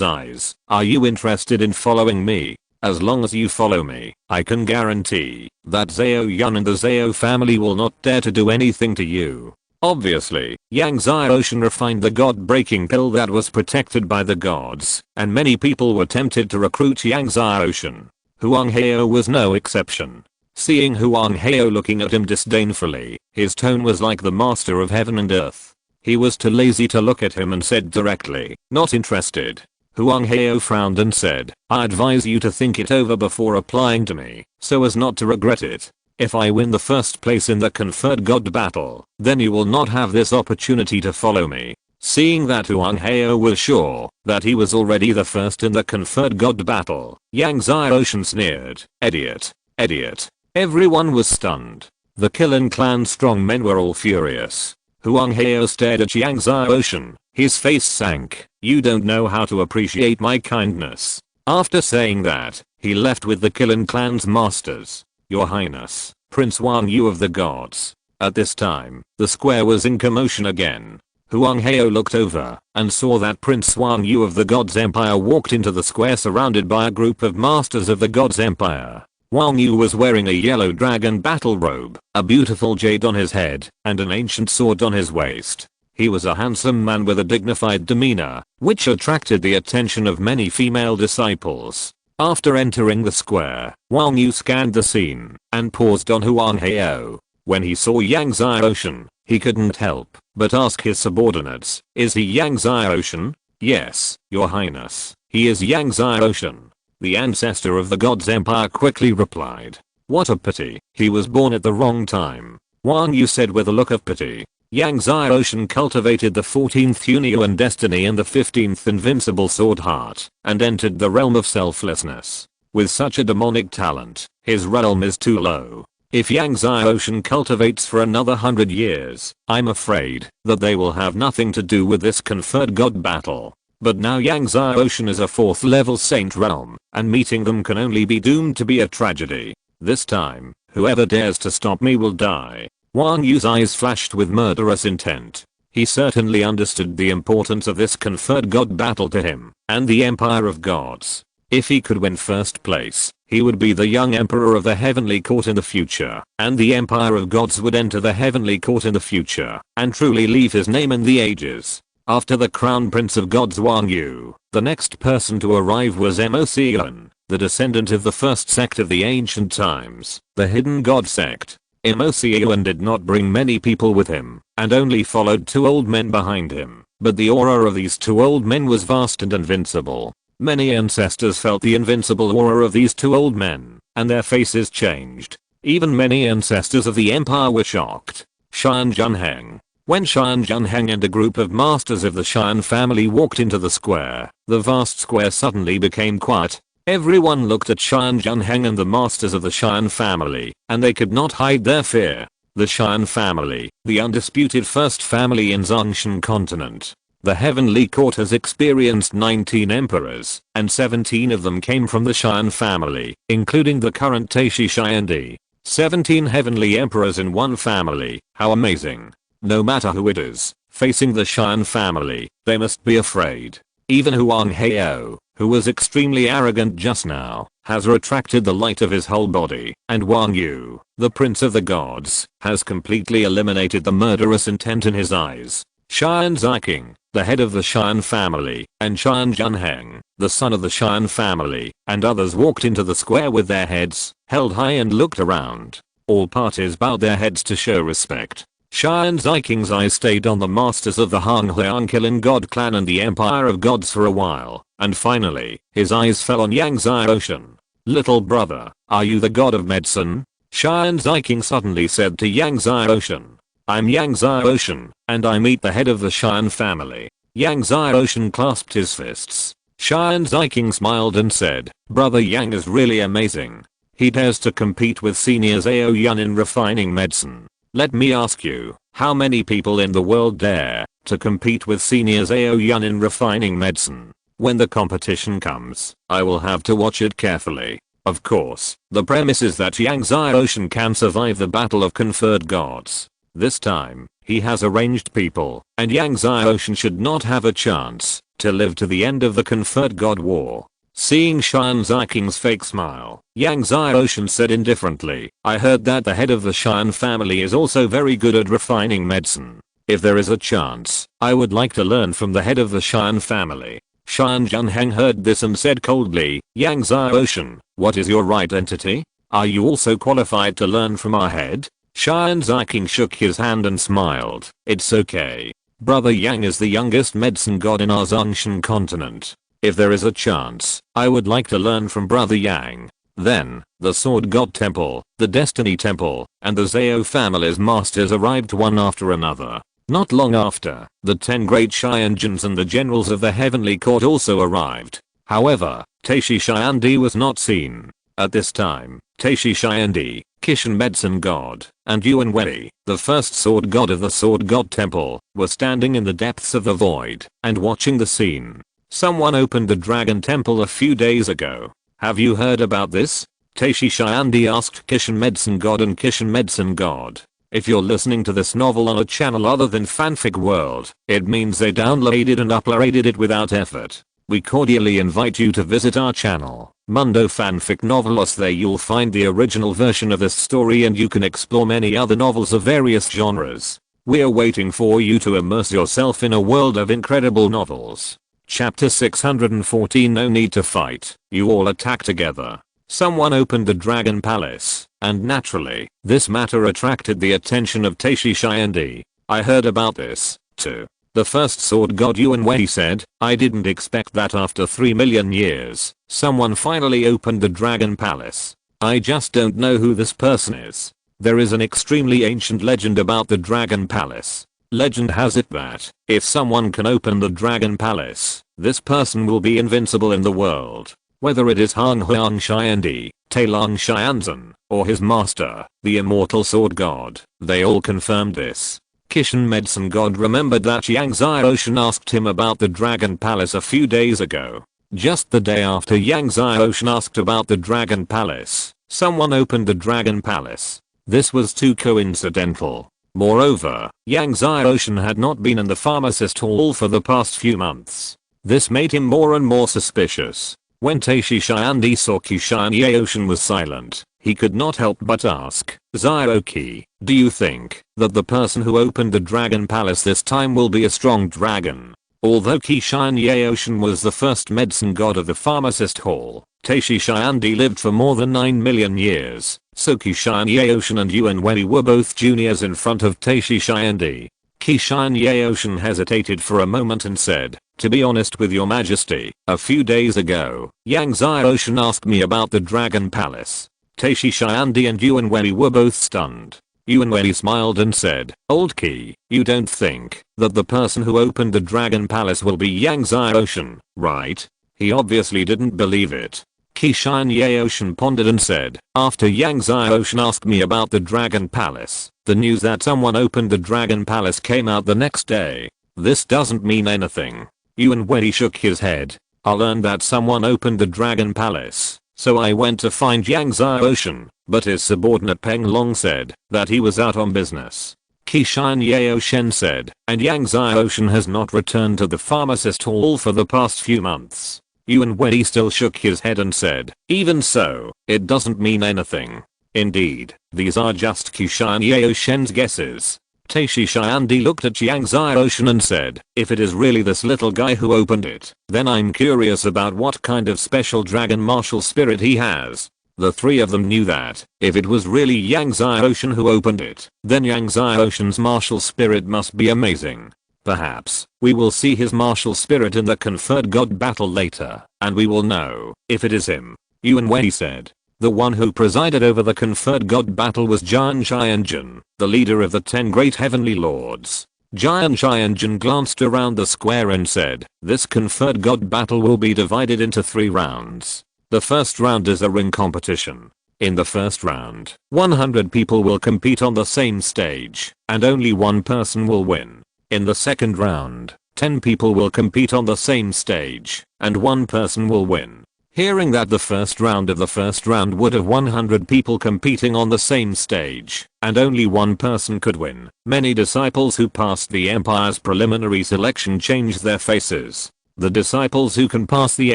eyes. Are you interested in following me? As long as you follow me, I can guarantee that Zhao Yun and the Zhao family will not dare to do anything to you. Obviously, Yang Xiaoshan refined the god-breaking pill that was protected by the gods, and many people were tempted to recruit Yang Xiaoshan. Huang Hao was no exception. Seeing Huang Hao looking at him disdainfully, his tone was like the master of heaven and earth. He was too lazy to look at him and said directly, not interested. Huang Hao frowned and said, I advise you to think it over before applying to me, so as not to regret it. If I win the first place in the conferred god battle, then you will not have this opportunity to follow me. Seeing that Huang Hao was sure that he was already the first in the conferred god battle, Yang Xiaoshan sneered, idiot, idiot. Everyone was stunned. The Kilin clan strong men were all furious. Huang Hao stared at Yang Xiaoshan. His face sank. You don't know how to appreciate my kindness. After saying that, he left with the Kilin clan's masters. Your Highness, Prince Wang Yu of the gods. At this time, the square was in commotion again. Huang Hao looked over and saw that Prince Wang Yu of the God's Empire walked into the square surrounded by a group of masters of the God's Empire. Wang Yu was wearing a yellow dragon battle robe, a beautiful jade on his head, and an ancient sword on his waist. He was a handsome man with a dignified demeanor, which attracted the attention of many female disciples. After entering the square, Wang Yu scanned the scene and paused on Huang Hao. When he saw Yang Xiaoshan, he couldn't help but ask his subordinates, is he Yang Xiaoshan? Yes, your highness, he is Yang Xiaoshan. The ancestor of the God's Empire quickly replied. What a pity, he was born at the wrong time. Wang Yu said with a look of pity. Yang Xiaoshan cultivated the 14th Yunyuan destiny and the 15th Invincible sword heart, and entered the realm of selflessness. With such a demonic talent, his realm is too low. If Yang Xiaoshan cultivates for another 100 years, I'm afraid that they will have nothing to do with this conferred god battle. But now Yang Xiaoshan is a 4th level saint realm, and meeting them can only be doomed to be a tragedy. This time, whoever dares to stop me will die. Wang Yu's eyes flashed with murderous intent. He certainly understood the importance of this conferred god battle to him, and the empire of gods. If he could win first place, He would be the young emperor of the heavenly court in the future, and the empire of gods would enter the heavenly court in the future, and truly leave his name in the ages. After the crown prince of gods Wang Yu, the next person to arrive was Embarks, the descendant of the first sect of the ancient times, the hidden god sect. Embarks did not bring many people with him, and only followed 2 old men behind him, but the aura of these 2 old men was vast and invincible. Many ancestors felt the invincible aura of these 2 old men, and their faces changed. Even many ancestors of the empire were shocked. Xian Junheng. When Xian Junheng and a group of masters of the Xian family walked into the square, the vast square suddenly became quiet. Everyone looked at Xian Junheng and the masters of the Xian family, and they could not hide their fear. The Xian family, the undisputed first family in Zongshan continent. The heavenly court has experienced 19 emperors, and 17 of them came from the Xian family, including the current Taishi Xiandi. 17 heavenly emperors in one family, how amazing. No matter who it is, facing the Xian family, they must be afraid. Even Huang Heio, who was extremely arrogant just now, has retracted the light of his whole body, and Wang Yu, the prince of the gods, has completely eliminated the murderous intent in his eyes. Xian Ziking, the head of the Xian family, and Xian Junheng, the son of the Xian family, and others walked into the square with their heads held high and looked around. All parties bowed their heads to show respect. Xian Ziking's eyes stayed on the masters of the Honghuang Killing God clan and the Empire of Gods for a while, and finally, his eyes fell on Yang Xiaoshan. Little brother, are you the god of medicine? Xian Ziking suddenly said to Yang Xiaoshan. I'm Yang Xiaoshan, and I meet the head of the Xian family. Yang Xiaoshan clasped his fists. Xian Ziking smiled and said, brother Yang is really amazing. He dares to compete with senior Zhao Yun in refining medicine. Let me ask you, how many people in the world dare to compete with senior Zhao Yun in refining medicine? When the competition comes, I will have to watch it carefully. Of course, the premise is that Yang Xiaoshan can survive the battle of conferred gods. This time, he has arranged people, and Yang Xiaoshan should not have a chance to live to the end of the conferred god war. Seeing Xian Ziking's fake smile, Yang Xiaoshan said indifferently, I heard that the head of the Xian family is also very good at refining medicine. If there is a chance, I would like to learn from the head of the Xian family. Xian Junheng heard this and said coldly, Yang Xiaoshan, what is your right entity? Are you also qualified to learn from our head? Xian Ziking shook his hand and smiled. It's okay. Brother Yang is the youngest medicine god in our Zongshan continent. If there is a chance, I would like to learn from Brother Yang. Then, the Sword God Temple, the Destiny Temple, and the Zhao family's masters arrived one after another. Not long after, the 10 great Xianjins and the generals of the heavenly court also arrived. However, Taishi Xiandi was not seen. At this time, Taishi Xiandi, Kishan medicine god, and Yuan Wei, the first sword god of the Sword God Temple, were standing in the depths of the void and watching the scene. Someone opened the Dragon Temple a few days ago. Have you heard about this? Taishi Xiandi asked Kishan medicine god and Kishan medicine god. If you're listening to this novel on a channel other than Fanfic World, it means they downloaded and uploaded it without effort. We cordially invite you to visit our channel, Mundo Fanfic Novelos. There you'll find the original version of this story and you can explore many other novels of various genres. We're waiting for you to immerse yourself in a world of incredible novels. Chapter 614. No need to fight, you all attack together. Someone opened the Dragon Palace, and naturally, this matter attracted the attention of Taishi Xiandi. I heard about this, too. The first sword god Yuan Wei said, I didn't expect that after 3 million years, someone finally opened the Dragon Palace. I just don't know who this person is. There is an extremely ancient legend about the Dragon Palace. Legend has it that, if someone can open the Dragon Palace, this person will be invincible in the world. Whether it is Honghuang Xiandi, Tailong Xianzhen, or his master, the immortal sword god, they all confirmed this. Kishan medicine god remembered that Yang Xiaoshan asked him about the Dragon Palace a few days ago. Just the day after Yang Xiaoshan asked about the Dragon Palace, someone opened the Dragon Palace. This was too coincidental. Moreover, Yang Xiaoshan had not been in the pharmacist hall for the past few months. This made him more and more suspicious. When Taishi Xiandi saw Kishan Yaoshin was silent, he could not help but ask, Zioki, do you think that the person who opened the dragon palace this time will be a strong dragon? Although Kishan Yaoshin was the first medicine god of the pharmacist hall, Taishi Xiandi lived for more than 9 million years, so Kishan Yaoshin and Yuan Wei were both juniors in front of Taishi Xiandi. Kishan Yaoshin hesitated for a moment and said, to be honest with your majesty, a few days ago, Yang Xiaoshan asked me about the dragon palace. Taishi Xiandi and Yuan Wei were both stunned. Yuan Wei smiled and said, Old Qi, you don't think that the person who opened the dragon palace will be Yang Xiaoshan, right? He obviously didn't believe it. Kishan Yaoshin pondered and said, after Yang Xiaoshan asked me about the dragon palace, the news that someone opened the dragon palace came out the next day. This doesn't mean anything. Yuan Wei shook his head. I learned that someone opened the dragon palace, so I went to find Yang Xiaoshan, but his subordinate Peng Long said that he was out on business. Kishan Yaoshin said, and Yang Xiaoshan has not returned to the pharmacist hall for the past few months. Yuan Wei still shook his head and said, even so, it doesn't mean anything. Indeed, these are just Kishan Yaoshin's guesses. Taishi Xiandi looked at Yang Xiaoshan and said, if it is really this little guy who opened it, then I'm curious about what kind of special dragon martial spirit he has. The three of them knew that, if it was really Yang Xiaoshan who opened it, then Yang Xiaoshan's martial spirit must be amazing. Perhaps, we will see his martial spirit in the conferred god battle later, and we will know if it is him. Yuan Wei said. The one who presided over the conferred god battle was Jian Xianjun, the leader of the 10 great heavenly lords. Jian Xianjun glanced around the square and said, this conferred god battle will be divided into 3 rounds. The first round is a ring competition. In the first round, 100 people will compete on the same stage, and only one person will win. In the second round, 10 people will compete on the same stage, and one person will win. Hearing that the first round of the first round would have 100 people competing on the same stage, and only one person could win, many disciples who passed the Empire's preliminary selection changed their faces. The disciples who can pass the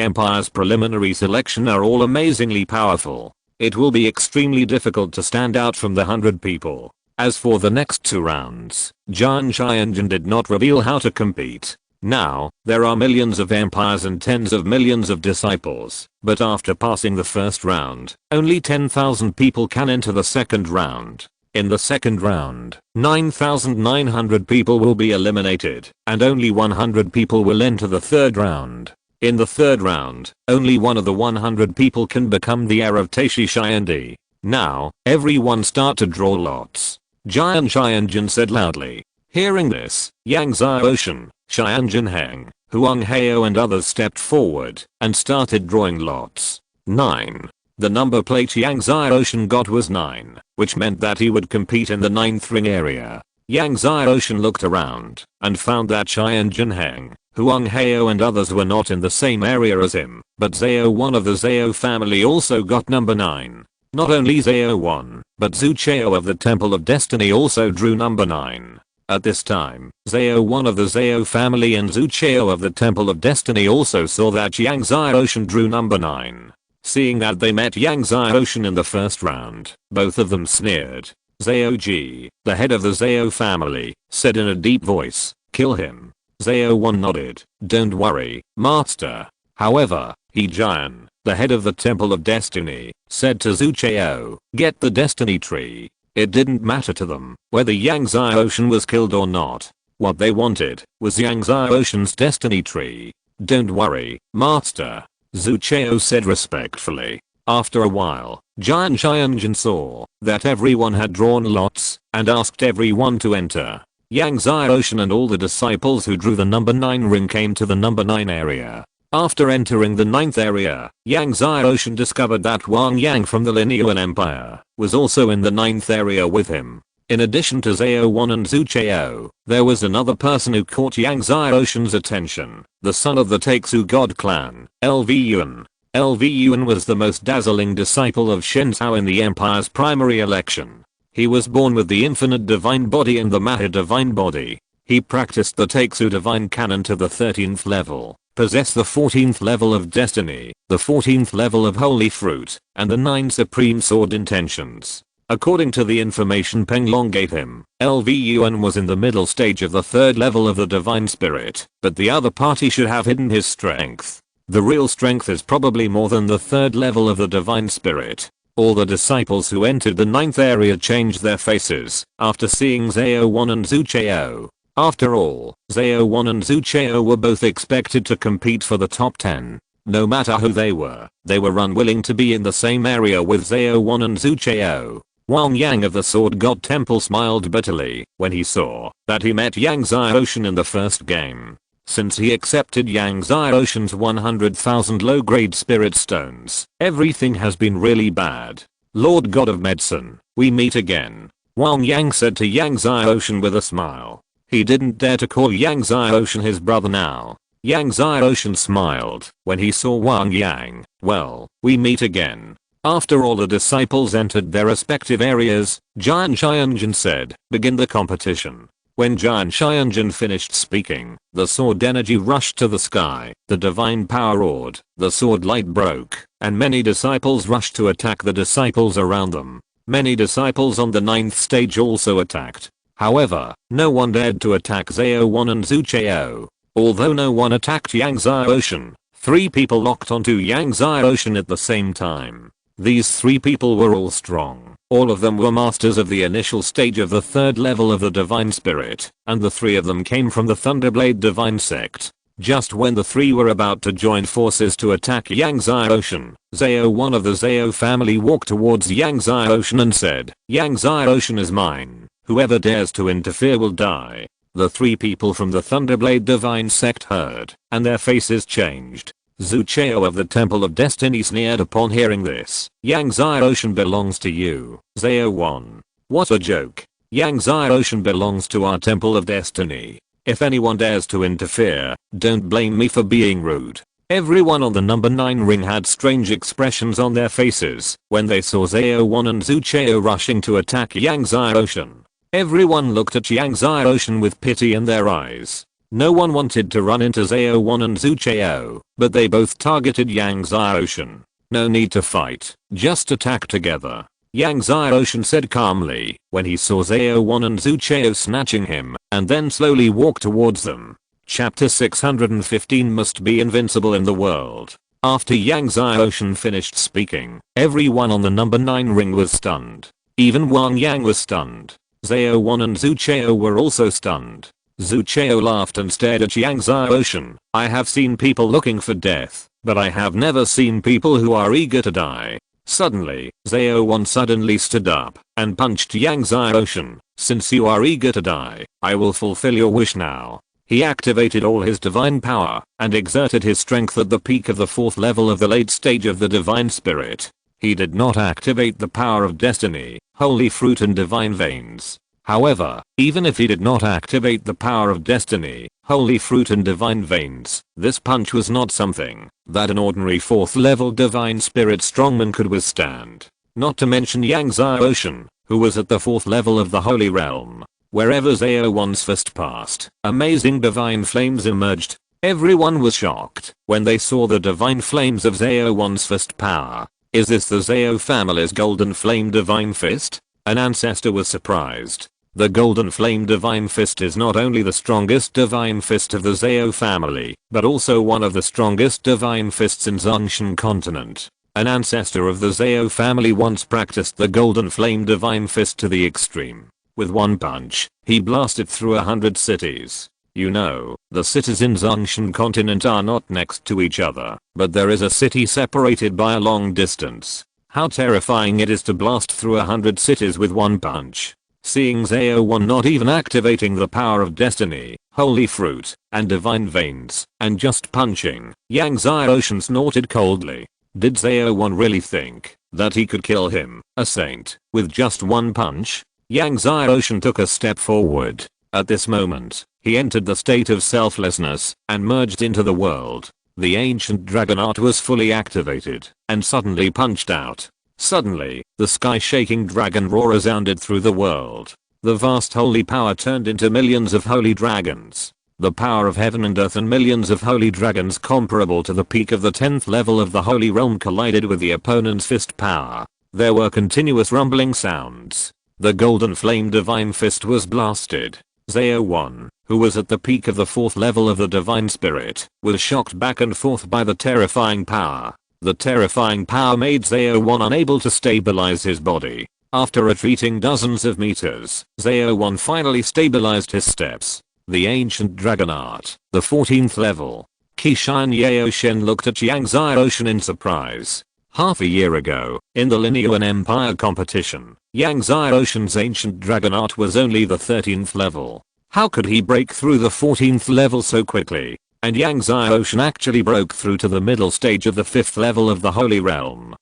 Empire's preliminary selection are all amazingly powerful. It will be extremely difficult to stand out from the 100 people. As for the next 2 rounds, Jian Xianjun did not reveal how to compete. Now, there are millions of empires and tens of millions of disciples, but after passing the first round, only 10,000 people can enter the second round. In the second round, 9,900 people will be eliminated, and only 100 people will enter the third round. In the third round, only one of the 100 people can become the heir of Taishi Xiandi. Now, everyone start to draw lots. Jian Xianjun said loudly. Hearing this, Yang Xiaoshan, Xianjun Heng, Huang Heo and others stepped forward and started drawing lots. 9. The number plate Yang Xiaoshan got was 9, which meant that he would compete in the 9th ring area. Yang Xiaoshan looked around and found that Xianjun Heng, Huang Heo and others were not in the same area as him, but Zhao one of the Zhao family also got number 9. Not only Zhao 1, but Zhu Chao of the Temple of Destiny also drew number 9. At this time, Zhao one of the Zhao family and Zhu Chao of the Temple of Destiny also saw that Yang Xiaoshan drew number 9. Seeing that they met Yang Xiaoshan in the first round, both of them sneered. Zhao Ji, the head of the Zhao family, said in a deep voice, kill him. Zhao 1 nodded, don't worry, master. However, He Jian, the head of the Temple of Destiny, said to Zhu Chao, get the destiny tree. It didn't matter to them whether Yang Xiaoshan was killed or not. What they wanted was Yang Xiaoshan's destiny tree. Don't worry, master, Zhu Chao said respectfully. After a while, Jian Xianjun saw that everyone had drawn lots and asked everyone to enter. Yang Xiaoshan and all the disciples who drew the number 9 ring came to the number 9 area. After entering the 9th area, Yang Xiaoshan discovered that Wang Yang from the Linyuan Empire was also in the 9th area with him. In addition to Zhao 1 and Zhu Chao, there was another person who caught Yang Xiaoshan's attention, the son of the Taixu God clan, LV Yuan. LV Yuan was the most dazzling disciple of Shen Cao in the Empire's primary election. He was born with the infinite divine body and the Maha divine body. He practiced the Taixu divine canon to the 13th level. possess the 14th level of destiny, the 14th level of holy fruit, and the 9 supreme sword intentions. According to the information Peng Long gave him, LVUN was in the middle stage of the 3rd level of the divine spirit, but the other party should have hidden his strength. The real strength is probably more than the 3rd level of the divine spirit. All the disciples who entered the 9th area changed their faces after seeing Zhao 1 and Zhu Chao. After all, Zhao 1 and Zhu Chao were both expected to compete for the top 10. No matter who they were unwilling to be in the same area with Zhao 1 and Zhu Chao. Wang Yang of the Sword God Temple smiled bitterly when he saw that he met Yang Xiaoshan in the first game. Since he accepted Yang Xiaoshan's 100,000 low-grade spirit stones, everything has been really bad. Lord God of Medicine, we meet again. Wang Yang said to Yang Xiaoshan with a smile. He didn't dare to call Yang Xiaoshan his brother now. Yang Xiaoshan smiled when he saw Wang Yang. Well, we meet again. After all the disciples entered their respective areas, Jian Xianjun said, begin the competition. When Jian Xianjun finished speaking, the sword energy rushed to the sky, the divine power roared, the sword light broke, and many disciples rushed to attack the disciples around them. Many disciples on the 9th stage also attacked. However, no one dared to attack Zhao 1 and Zhu Chao. Although no one attacked Yang Xiaoshan, 3 people locked onto Yang Xiaoshan at the same time. These 3 people were all strong. All of them were masters of the initial stage of the 3rd level of the divine spirit, and the 3 of them came from the Thunderblade divine sect. Just when the 3 were about to join forces to attack Yang Xiaoshan, Zhao 1 of the Zhao family walked towards Yang Xiaoshan and said, Yang Xiaoshan is mine. Whoever dares to interfere will die. The 3 people from the Thunderblade divine sect heard, and their faces changed. Zhu Chao of the Temple of Destiny sneered upon hearing this. Yang Xiaoshan belongs to you, Zhao 1. What a joke. Yang Xiaoshan belongs to our Temple of Destiny. If anyone dares to interfere, don't blame me for being rude. Everyone on the number 9 ring had strange expressions on their faces when they saw Zhao 1 and Zhu Chao rushing to attack Yang Xiaoshan. Everyone looked at Yang Xiaoshan with pity in their eyes. No one wanted to run into Zhao 1 and Zhu Chao, but they both targeted Yang Xiaoshan. No need to fight, just attack together. Yang Xiaoshan said calmly when he saw Zhao 1 and Zhu Chao snatching him, and then slowly walked towards them. Chapter 615 must be invincible in the world. After Yang Xiaoshan finished speaking, everyone on the number 9 ring was stunned. Even Wang Yang was stunned. Zhao 1 and Zhu Chao were also stunned. Zhu Chao laughed and stared at Yang Xiaoshan. I have seen people looking for death, but I have never seen people who are eager to die. Suddenly, Zhao 1 suddenly stood up and punched Yang Xiaoshan. Since you are eager to die, I will fulfill your wish now. He activated all his divine power and exerted his strength at the peak of the 4th level of the late stage of the divine spirit. He did not activate the power of destiny, holy fruit and divine veins. However, even if he did not activate the power of destiny, holy fruit and divine veins, this punch was not something that an ordinary 4th level divine spirit strongman could withstand. Not to mention Yang Xiaoshan, who was at the 4th level of the holy realm. Wherever Zhao 1's fist passed, amazing divine flames emerged. Everyone was shocked when they saw the divine flames of Zhao 1's fist power. Is this the Zhao family's golden flame divine fist? An ancestor was surprised. The golden flame divine fist is not only the strongest divine fist of the Zhao family, but also one of the strongest divine fists in Zhongshan continent. An ancestor of the Zhao family once practiced the golden flame divine fist to the extreme. With one punch, he blasted through 100 cities. You know, the cities in Zhongshan continent are not next to each other, but there is a city separated by a long distance. How terrifying it is to blast through 100 cities with one punch. Seeing Zhao 1 not even activating the power of destiny, holy fruit, and divine veins, and just punching, Yang Xiaoshan snorted coldly. Did Zhao 1 really think that he could kill him, a saint, with just one punch? Yang Xiaoshan took a step forward. At this moment, he entered the state of selflessness and merged into the world. The ancient dragon art was fully activated and suddenly punched out. Suddenly, the sky-shaking dragon roar resounded through the world. The vast holy power turned into millions of holy dragons. The power of heaven and earth and millions of holy dragons comparable to the peak of the 10th level of the holy realm collided with the opponent's fist power. There were continuous rumbling sounds. The golden flame divine fist was blasted. Zao1, who was at the peak of the 4th level of the divine spirit, was shocked back and forth by the terrifying power. The terrifying power made Zao1 unable to stabilize his body. After retreating dozens of meters, Zao1 finally stabilized his steps. The ancient dragon art, the 14th level. Kishan Yaoshen looked at Yang Xiaoshen in surprise. Half a year ago, in the Linean Empire competition, Yang Xiaoshen's ancient dragon art was only the 13th level. How could he break through the 14th level so quickly? And Yang Xiaoshen actually broke through to the middle stage of the 5th level of the Holy Realm.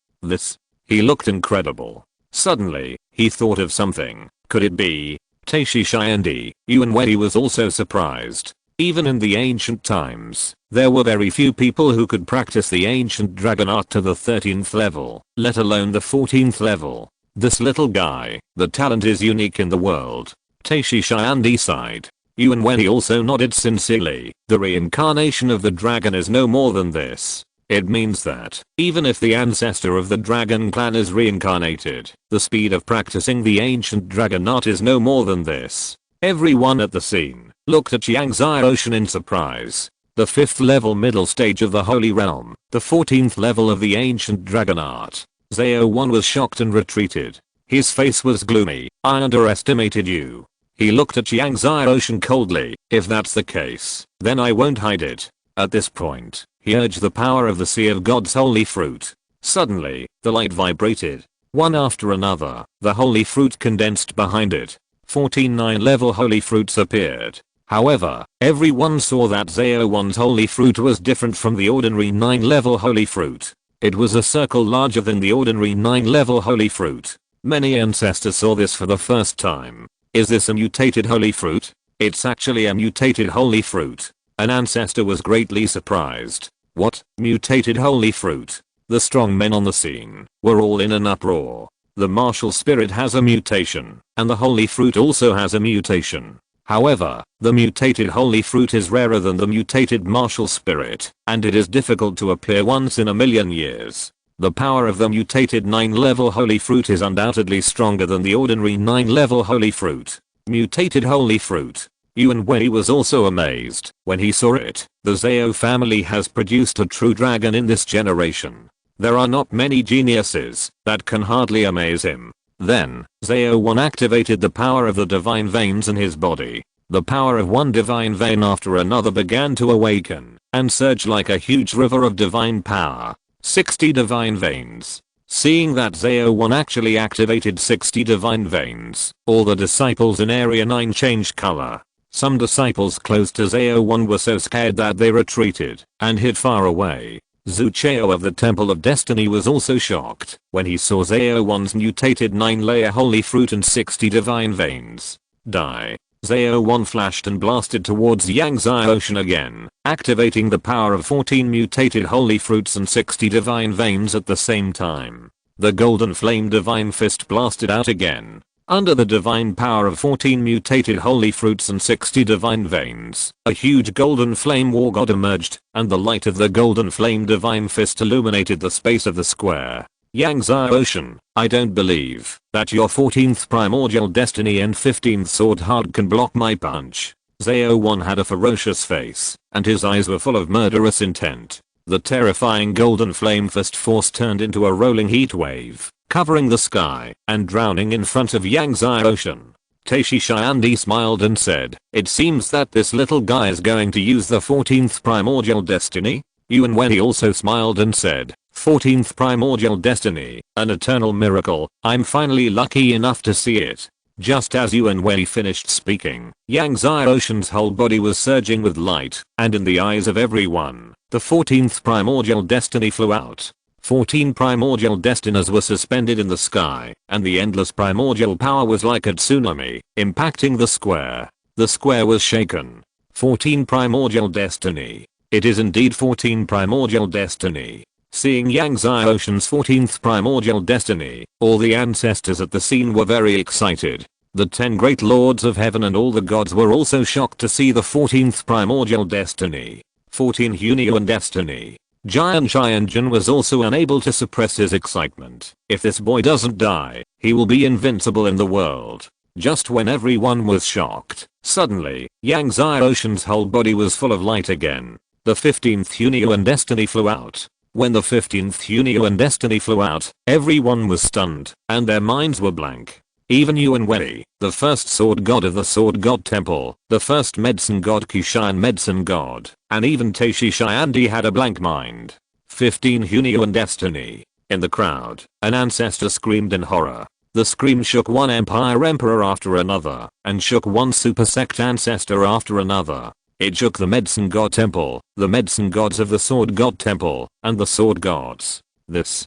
He looked incredible. Suddenly, he thought of something. Could it be? Taishi Shiandi, Yuan Wei was also surprised. Even in the ancient times, there were very few people who could practice the ancient dragon art to the 13th level, let alone the 14th level. This little guy, the talent is unique in the world. Taishi Shiandi sighed. Yuan Wei also nodded sincerely. The reincarnation of the dragon is no more than this. It means that, even if the ancestor of the dragon clan is reincarnated, the speed of practicing the ancient dragon art is no more than this. Everyone at the scene looked at Yang Xiaoshen in surprise. The 5th level middle stage of the Holy Realm, the 14th level of the ancient dragon art. Zao1 was shocked and retreated. His face was gloomy. I underestimated you. He looked at Yang Xiaoshen coldly. If that's the case, then I won't hide it. At this point, he urged the power of the Sea of God's holy fruit. Suddenly, the light vibrated. One after another, the holy fruit condensed behind it. 14 9-level holy fruits appeared. However, everyone saw that Zao1's holy fruit was different from the ordinary 9-level holy fruit. It was a circle larger than the ordinary 9-level holy fruit. Many ancestors saw this for the first time. Is this a mutated holy fruit? It's actually a mutated holy fruit. An ancestor was greatly surprised. What? Mutated holy fruit? The strong men on the scene were all in an uproar. The martial spirit has a mutation, and the holy fruit also has a mutation. However, the mutated holy fruit is rarer than the mutated martial spirit, and it is difficult to appear once in a million years. The power of the mutated 9-level holy fruit is undoubtedly stronger than the ordinary 9-level holy fruit. Mutated holy fruit. Yuan Wei was also amazed when he saw it. The Zhao family has produced a true dragon in this generation. There are not many geniuses that can hardly amaze him. Then, Zhao1 activated the power of the divine veins in his body. The power of one divine vein after another began to awaken and surge like a huge river of divine power. 60 divine veins. Seeing that Zhao1 actually activated 60 divine veins, all the disciples in Area 9 changed color. Some disciples close to Zhao1 were so scared that they retreated and hid far away. Zhu Chao of the Temple of Destiny was also shocked when he saw Zhao1's mutated 9-layer holy fruit and 60 divine veins. Die. Zhao1 flashed and blasted towards Yang Xiaoshen again, activating the power of 14 mutated holy fruits and 60 divine veins at the same time. The golden flame divine fist blasted out again. Under the divine power of 14 mutated holy fruits and 60 divine veins, a huge golden flame war god emerged, and the light of the golden flame divine fist illuminated the space of the square. Yang Xiaoshen, I don't believe that your 14th primordial destiny and 15th sword heart can block my punch. Zhao1 had a ferocious face, and his eyes were full of murderous intent. The terrifying golden flame fist force turned into a rolling heat wave, covering the sky and drowning in front of Yang Xiaoshen. Taishi Shiandi smiled and said, it seems that this little guy is going to use the 14th primordial destiny. Yuan Wei also smiled and said, 14th primordial destiny, an eternal miracle, I'm finally lucky enough to see it. Just as Yuan Wei finished speaking, Yang Xiaoshen's whole body was surging with light, and in the eyes of everyone, the 14th primordial destiny flew out. 14 primordial destinies were suspended in the sky, and the endless primordial power was like a tsunami, impacting the square. The square was shaken. 14 primordial destiny. It is indeed 14 primordial destiny. Seeing Yang Xiaoshen's 14th primordial destiny, all the ancestors at the scene were very excited. The 10 great lords of heaven and all the gods were also shocked to see the 14th primordial destiny. 14 Hunio destiny. Giant Xianjun was also unable to suppress his excitement. If this boy doesn't die, he will be invincible in the world. Just when everyone was shocked, suddenly, Yang Xiaoshan's whole body was full of light again. The 15th Hunio destiny flew out. When the 15th Hunio destiny flew out, everyone was stunned, and their minds were blank. Even Yuan Wei, the first sword god of the sword god temple, the first medicine god Qishan medicine god, and even Taishi Xiandi had a blank mind. 15 Hunio destiny. In the crowd, an ancestor screamed in horror. The scream shook one empire emperor after another, and shook one super sect ancestor after another. It shook the medicine god temple, the medicine gods of the sword god temple, and the sword gods. This.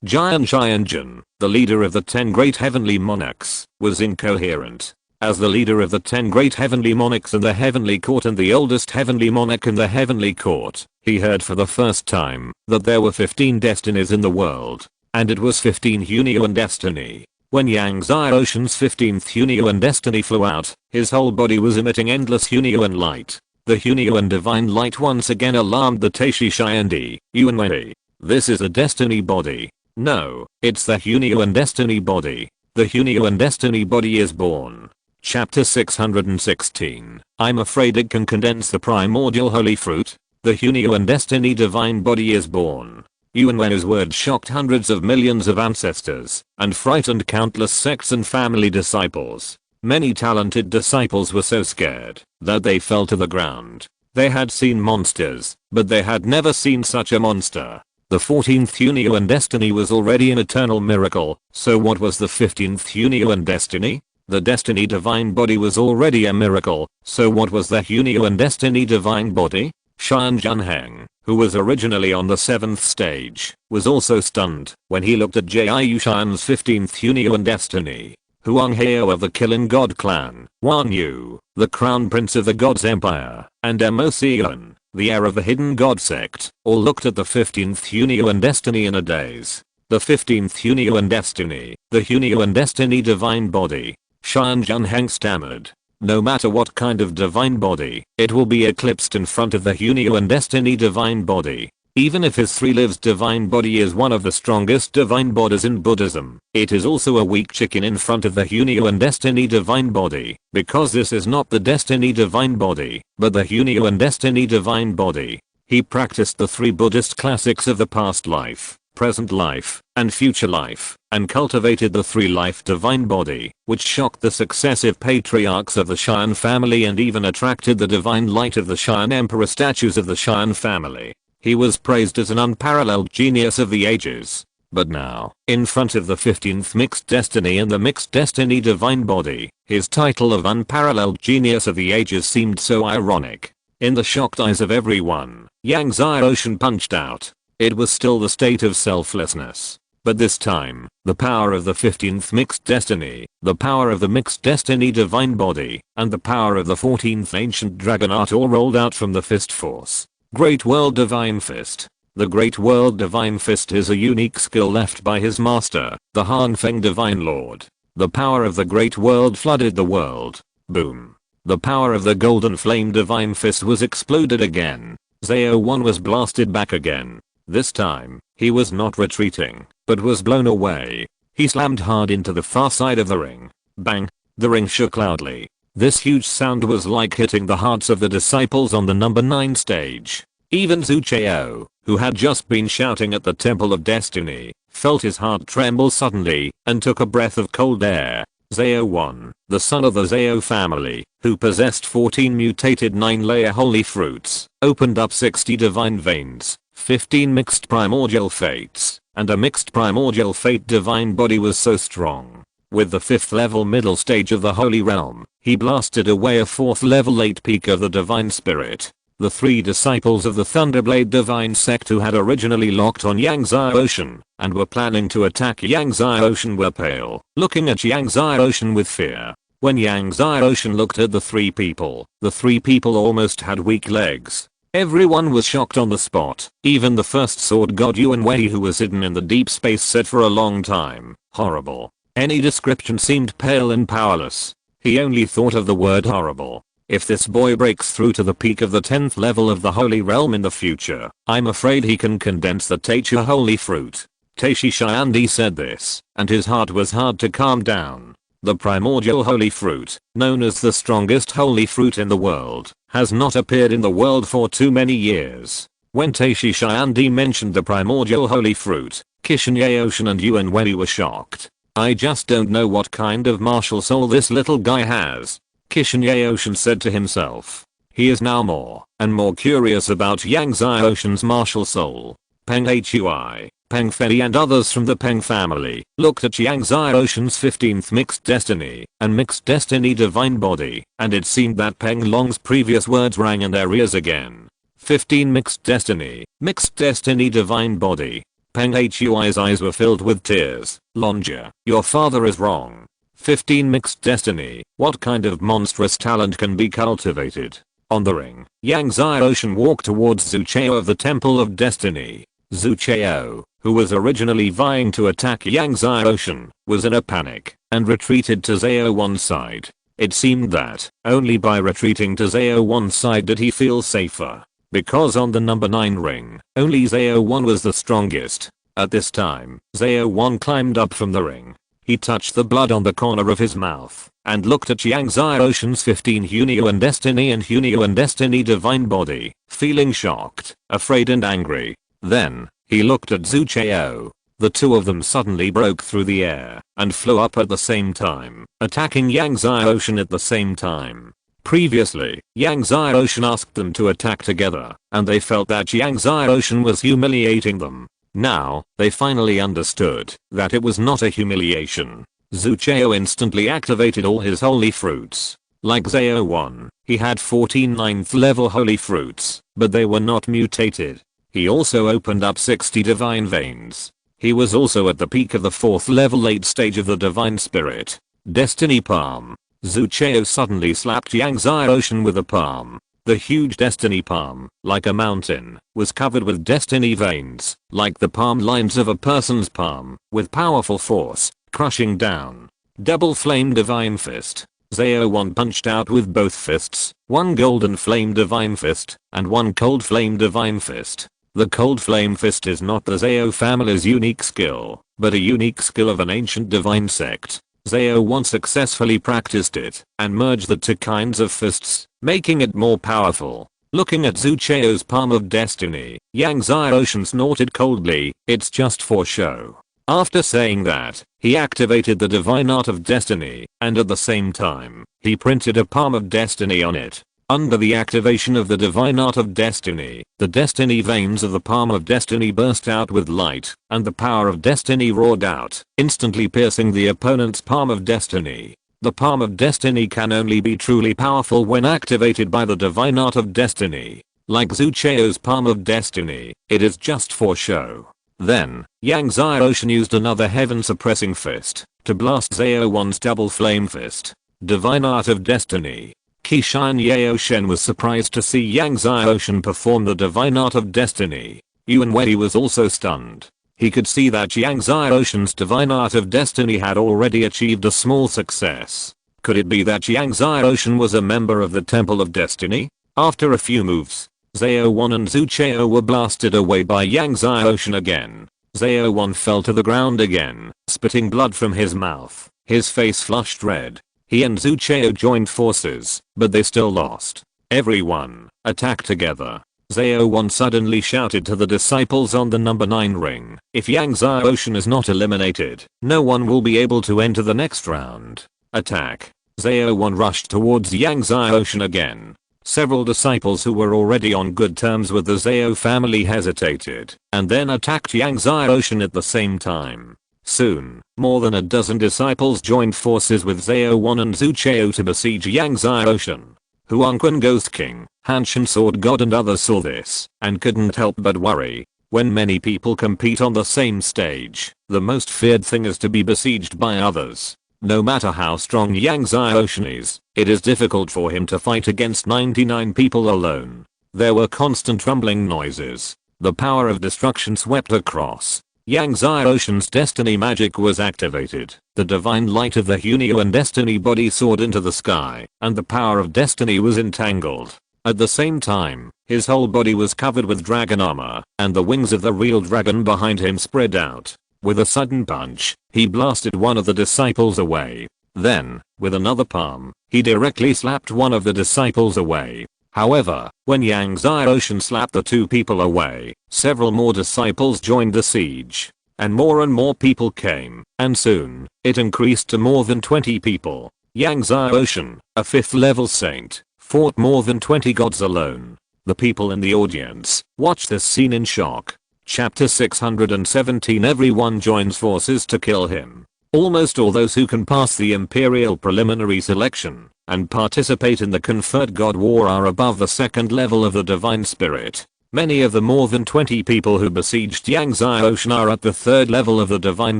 Giant Xianjun, the leader of the 10 great heavenly monarchs, was incoherent. As the leader of the 10 great heavenly monarchs in the heavenly court and the oldest heavenly monarch in the heavenly court, he heard for the first time that there were 15 destinies in the world. And it was 15 Hunio destiny. When Yang Xiaoshan's 15th Hunio destiny flew out, his whole body was emitting endless Hunio light. The Hunio divine light once again alarmed the Taishi Xiandi, Yuan Wei. This is a destiny body. No, it's the Hunio destiny body. The Hunio destiny body is born. Chapter 616. I'm afraid it can condense the primordial holy fruit. The Hunio destiny divine body is born. Yuan Wei's words shocked hundreds of millions of ancestors and frightened countless sects and family disciples. Many talented disciples were so scared that they fell to the ground. They had seen monsters, but they had never seen such a monster. The 14th Hunio destiny was already an eternal miracle, so what was the 15th Hunio destiny? The destiny divine body was already a miracle, so what was the Hunio destiny divine body? Shan Junheng, who was originally on the 7th stage, was also stunned when he looked at Jiayu Shan's 15th Hunio destiny. Huang Heo of the Killing God clan, Wan Yu, the crown prince of the God's empire, and Mo Xian, the heir of the hidden God sect, all looked at the 15th Hunio destiny in a daze. The 15th Hunio destiny, the Hunio destiny divine body. Shan Junheng stammered. No matter what kind of divine body, it will be eclipsed in front of the Hunio destiny divine body. Even if his 3 lives divine body is one of the strongest divine bodies in Buddhism, it is also a weak chicken in front of the Hunio destiny divine body, because this is not the destiny divine body, but the Hunio destiny divine body. He practiced the 3 Buddhist classics of the past life, present life, and future life, and cultivated the 3 life divine body, which shocked the successive patriarchs of the Shan family and even attracted the divine light of the Shan emperor statues of the Shan family. He was praised as an unparalleled genius of the ages. But now, in front of the 15th mixed destiny and the mixed destiny divine body, his title of unparalleled genius of the ages seemed so ironic. In the shocked eyes of everyone, Yang Xiaoshan punched out. It was still the state of selflessness. But this time, the power of the 15th mixed destiny, the power of the mixed destiny divine body, and the power of the 14th ancient dragon art all rolled out from the fist force. Great World Divine Fist. The Great World Divine Fist is a unique skill left by his master, the Hanfeng Divine Lord. The power of the Great World flooded the world. Boom. The power of the Golden Flame Divine Fist was exploded again. Zhao 1 was blasted back again. This time, he was not retreating, but was blown away. He slammed hard into the far side of the ring. Bang. The ring shook loudly. This huge sound was like hitting the hearts of the disciples on the number 9 stage. Even Zhu Chao, who had just been shouting at the Temple of Destiny, felt his heart tremble suddenly and took a breath of cold air. Zhao 1, the son of the Zhao family, who possessed 14 mutated 9-layer holy fruits, opened up 60 divine veins, 15 mixed primordial fates, and a mixed primordial fate divine body was so strong. With the 5th level middle stage of the Holy Realm, he blasted away a 4th level 8 peak of the Divine Spirit. The 3 disciples of the Thunderblade Divine Sect who had originally locked on Yang Xiaoshan and were planning to attack Yang Xiaoshan were pale, looking at Yang Xiaoshan with fear. When Yang Xiaoshan looked at the 3 people, the 3 people almost had weak legs. Everyone was shocked on the spot. Even the first sword god Yuan Wei, who was hidden in the deep space, said for a long time, horrible. Any description seemed pale and powerless. He only thought of the word horrible. If this boy breaks through to the peak of the 10th level of the Holy Realm in the future, I'm afraid he can condense the Teacher Holy Fruit. Taishi Shiandi said this, and his heart was hard to calm down. The primordial holy fruit, known as the strongest holy fruit in the world, has not appeared in the world for too many years. When Taishi Shiandi mentioned the primordial holy fruit, Kishin Yaoshin and Yuan Wei were shocked. I just don't know what kind of martial soul this little guy has, Kishin Yaoshin said to himself. He is now more and more curious about Yang Xiaoshin's martial soul. Peng Hui, Peng Fei and others from the Peng family looked at Yang Xiaoshin's 15th Mixed Destiny and Mixed Destiny Divine Body, and it seemed that Peng Long's previous words rang in their ears again. 15 Mixed Destiny Divine Body. Peng Hui's eyes were filled with tears. Lonja, your father is wrong. 15 Mixed Destiny, what kind of monstrous talent can be cultivated? On the ring, Yang Xiaoshin walked towards Zhu Chao of the Temple of Destiny. Zhu Chao, who was originally vying to attack Yang Xiaoshin, was in a panic and retreated to Zhao Wan's side. It seemed that only by retreating to Zhao Wan's side did he feel safer. Because on the number 9 ring, only Zhao Wan was the strongest. At this time, Zhao Wan climbed up from the ring. He touched the blood on the corner of his mouth and looked at Yang Xiaoshin's 15 Hunyuan Destiny and Hunyuan Destiny Divine Body, feeling shocked, afraid and angry. Then, he looked at Zhu Chao. The two of them suddenly broke through the air and flew up at the same time, attacking Yang Xiaoshin at the same time. Previously, Yang Xiaoshin asked them to attack together, and they felt that Yang Xiaoshin was humiliating them. Now, they finally understood that it was not a humiliation. Zhu Chao instantly activated all his holy fruits. Like Zhao Wan, he had 14 9th level holy fruits, but they were not mutated. He also opened up 60 divine veins. He was also at the peak of the 4th level late stage of the divine spirit. Destiny palm. Zhu Chao suddenly slapped Yang Xiaoshin with a palm. The huge destiny palm, like a mountain, was covered with destiny veins, like the palm lines of a person's palm, with powerful force, crushing down. Double flame divine fist. Zhao Wan punched out with both fists, one golden flame divine fist, and one cold flame divine fist. The cold flame fist is not the Zhao family's unique skill, but a unique skill of an ancient divine sect. Zhao Wan successfully practiced it and merged the two kinds of fists, making it more powerful. Looking at Zhu Chao's palm of destiny, Yang Xiaoshin snorted coldly, it's just for show. After saying that, he activated the divine art of destiny, and at the same time, he printed a palm of destiny on it. Under the activation of the divine art of destiny, the destiny veins of the palm of destiny burst out with light, and the power of destiny roared out, instantly piercing the opponent's palm of destiny. The palm of destiny can only be truly powerful when activated by the divine art of destiny. Like Zhu Chao's palm of destiny, it is just for show. Then, Yang Xiaoshin used another heaven suppressing fist to blast Zhao Wan's double flame fist. Divine art of destiny. Kishin Yaoshin was surprised to see Yang Xiaoshin perform the divine art of destiny. Yuan Wei was also stunned. He could see that Yang Xiaoshin's divine art of destiny had already achieved a small success. Could it be that Yang Xiaoshin was a member of the Temple of Destiny? After a few moves, Zhao Wan and Zhu Chao were blasted away by Yang Xiaoshin again. Zhao Wan fell to the ground again, spitting blood from his mouth. His face flushed red. He and Zhu Chao joined forces, but they still lost. Everyone, attack together. Zhao Wan suddenly shouted to the disciples on the number 9 ring, if Yang Xiaoshin is not eliminated, no one will be able to enter the next round. Attack. Zhao Wan rushed towards Yang Xiaoshin again. Several disciples who were already on good terms with the Zhao family hesitated, and then attacked Yang Xiaoshin at the same time. Soon, more than a dozen disciples joined forces with Zhao Wan and Zhu Chao to besiege Yang Xiaoshin. Huangquan Ghost King, Hanshin Sword God and others saw this, and couldn't help but worry. When many people compete on the same stage, the most feared thing is to be besieged by others. No matter how strong Yang Xiaoshin is, it is difficult for him to fight against 99 people alone. There were constant rumbling noises. The power of destruction swept across. Yang Ocean's destiny magic was activated. The divine light of the Hunyuan destiny body soared into the sky, and the power of destiny was entangled. At the same time, his whole body was covered with dragon armor, and the wings of the real dragon behind him spread out. With a sudden punch, he blasted one of the disciples away. Then, with another palm, he directly slapped one of the disciples away. However, when Yang Ocean slapped the two people away, several more disciples joined the siege. And more people came, and soon, it increased to more than 20 people. Yang Ocean, a 5th level saint, fought more than 20 gods alone. The people in the audience watched this scene in shock. Chapter 617. Everyone joins forces to kill him. Almost all those who can pass the Imperial preliminary selection and participate in the conferred God War are above the 2nd level of the Divine Spirit. Many of the more than 20 people who besieged Yang Ocean are at the 3rd level of the Divine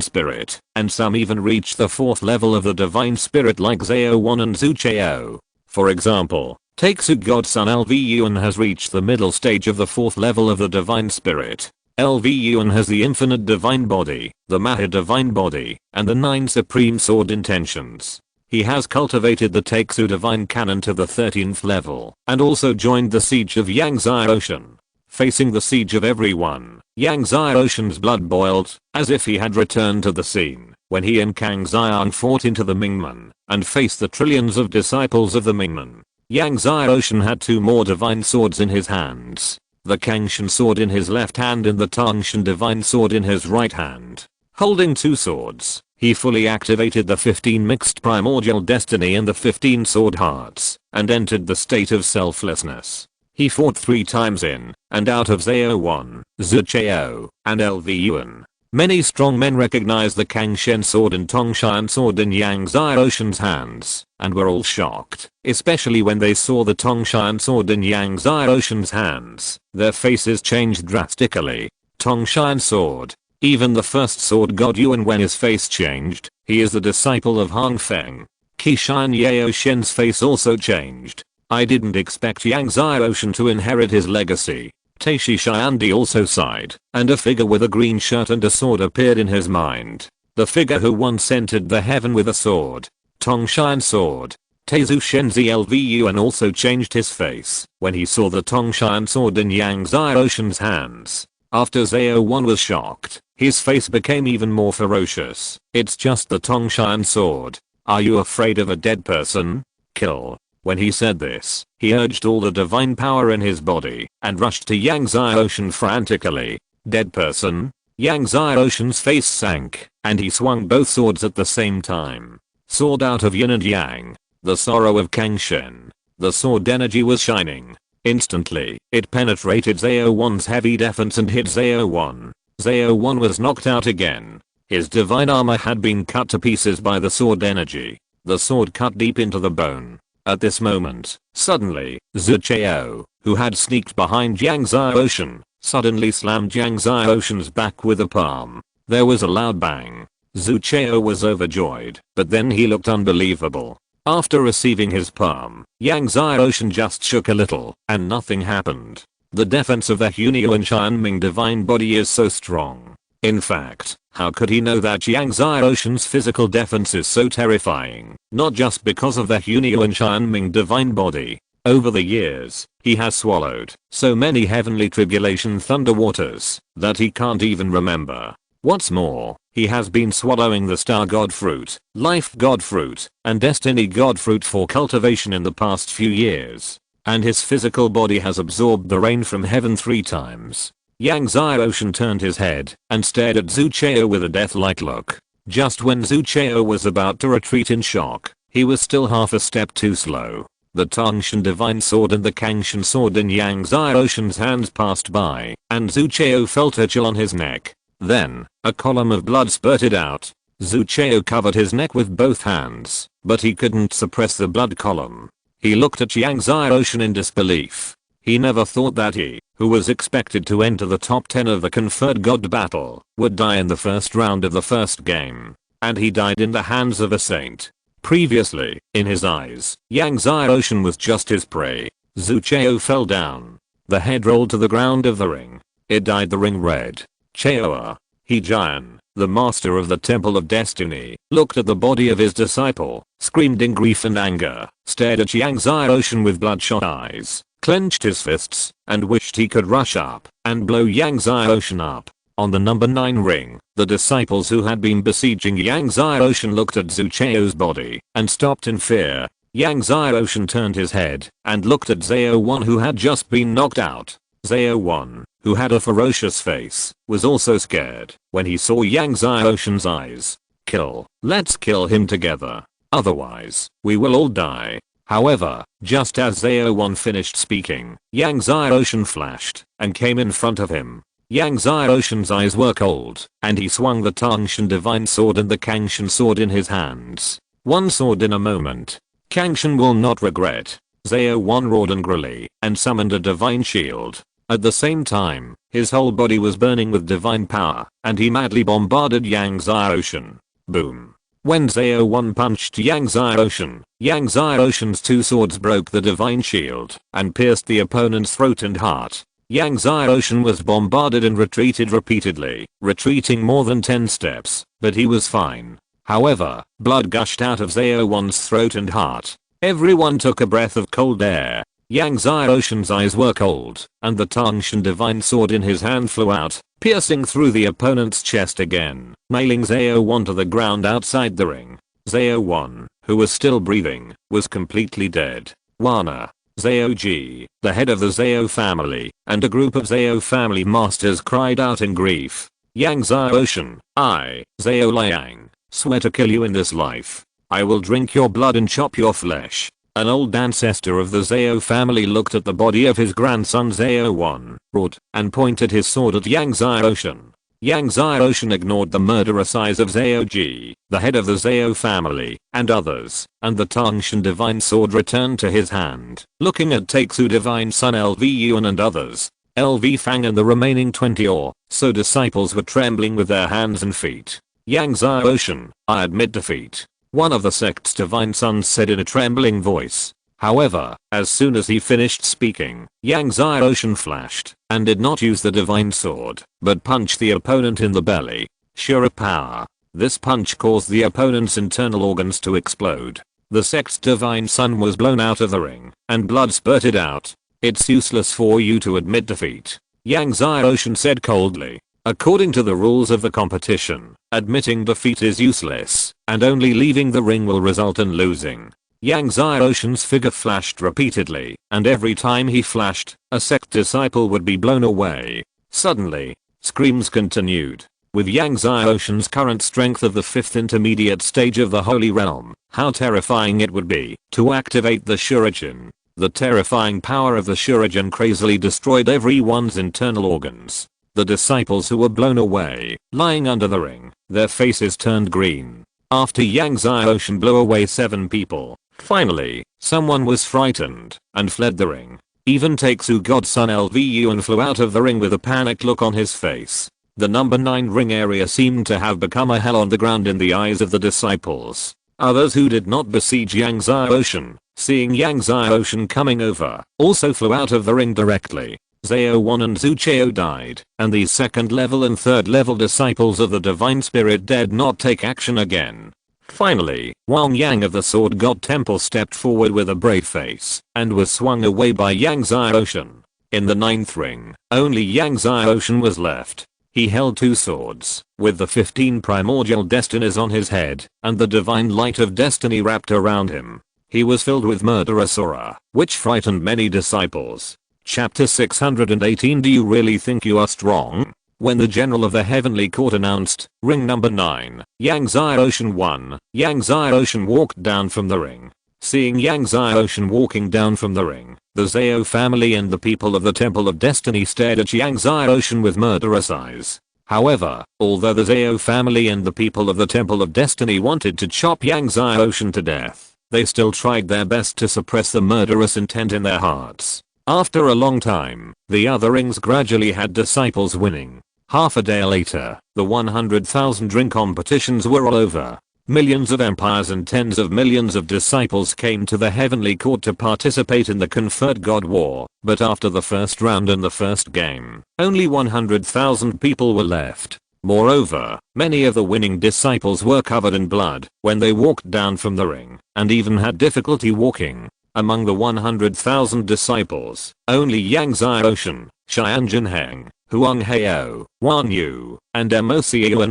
Spirit, and some even reach the 4th level of the Divine Spirit like Zao1 and Zucheo. For example, Takesu Godson Lvun has reached the middle stage of the 4th level of the Divine Spirit. Lvun has the infinite divine body, the Maha divine body, and the 9 supreme sword intentions. He has cultivated the Takesu divine cannon to the 13th level, and also joined the siege of Yang Ocean. Facing the siege of everyone, Yang Ocean's blood boiled, as if he had returned to the scene when he and Kang Xian fought into the Mingmen, and faced the trillions of disciples of the Mingmen. Yang Ocean had 2 more divine swords in his hands. The Kangshan sword in his left hand and the Tangshan divine sword in his right hand. Holding 2 swords, he fully activated the 15 mixed primordial destiny and the 15 sword hearts, and entered the state of selflessness. He fought 3 times in and out of Zao1, Zucheo, and Lvun. Many strong men recognized the Kangshan sword and Tongshan sword in Yang Ocean's hands, and were all shocked, especially when they saw the Tongshan sword in Yang Ocean's hands. Their faces changed drastically. Tongshan sword. Even the first sword god Yuan, when his face changed, he is the disciple of Hong Feng. Qishan Yao Shen's face also changed. I didn't expect Yang Ocean to inherit his legacy. Taishi Shiandi also sighed, and a figure with a green shirt and a sword appeared in his mind. The figure who once entered the heaven with a sword. Tongshan sword. Taizu Shenzi Lvun also changed his face when he saw the Tongshan sword in Yang Ocean's hands. After Zao1 was shocked, his face became even more ferocious. It's just the Tongshan sword. Are you afraid of a dead person? Kill. When he said this, he urged all the divine power in his body and rushed to Yang Ocean frantically. Dead person? Yang Ocean's face sank, and he swung both swords at the same time. Sword out of yin and yang. The sorrow of Kangshan. The sword energy was shining. Instantly, it penetrated Zao1's heavy defense and hit Zao1. Zao1 was knocked out again. His divine armor had been cut to pieces by the sword energy. The sword cut deep into the bone. At this moment, suddenly, Zucheo, who had sneaked behind Yang Ocean, suddenly slammed Yang Ocean's back with a palm. There was a loud bang. Zucheo was overjoyed, but then he looked unbelievable. After receiving his palm, Yang Ocean just shook a little, and nothing happened. The defense of the Hunyuan Xianming divine body is so strong. In fact, how could he know that Yang Ocean's physical defense is so terrifying? Not just because of the Hunyuan Xianming divine body. Over the years, he has swallowed so many heavenly tribulation thunder waters that he can't even remember. What's more, he has been swallowing the star god fruit, life god fruit, and destiny god fruit for cultivation in the past few years. And his physical body has absorbed the rain from heaven 3 times. Yang Ocean turned his head and stared at Zucheo with a death-like look. Just when Zucheo was about to retreat in shock, he was still half a step too slow. The Tangshan divine sword and the Kangshan sword in Yang Ocean's hands passed by, and Zucheo felt a chill on his neck. Then, a column of blood spurted out. Zucheo covered his neck with both hands, but he couldn't suppress the blood column. He looked at Yang Ocean in disbelief. He never thought that he, who was expected to enter the top 10 of the conferred god battle, would die in the first round of the first game. And he died in the hands of a saint. Previously, in his eyes, Yang Ocean was just his prey. Zucheo fell down. The head rolled to the ground of the ring. It dyed the ring red. Cheoa. Jian, the master of the Temple of Destiny, looked at the body of his disciple, screamed in grief and anger, stared at Yang Xiaoshan with bloodshot eyes, clenched his fists, and wished he could rush up and blow Yang Xiaoshan up. On the number 9 ring, the disciples who had been besieging Yang Xiaoshan looked at Zhu Chao's body and stopped in fear. Yang Xiaoshan turned his head and looked at Zhao 1 who had just been knocked out. Zhao 1, who had a ferocious face, was also scared when he saw Yang Xiaoshan's eyes. Kill. Let's kill him together. Otherwise, we will all die. However, just as Zhao 1 finished speaking, Yang Xiaoshan flashed and came in front of him. Yang Xiaoshan's eyes were cold, and he swung the Tangshan Divine Sword and the Kangshan Sword in his hands. One sword in a moment. Kangshan will not regret. Zhao 1 roared angrily and summoned a divine shield. At the same time, his whole body was burning with divine power, and he madly bombarded Yang Xiaoshan. Boom. When Zhao 1 punched Yang Xiaoshan's 2 swords broke the divine shield and pierced the opponent's throat and heart. Yang Xiaoshan was bombarded and retreated repeatedly, retreating more than 10 steps, but he was fine. However, blood gushed out of Zhao 1's throat and heart. Everyone took a breath of cold air. Yang Xiaoshan's eyes were cold, and the Tangshan Divine Sword in his hand flew out, piercing through the opponent's chest again, nailing Zhao 1 to the ground outside the ring. Zhao 1, who was still breathing, was completely dead. Wana. Zhao Ji, the head of the Zhao family, and a group of Zhao family masters cried out in grief. Yang Xiaoshan, I, Zhao Liang, swear to kill you in this life. I will drink your blood and chop your flesh. An old ancestor of the Zhao family looked at the body of his grandson Zhao 1, roared, and pointed his sword at Yang Xiaoshan. Yang Xiaoshan ignored the murderous eyes of Zhao Ji, the head of the Zhao family, and others, and the Tangshan Divine Sword returned to his hand. Looking at Taixu Divine Son LV Yuan and others, LV Fang and the remaining 20 or so disciples were trembling with their hands and feet. Yang Xiaoshan, I admit defeat. One of the sect's divine sons said in a trembling voice. However, as soon as he finished speaking, Yang Xiaoshan flashed and did not use the divine sword, but punched the opponent in the belly. Sheer power. This punch caused the opponent's internal organs to explode. The sect's divine son was blown out of the ring, and blood spurted out. It's useless for you to admit defeat, Yang Xiaoshan said coldly. According to the rules of the competition, admitting defeat is useless, and only leaving the ring will result in losing. Yang Xiaoshan's figure flashed repeatedly, and every time he flashed, a sect disciple would be blown away. Suddenly, screams continued. With Yang Xiaoshan's current strength of the 5th intermediate stage of the Holy Realm, how terrifying it would be to activate the Shuriken. The terrifying power of the Shuriken crazily destroyed everyone's internal organs. The disciples who were blown away, lying under the ring, their faces turned green. After Yang Xiaoshan blew away 7 people, finally, someone was frightened and fled the ring. Even Taixu Godson LV Yuan flew out of the ring with a panicked look on his face. The number 9 ring area seemed to have become a hell on the ground in the eyes of the disciples. Others who did not besiege Yang Xiaoshan, seeing Yang Xiaoshan coming over, also flew out of the ring directly. Zhao 1 and Zhu Chao died, and these 2nd level and 3rd level disciples of the Divine Spirit dared not take action again. Finally, Wang Yang of the Sword God Temple stepped forward with a brave face, and was swung away by Yang Xiaoshan. In the 9th ring, only Yang Xiaoshan was left. He held 2 swords, with the 15 primordial destinies on his head, and the divine light of destiny wrapped around him. He was filled with murderous aura, which frightened many disciples. Chapter 618 Do you really think you are strong? When the general of the heavenly court announced, ring number 9, Yang Xiaoshan won, Yang Xiaoshan walked down from the ring. Seeing Yang Xiaoshan walking down from the ring, the Zhao family and the people of the Temple of Destiny stared at Yang Xiaoshan with murderous eyes. However, although the Zhao family and the people of the Temple of Destiny wanted to chop Yang Xiaoshan to death, they still tried their best to suppress the murderous intent in their hearts. After a long time, the other rings gradually had disciples winning. Half a day later, the 100,000 ring competitions were all over. Millions of empires and tens of millions of disciples came to the heavenly court to participate in the conferred God War, but after the first round and the first game, only 100,000 people were left. Moreover, many of the winning disciples were covered in blood when they walked down from the ring, and even had difficulty walking. Among the 100,000 disciples, only Yang Xiaoshan, Xian Jinheng, Huang Heo, Wan Yu, and Mo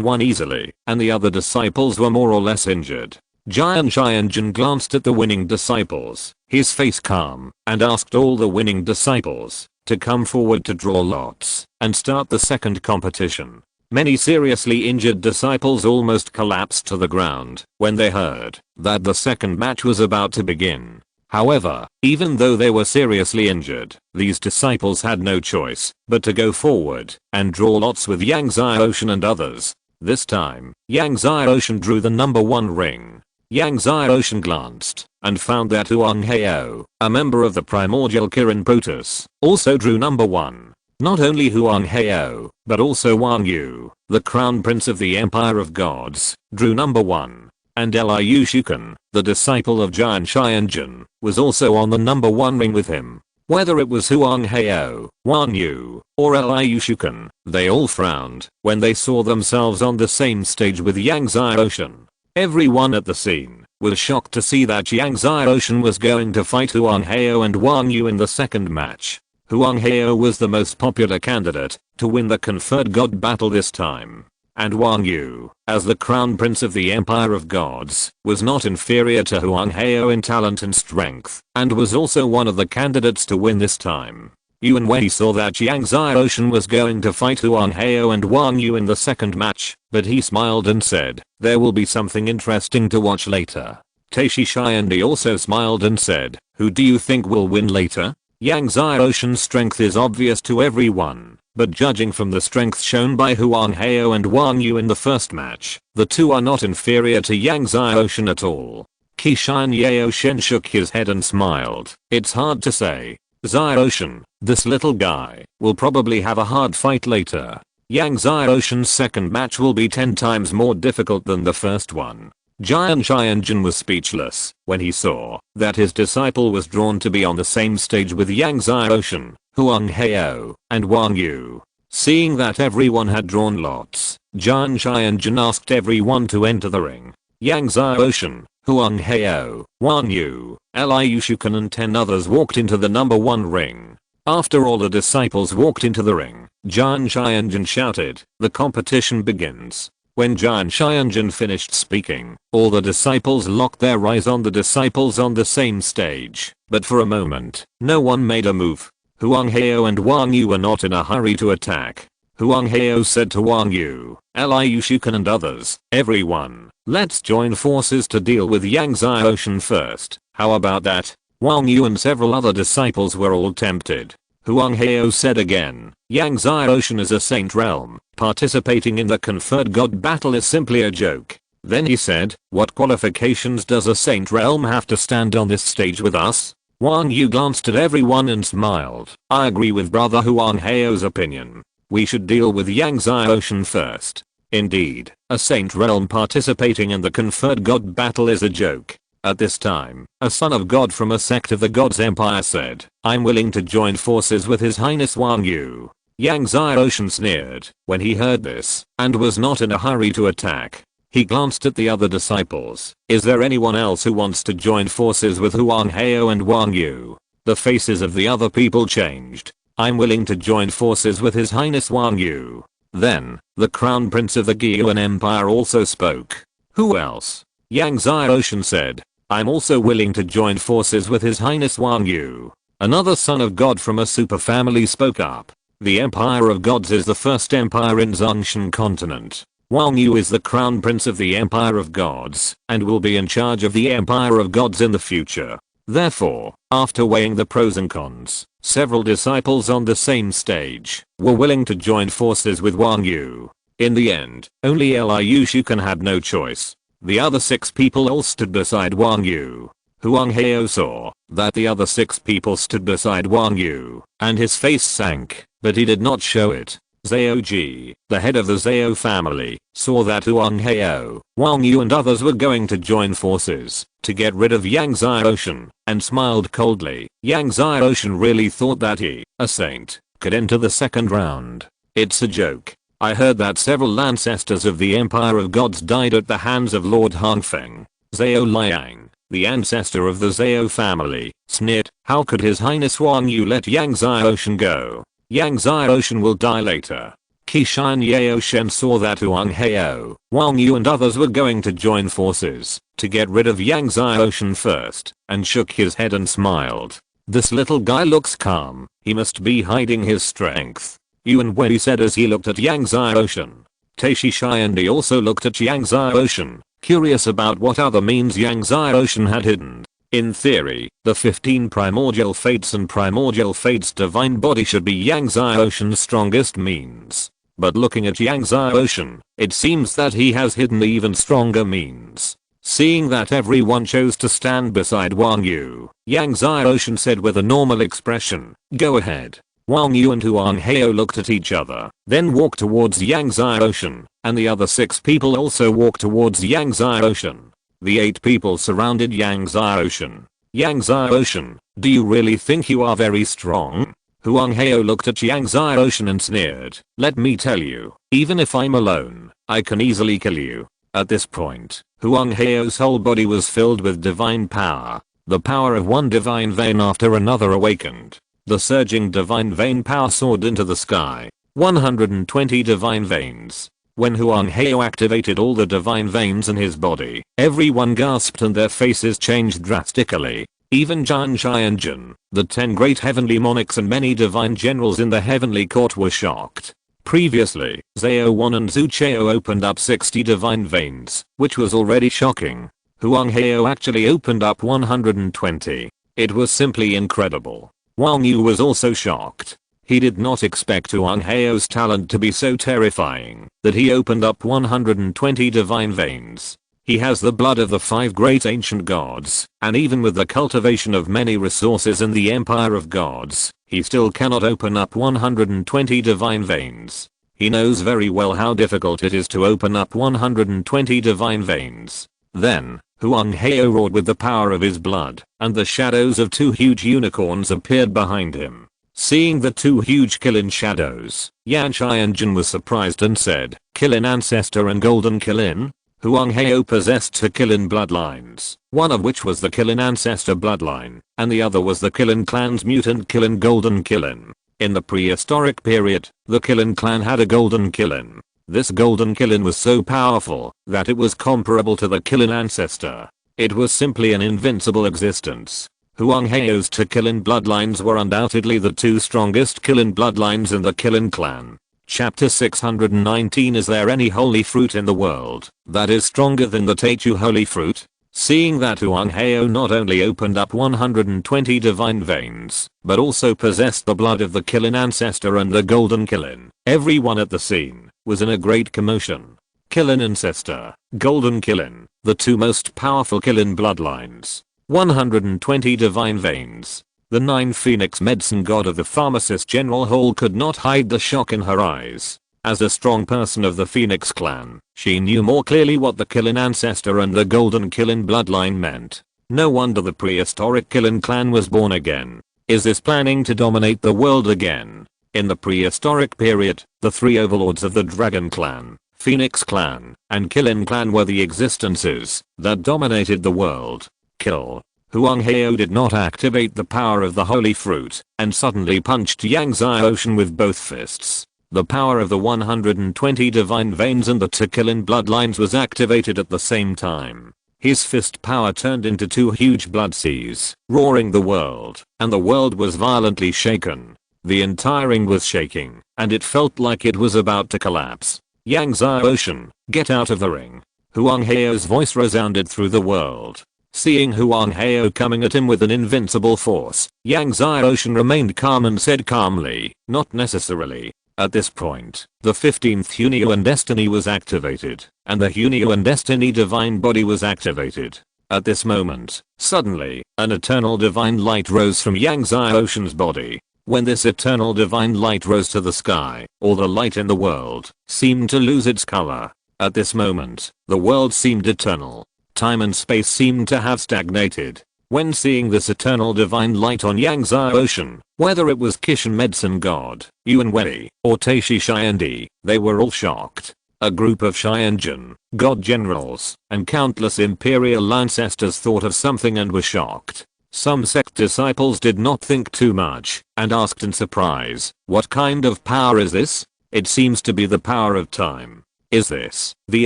won easily, and the other disciples were more or less injured. Jian Xianjun glanced at the winning disciples, his face calm, and asked all the winning disciples to come forward to draw lots and start the second competition. Many seriously injured disciples almost collapsed to the ground when they heard that the second match was about to begin. However, even though they were seriously injured, these disciples had no choice but to go forward and draw lots with Yang Xiaoshan and others. This time, Yang Xiaoshan drew the number 1 ring. Yang Xiaoshan glanced and found that Huang Heo, a member of the primordial Kirin Protus, also drew number 1. Not only Huang Heo, but also Wan Yu, the crown prince of the Empire of Gods, drew number 1. And Liu Shukan, the disciple of Jian Xianjun, was also on the number 1 ring with him. Whether it was Huang Heo, Wan Yu, or Liu Shukan, they all frowned when they saw themselves on the same stage with Yang Xiaoshan. Everyone at the scene was shocked to see that Yang Xiaoshan was going to fight Huang Heo and Wan Yu in the second match. Huang Heo was the most popular candidate to win the conferred god battle this time. And Wan Yu, as the crown prince of the Empire of Gods, was not inferior to Huang Heo in talent and strength, and was also one of the candidates to win this time. Yuan Wei saw that Yang Xiaoshan was going to fight Huang Heo and Wan Yu in the second match, but he smiled and said, "There will be something interesting to watch later." Taishi Xiandi also smiled and said, "Who do you think will win later?" Yang Xiaoshan's strength is obvious to everyone. But judging from the strength shown by Huang Heo and Wan Yu in the first match, the two are not inferior to Yang Xiaoshan at all. Qishan Yao Shen shook his head and smiled. "It's hard to say. Xiaoshan, this little guy, will probably have a hard fight later. Yang Xiaoshan's second match will be 10 times more difficult than the first one." Jian Xianjun was speechless when he saw that his disciple was drawn to be on the same stage with Yang Xiaoshan, Huang Heo, and Wan Yu. Seeing that everyone had drawn lots, Jian Xianjun asked everyone to enter the ring. Yang Xiaoshan, Huang Heo, Wan Yu, Liu Shukan and 10 others walked into the number 1 ring. After all the disciples walked into the ring, Jian Xianjun shouted, "The competition begins." When Jian Xianjun finished speaking, all the disciples locked their eyes on the disciples on the same stage, but for a moment, no one made a move. Huang Heo and Wan Yu were not in a hurry to attack. Huang Heo said to Wan Yu, Liu Shukan and others, "Everyone, let's join forces to deal with Yang Xiaoshan first. How about that?" Wan Yu and several other disciples were all tempted. Huang Heo said again, "Yang Xiaoshan is a saint realm. Participating in the conferred god battle is simply a joke." Then he said, "What qualifications does a saint realm have to stand on this stage with us?" Wan Yu glanced at everyone and smiled. "I agree with brother Huang Heo's opinion. We should deal with Yang Xiaoshan first. Indeed, a saint realm participating in the conferred god battle is a joke." At this time, a son of God from a sect of the God's Empire said, "I'm willing to join forces with His Highness Wan Yu." Yang Xiaoshan sneered when he heard this, and was not in a hurry to attack. He glanced at the other disciples. "Is there anyone else who wants to join forces with Huang Heo and Wan Yu?" The faces of the other people changed. "I'm willing to join forces with His Highness Wan Yu." Then, the Crown Prince of the Gyuan Empire also spoke. "Who else?" Yang Xiaoshan said, "I'm also willing to join forces with His Highness Wan Yu." Another son of God from a super family spoke up. "The Empire of Gods is the first empire in Zongshan continent. Wan Yu is the crown prince of the Empire of Gods and will be in charge of the Empire of Gods in the future." Therefore, after weighing the pros and cons, several disciples on the same stage were willing to join forces with Wan Yu. In the end, only Liu Shukan had no choice. The other 6 people all stood beside Wan Yu. Huang Heo saw that the other 6 people stood beside Wan Yu, and his face sank, but he did not show it. Zhao Ji, the head of the Zhao family, saw that Huang Heo, Wan Yu and others were going to join forces to get rid of Yang Xiaoshan, and smiled coldly. Yang Xiaoshan really thought that he, a saint, could enter the second round. "It's a joke. I heard that several ancestors of the Empire of Gods died at the hands of Lord Hongfeng. Zhao Liang, the ancestor of the Zhao family, sneered, how could His Highness Wang Yu let Yang Xiaoshen go? Yang Xiaoshen will die later. Qishan Yao Shen saw that Huang Heo, Wang Yu and others were going to join forces to get rid of Yang Xiaoshen first, and shook his head and smiled. This little guy looks calm, he must be hiding his strength. Yuan Wei said as he looked at Yang Xiaoshen. Taishi Shiandi also looked at Yang Xiaoshen, curious about what other means Yang Xiaoshen had hidden. In theory, the 15 primordial fates and primordial fates divine body should be Yang Xiaoshen's strongest means. But looking at Yang Xiaoshen, it seems that he has hidden even stronger means. Seeing that everyone chose to stand beside Wang Yu, Yang Xiaoshen said with a normal expression, go ahead. Wang Yu and Huang Heo looked at each other, then walked towards Yang Xiaoshen, and the other 6 people also walked towards Yang Xiaoshen. The 8 people surrounded Yang Xiaoshen. Yang Xiaoshen, do you really think you are very strong? Huang Heo looked at Yang Xiaoshen and sneered, let me tell you, even if I'm alone, I can easily kill you. At this point, Huang Heo's whole body was filled with divine power. The power of one divine vein after another awakened. The surging divine vein power soared into the sky. 120 divine veins. When Huang Heo activated all the divine veins in his body, everyone gasped and their faces changed drastically. Even Zhan Xianjun, the 10 great heavenly monarchs and many divine generals in the heavenly court were shocked. Previously, Zhao Wan and Zhu Chao opened up 60 divine veins, which was already shocking. Huang Heo actually opened up 120. It was simply incredible. Wang Yu was also shocked. He did not expect Huang Heo's talent to be so terrifying that he opened up 120 divine veins. He has the blood of the 5 great ancient gods, and even with the cultivation of many resources in the Empire of Gods, he still cannot open up 120 divine veins. He knows very well how difficult it is to open up 120 divine veins. Then, Huang Heo roared with the power of his blood, and the shadows of 2 huge unicorns appeared behind him. Seeing the 2 huge Killin shadows, Yan Xianjun was surprised and said, Killin ancestor and golden Killin? Huang Heo possessed 2 Killin bloodlines, one of which was the Killin ancestor bloodline, and the other was the Killin clan's mutant Killin golden Killin. In the prehistoric period, the Killin clan had a golden Killin. This golden Killin was so powerful that it was comparable to the Killin ancestor. It was simply an invincible existence. Huang Heo's 2 Killin bloodlines were undoubtedly the 2 strongest Killin bloodlines in the Killin clan. Chapter 619 Is there any holy fruit in the world that is stronger than the Teichu holy fruit? Seeing that Huang Heo not only opened up 120 divine veins, but also possessed the blood of the Killin ancestor and the golden Killin, everyone at the scene was in a great commotion. Killin ancestor, golden Killin, the 2 most powerful Killin bloodlines. 120 divine veins. The 9 Phoenix medicine god of the pharmacist General Hall could not hide the shock in her eyes. As a strong person of the Phoenix clan, she knew more clearly what the Killin ancestor and the golden Killin bloodline meant. No wonder the prehistoric Killin clan was born again. Is this planning to dominate the world again? In the prehistoric period, the 3 overlords of the Dragon clan, Phoenix clan, and Killin clan were the existences that dominated the world. Kill. Huang Heo did not activate the power of the holy fruit, and suddenly punched Yang Xiaoshen with both fists. The power of the 120 divine veins and the 2 Killin bloodlines was activated at the same time. His fist power turned into 2 huge blood seas, roaring the world, and the world was violently shaken. The entire ring was shaking, and it felt like it was about to collapse. Yang Xiaoshen, get out of the ring. Huang Heo's voice resounded through the world. Seeing Huang Heo coming at him with an invincible force, Yang Xiaoshen remained calm and said calmly, not necessarily. At this point, the 15th Hunyuan Destiny was activated, and the Hunyuan Destiny divine body was activated. At this moment, suddenly, an eternal divine light rose from Yang Xiaoshen's body. When this eternal divine light rose to the sky, all the light in the world seemed to lose its color. At this moment, the world seemed eternal. Time and space seemed to have stagnated. When seeing this eternal divine light on Yangtze Ocean, whether it was Kishin Medicine God, Yuan Wei, or Taishi Xiandi, they were all shocked. A group of Xianjin, god generals, and countless imperial ancestors thought of something and were shocked. Some sect disciples did not think too much, and asked in surprise, what kind of power is this? It seems to be the power of time. Is this the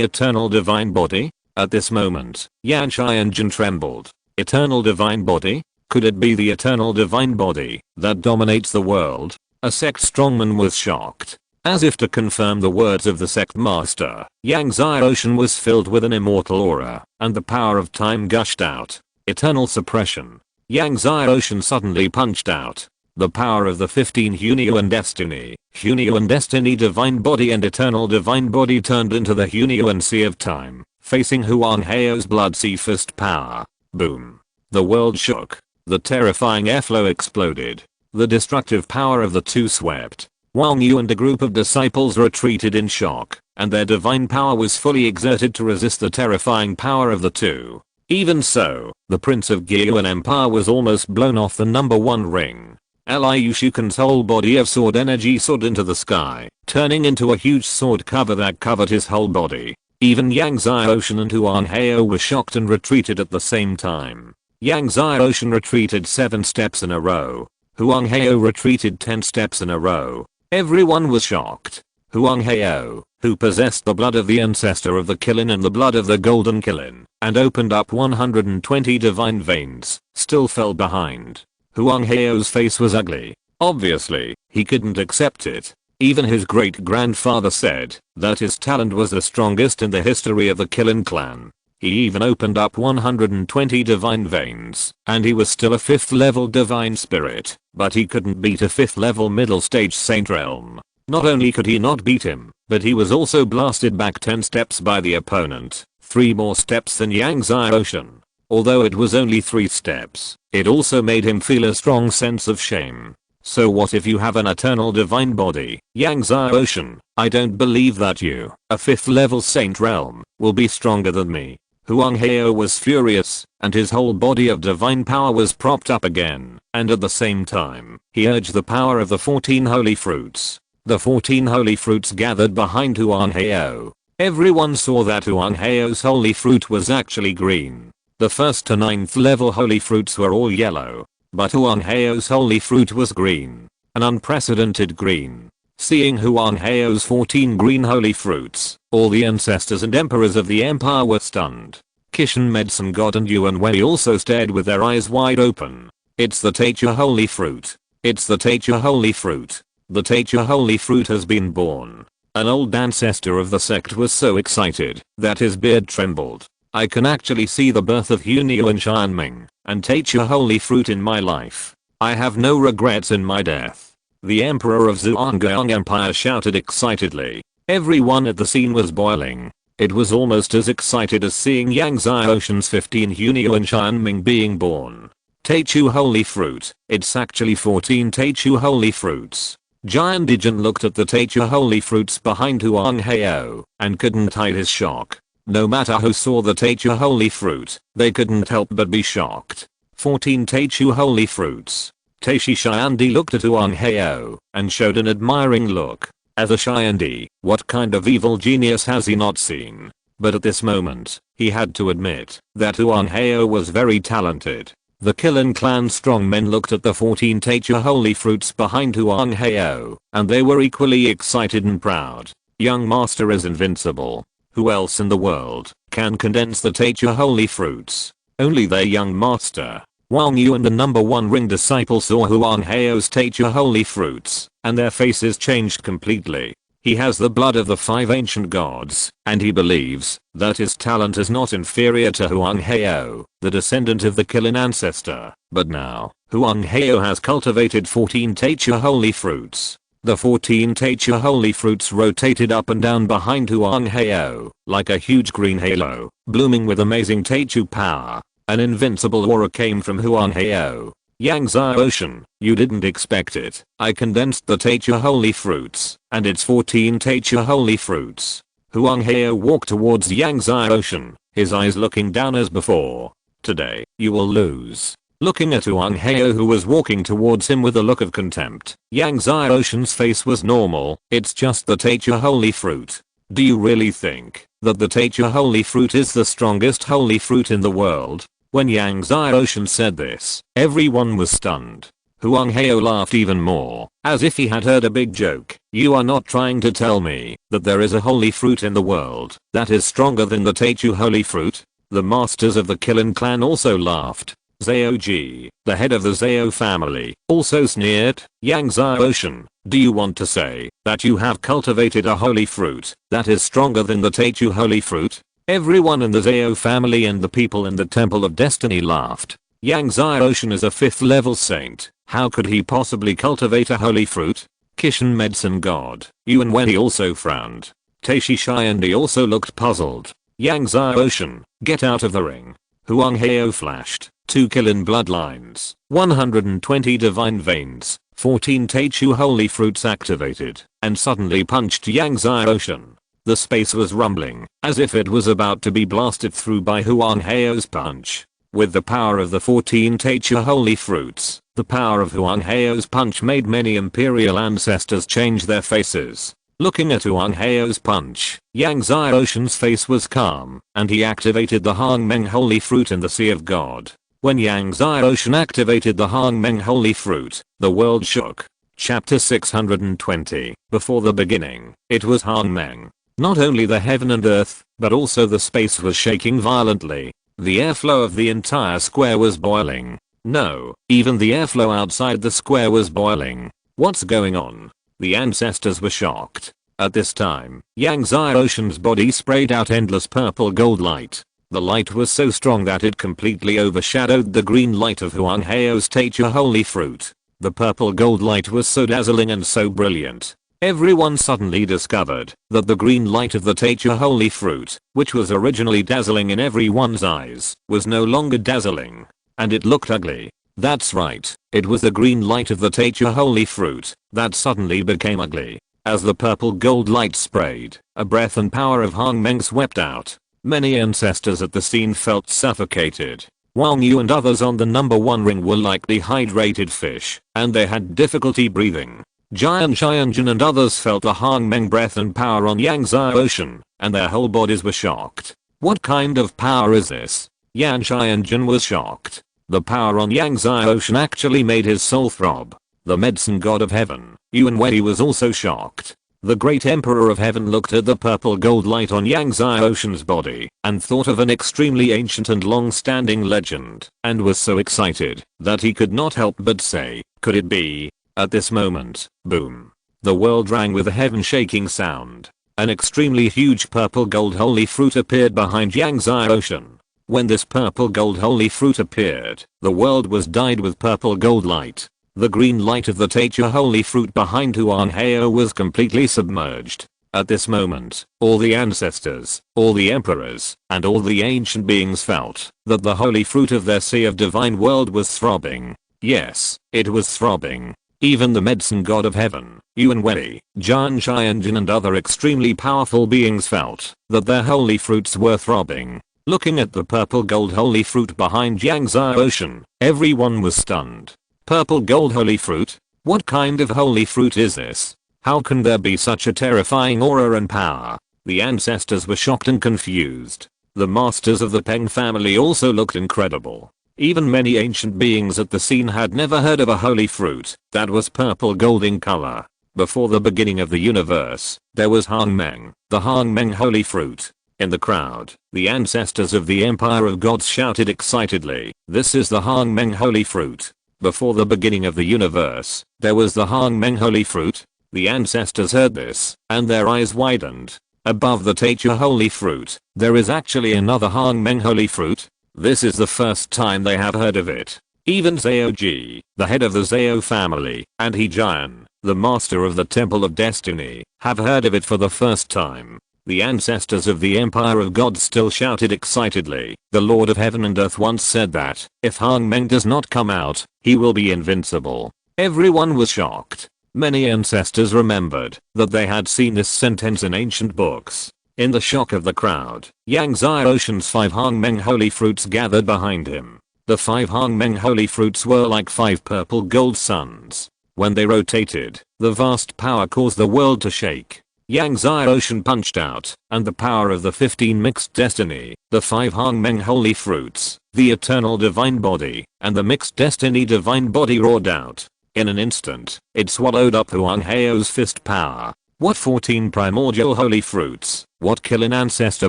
eternal divine body? At this moment, Yan Xianjin trembled. Eternal divine body? Could it be the eternal divine body that dominates the world? A sect strongman was shocked. As if to confirm the words of the sect master, Yangtze Ocean was filled with an immortal aura, and the power of time gushed out. Eternal suppression. Yangtze Ocean suddenly punched out. The power of the 15 Hunyuan destiny, Hunyuan destiny divine body and eternal divine body turned into the Hunyuan sea of time, facing Huang Heo's blood sea fist power. Boom. The world shook. The terrifying airflow exploded. The destructive power of the two swept. Wang Yu and a group of disciples retreated in shock, and their divine power was fully exerted to resist the terrifying power of the two. Even so, the Prince of Gyuan Empire was almost blown off the number 1 ring. Liu Shuken's whole body of sword energy soared into the sky, turning into a huge sword cover that covered his whole body. Even Yangtze Ocean and Huang Heo were shocked and retreated at the same time. Yangtze Ocean retreated 7 steps in a row. Huang Heo retreated 10 steps in a row. Everyone was shocked. Huang Heo, who possessed the blood of the ancestor of the Killin and the blood of the golden Killin, and opened up 120 divine veins, still fell behind. Huang Heo's face was ugly. Obviously, he couldn't accept it. Even his great-grandfather said that his talent was the strongest in the history of the Killin clan. He even opened up 120 divine veins, and he was still a 5th level divine spirit, but he couldn't beat a 5th level middle stage saint realm. Not only could he not beat him, but he was also blasted back 10 steps by the opponent, 3 more steps than Yangtze Ocean. Although it was only 3 steps, it also made him feel a strong sense of shame. So what if you have an eternal divine body, Yangtze Ocean? I don't believe that you, a 5th level saint realm, will be stronger than me. Huang Heo was furious, and his whole body of divine power was propped up again, and at the same time, he urged the power of the 14 holy fruits. The 14 holy fruits gathered behind Huang Heo. Everyone saw that Huang Heo's holy fruit was actually green. The 1st to 9th level holy fruits were all yellow, but Huang Heo's holy fruit was green. An unprecedented green. Seeing Huang Heo's 14 green holy fruits, all the ancestors and emperors of the empire were stunned. Kishin Medicine God and Yuan Wei also stared with their eyes wide open. It's the Teacher holy fruit. It's the Teacher holy fruit. The Teacher holy fruit has been born. An old ancestor of the sect was so excited that his beard trembled. I can actually see the birth of Hunyu and Xianming and Teacher holy fruit in my life. I have no regrets in my death. The Emperor of Zhuanggang Empire shouted excitedly. Everyone at the scene was boiling. It was almost as excited as seeing Yangtze Ocean's 15 Hunyu and Xianming being born. Teichu holy fruit. It's actually 14 Teichu holy fruits. Giant Dijan looked at the Teichu holy fruits behind Huang Heo and couldn't hide his shock. No matter who saw the Teichu holy fruit, they couldn't help but be shocked. 14 Teichu holy fruits. Taishi Xiandi looked at Huang Heo and showed an admiring look. As a Xiandi, what kind of evil genius has he not seen? But at this moment, he had to admit that Huang Heo was very talented. The Killin clan strongmen looked at the 14 Teichu holy fruits behind Huang Heo, and they were equally excited and proud. Young master is invincible. Who else in the world can condense the Teichu holy fruits? Only their young master. Wang Yu and the number 1 ring disciple saw Huang Heo's Teichu holy fruits, and their faces changed completely. He has the blood of the 5 ancient gods, and he believes that his talent is not inferior to Huang Heo, the descendant of the Killin ancestor. But now, Huang Heo has cultivated 14 Teichu holy fruits. The 14 Teichu holy fruits rotated up and down behind Huang Heo, like a huge green halo, blooming with amazing Teichu power. An invincible aura came from Huang Heo. Yangtze Ocean, you didn't expect it. I condensed the Teichu holy fruits, and it's 14 Teichu holy fruits. Huang Heo walked towards Yangtze Ocean, his eyes looking down as before. Today, you will lose. Looking at Wang Hao, who was walking towards him with a look of contempt, Yang Xiaoshen's face was normal. It's just the Teacher holy fruit. Do you really think that the Teacher holy fruit is the strongest holy fruit in the world? When Yang Xiaoshen said this, everyone was stunned. Huang Hao laughed even more, as if he had heard a big joke. You are not trying to tell me that there is a holy fruit in the world that is stronger than the Teacher holy fruit? The masters of the Qilin clan also laughed. Zhao Ji, the head of the Zhao family, also sneered. Yang Xiaoshen, do you want to say that you have cultivated a holy fruit that is stronger than the Teacher holy fruit? Everyone in the Zhao family and the people in the Temple of Destiny laughed. Yang Xiaoshen is a 5th level saint. How could he possibly cultivate a holy fruit? Kishan medicine god, Yuan Wenyi also frowned. Taishi Xiandi also looked puzzled. Yang Xiaoshen, get out of the ring. Huang Hao flashed. 2 Qilin bloodlines, 120 divine veins, 14 Teacher holy fruits activated, and suddenly punched Yang Xiaoshen. The space was rumbling, as if it was about to be blasted through by Huang Hao's punch. With the power of the 14 Teacher holy fruits, the power of Huang Hao's punch made many imperial ancestors change their faces. Looking at Huang Hao's punch, Yang Xiaoshen's face was calm, and he activated the Hang Meng holy fruit in the Sea of God. When Yang Xiaoshen activated the Hang Meng holy fruit, the world shook. Chapter 620. Before the beginning, it was Hang Meng. Not only the heaven and earth, but also the space was shaking violently. The airflow of the entire square was boiling. No, even the airflow outside the square was boiling. What's going on? The ancestors were shocked. At this time, Yang Xiaoshen's body sprayed out endless purple gold light. The light was so strong that it completely overshadowed the green light of Huang Hao's Teacher holy fruit. The purple gold light was so dazzling and so brilliant. Everyone suddenly discovered that the green light of the Teacher holy fruit, which was originally dazzling in everyone's eyes, was no longer dazzling. And it looked ugly. That's right, it was the green light of the Teacher holy fruit that suddenly became ugly. As the purple gold light sprayed, a breath and power of Hang Meng swept out. Many ancestors at the scene felt suffocated. Wang Yu and others on the number 1 ring were like dehydrated fish, and they had difficulty breathing. Jian Xianjun and others felt the Hang Meng breath and power on Yang Xiaoshen, and their whole bodies were shocked. What kind of power is this? Yan Xianjun was shocked. The power on Yang Xiaoshen actually made his soul throb. The medicine god of heaven, Yuan Wenyi, was also shocked. The great emperor of heaven looked at the purple gold light on Yang Xiaoshen's body and thought of an extremely ancient and long-standing legend, and was so excited that he could not help but say, could it be? At this moment, boom. The world rang with a heaven-shaking sound. An extremely huge purple gold holy fruit appeared behind Yang Xiaoshen. When this purple gold holy fruit appeared, the world was dyed with purple gold light. The green light of the Teacher holy fruit behind Huang Hao was completely submerged. At this moment, all the ancestors, all the emperors, and all the ancient beings felt that the holy fruit of their sea of divine world was throbbing. Yes, it was throbbing. Even the medicine god of heaven, Yuan Wenyi, Jian Xianjun and other extremely powerful beings felt that their holy fruits were throbbing. Looking at the purple gold holy fruit behind Yang Xiaoshen, everyone was stunned. Purple gold holy fruit? What kind of holy fruit is this? How can there be such a terrifying aura and power? The ancestors were shocked and confused. The masters of the Peng family also looked incredible. Even many ancient beings at the scene had never heard of a holy fruit that was purple gold in color. Before the beginning of the universe, there was Hang Meng, the Hang Meng holy fruit. In the crowd, the ancestors of the Empire of Gods shouted excitedly, "This is the Hang Meng holy fruit." Before the beginning of the universe, there was the Hang Meng holy fruit. The ancestors heard this, and their eyes widened. Above the Teacher holy fruit, there is actually another Hang Meng holy fruit. This is the first time they have heard of it. Even Zhao Ji, the head of the Zhao family, and He Jian, the master of the Temple of Destiny, have heard of it for the first time. The ancestors of the Empire of Gods still shouted excitedly. The Lord of Heaven and Earth once said that, if Hang Meng does not come out, he will be invincible. Everyone was shocked. Many ancestors remembered that they had seen this sentence in ancient books. In the shock of the crowd, Yang Zai Ocean's 5 Hongmeng holy fruits gathered behind him. The 5 Hongmeng holy fruits were like 5 purple gold suns. When they rotated, the vast power caused the world to shake. Yang Zai Ocean punched out, and the power of the 15 mixed destiny, the 5 Hongmeng holy fruits, the eternal divine body, and the mixed destiny divine body roared out. In an instant, it swallowed up Huang Heo's fist power. What 14 primordial holy fruits, what Qilin ancestor